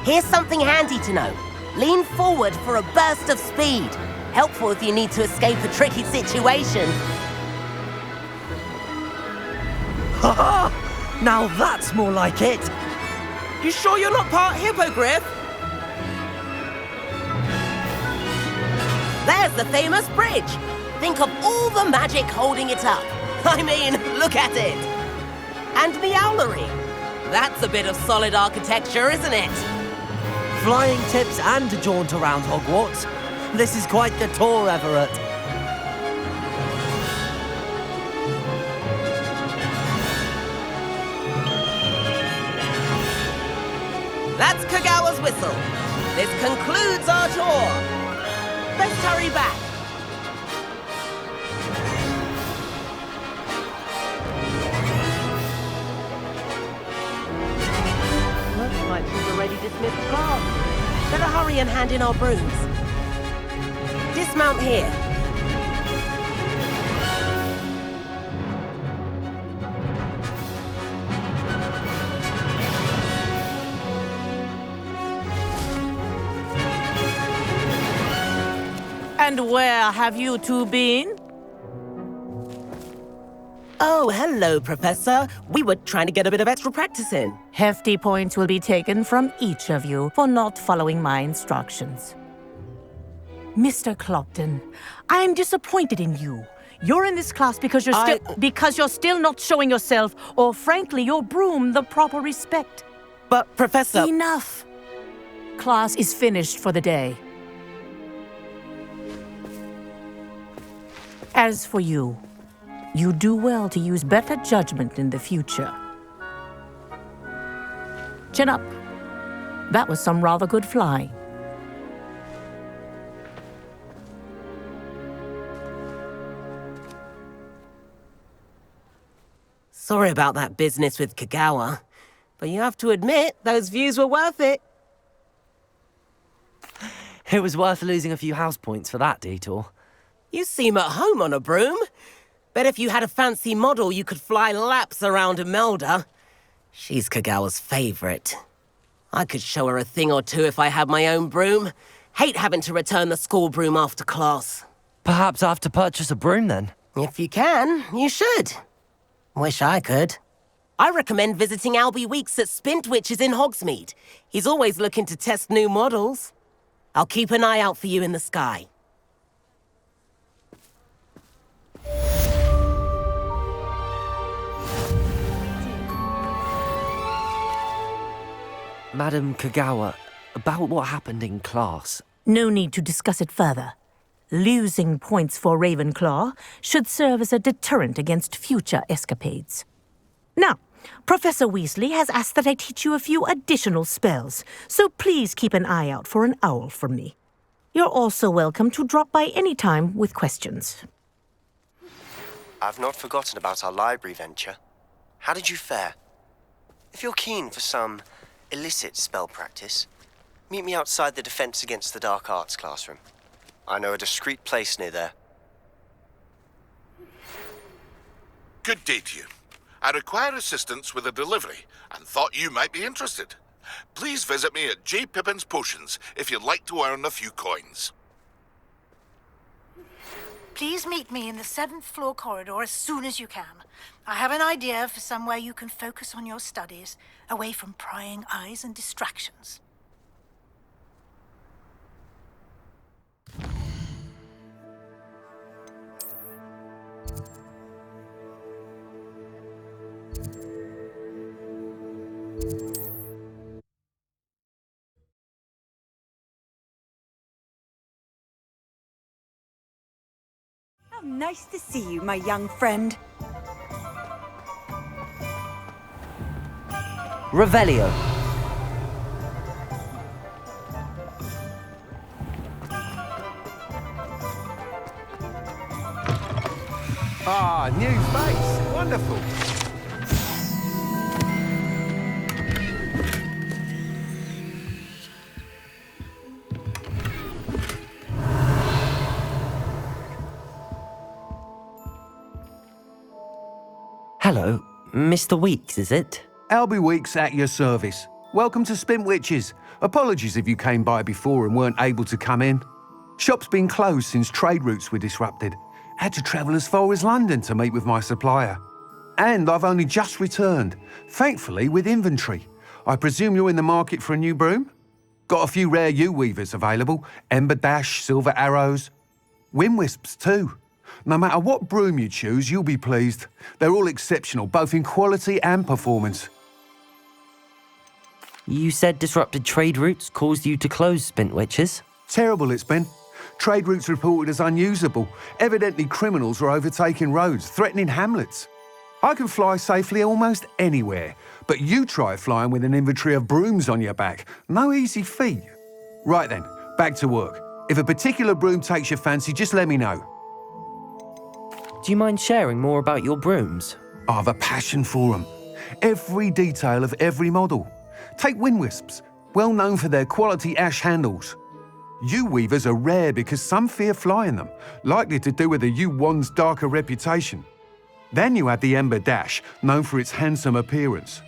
Here's something handy to know. Lean forward for a burst of speed. Helpful if you need to escape a tricky situation. Ha ha! Now that's more like it! You sure you're not part hippogriff? There's the famous bridge. Think of all the magic holding it up. I mean, look at it. And the owlery. That's a bit of solid architecture, isn't it? Flying tips and a jaunt around Hogwarts. This is quite the tour, Everett. That's Kagawa's whistle. This concludes our tour. Let's hurry back. Looks like we've already dismissed class. Better hurry and hand in our brooms. Dismount here. And where have you two been? Oh, hello, Professor. We were trying to get a bit of extra practice in. Hefty points will be taken from each of you for not following my instructions. Mr. Clopton, I'm disappointed in you. You're in this class because you're still not showing yourself, or frankly, your broom the proper respect. But, Professor... Enough! Class is finished for the day. As for you, you do well to use better judgment in the future. Chin up. That was some rather good flying. Sorry about that business with Kagawa, but you have to admit, those views were worth it. It was worth losing a few house points for that detour. You seem at home on a broom. Bet if you had a fancy model, you could fly laps around Imelda. She's Kagawa's favorite. I could show her a thing or two if I had my own broom. Hate having to return the school broom after class. Perhaps I have to purchase a broom then? If you can, you should. Wish I could. I recommend visiting Albie Weeks at Spintwitches in Hogsmeade. He's always looking to test new models. I'll keep an eye out for you in the sky. Madam Kagawa, about what happened in class. No need to discuss it further. Losing points for Ravenclaw should serve as a deterrent against future escapades. Now, Professor Weasley has asked that I teach you a few additional spells, so please keep an eye out for an owl from me. You're also welcome to drop by any time with questions. I've not forgotten about our library venture. How did you fare? If you're keen for some illicit spell practice, meet me outside the Defense Against the Dark Arts classroom. I know a discreet place near there. Good day to you. I require assistance with a delivery and thought you might be interested. Please visit me at J. Pippin's Potions if you'd like to earn a few coins. Please meet me in the 7th floor corridor as soon as you can. I have an idea for somewhere you can focus on your studies, away from prying eyes and distractions. How nice to see you, my young friend. Revelio. Ah, new face. Wonderful. Hello, Mr. Weeks, is it? Albie Weeks at your service. Welcome to Spintwitches. Apologies if you came by before and weren't able to come in. Shop's been closed since trade routes were disrupted. Had to travel as far as London to meet with my supplier. And I've only just returned, thankfully with inventory. I presume you're in the market for a new broom? Got a few rare U-weavers available. Ember Dash, Silver Arrows. Wind Wisps too. No matter what broom you choose, you'll be pleased. They're all exceptional, both in quality and performance. You said disrupted trade routes caused you to close Spintwitches? Terrible it's been. Trade routes reported as unusable. Evidently criminals were overtaking roads, threatening hamlets. I can fly safely almost anywhere, but you try flying with an inventory of brooms on your back. No easy feat. Right then, back to work. If a particular broom takes your fancy, just let me know. Do you mind sharing more about your brooms? I have a passion for them. Every detail of every model. Take Wind Wisps, well known for their quality ash handles. U-weavers are rare because some fear flying them, likely to do with the U-wand's darker reputation. Then you have the Ember Dash, known for its handsome appearance.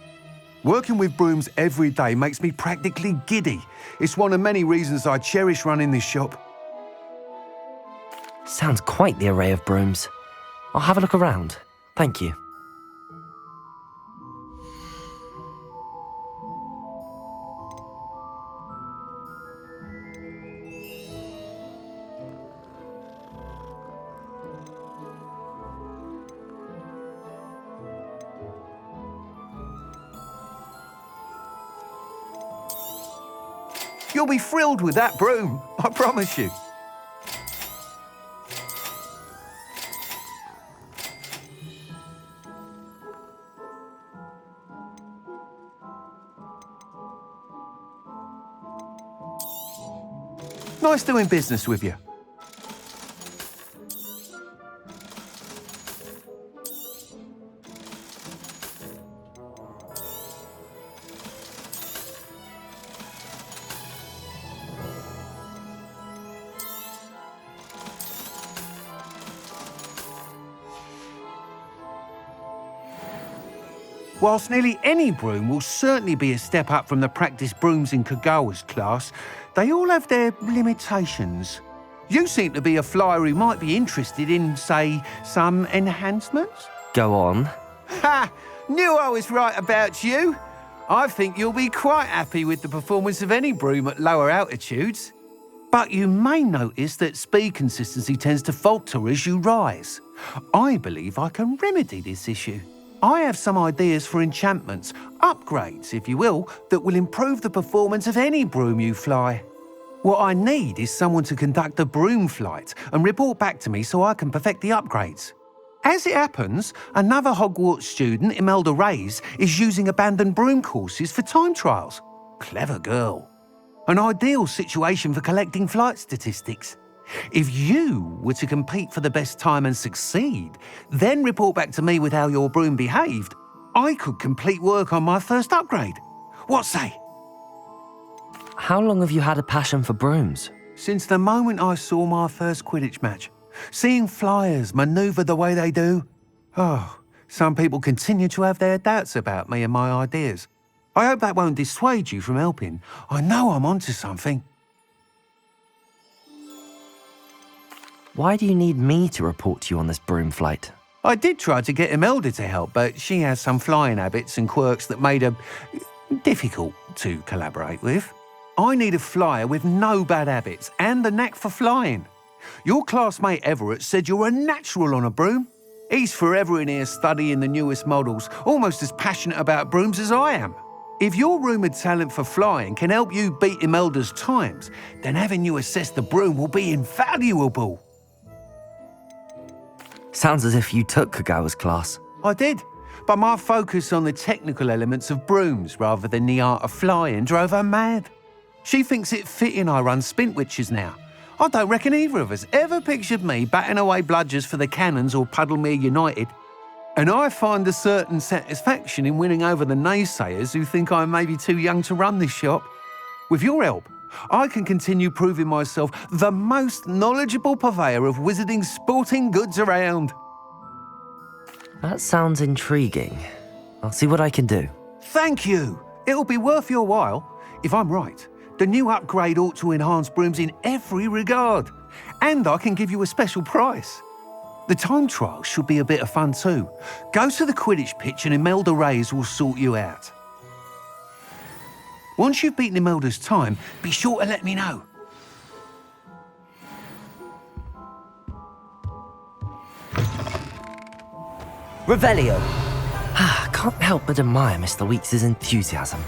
Working with brooms every day makes me practically giddy. It's one of many reasons I cherish running this shop. Sounds quite the array of brooms. I'll have a look around. Thank you. You'll be thrilled with that broom, I promise you. Nice doing business with you. Whilst nearly any broom will certainly be a step up from the practice brooms in Kagawa's class, they all have their limitations. You seem to be a flyer who might be interested in, say, some enhancements? Go on. Ha! Knew I was right about you. I think you'll be quite happy with the performance of any broom at lower altitudes. But you may notice that speed consistency tends to falter as you rise. I believe I can remedy this issue. I have some ideas for enchantments, upgrades, if you will, that will improve the performance of any broom you fly. What I need is someone to conduct a broom flight and report back to me so I can perfect the upgrades. As it happens, another Hogwarts student, Imelda Reyes, is using abandoned broom courses for time trials. Clever girl. An ideal situation for collecting flight statistics. If you were to compete for the best time and succeed, then report back to me with how your broom behaved, I could complete work on my first upgrade. What say? How long have you had a passion for brooms? Since the moment I saw my first Quidditch match. Seeing flyers manoeuvre the way they do. Oh, some people continue to have their doubts about me and my ideas. I hope that won't dissuade you from helping. I know I'm onto something. Why do you need me to report to you on this broom flight? I did try to get Imelda to help, but she has some flying habits and quirks that made her difficult to collaborate with. I need a flyer with no bad habits and the knack for flying. Your classmate Everett said you're a natural on a broom. He's forever in here studying the newest models, almost as passionate about brooms as I am. If your rumoured talent for flying can help you beat Imelda's times, then having you assess the broom will be invaluable. Sounds as if you took Kagawa's class. I did, but my focus on the technical elements of brooms rather than the art of flying drove her mad. She thinks it fitting I run Spintwitches now. I don't reckon either of us ever pictured me batting away bludgers for the Cannons or Puddlemere United. And I find a certain satisfaction in winning over the naysayers who think I may be too young to run this shop. With your help, I can continue proving myself the most knowledgeable purveyor of wizarding sporting goods around. That sounds intriguing. I'll see what I can do. Thank you. It'll be worth your while. If I'm right, the new upgrade ought to enhance brooms in every regard. And I can give you a special price. The time trial should be a bit of fun too. Go to the Quidditch pitch and Imelda Reyes will sort you out. Once you've beaten Imelda's time, be sure to let me know. Revelio. Can't help but admire Mr. Weeks' enthusiasm.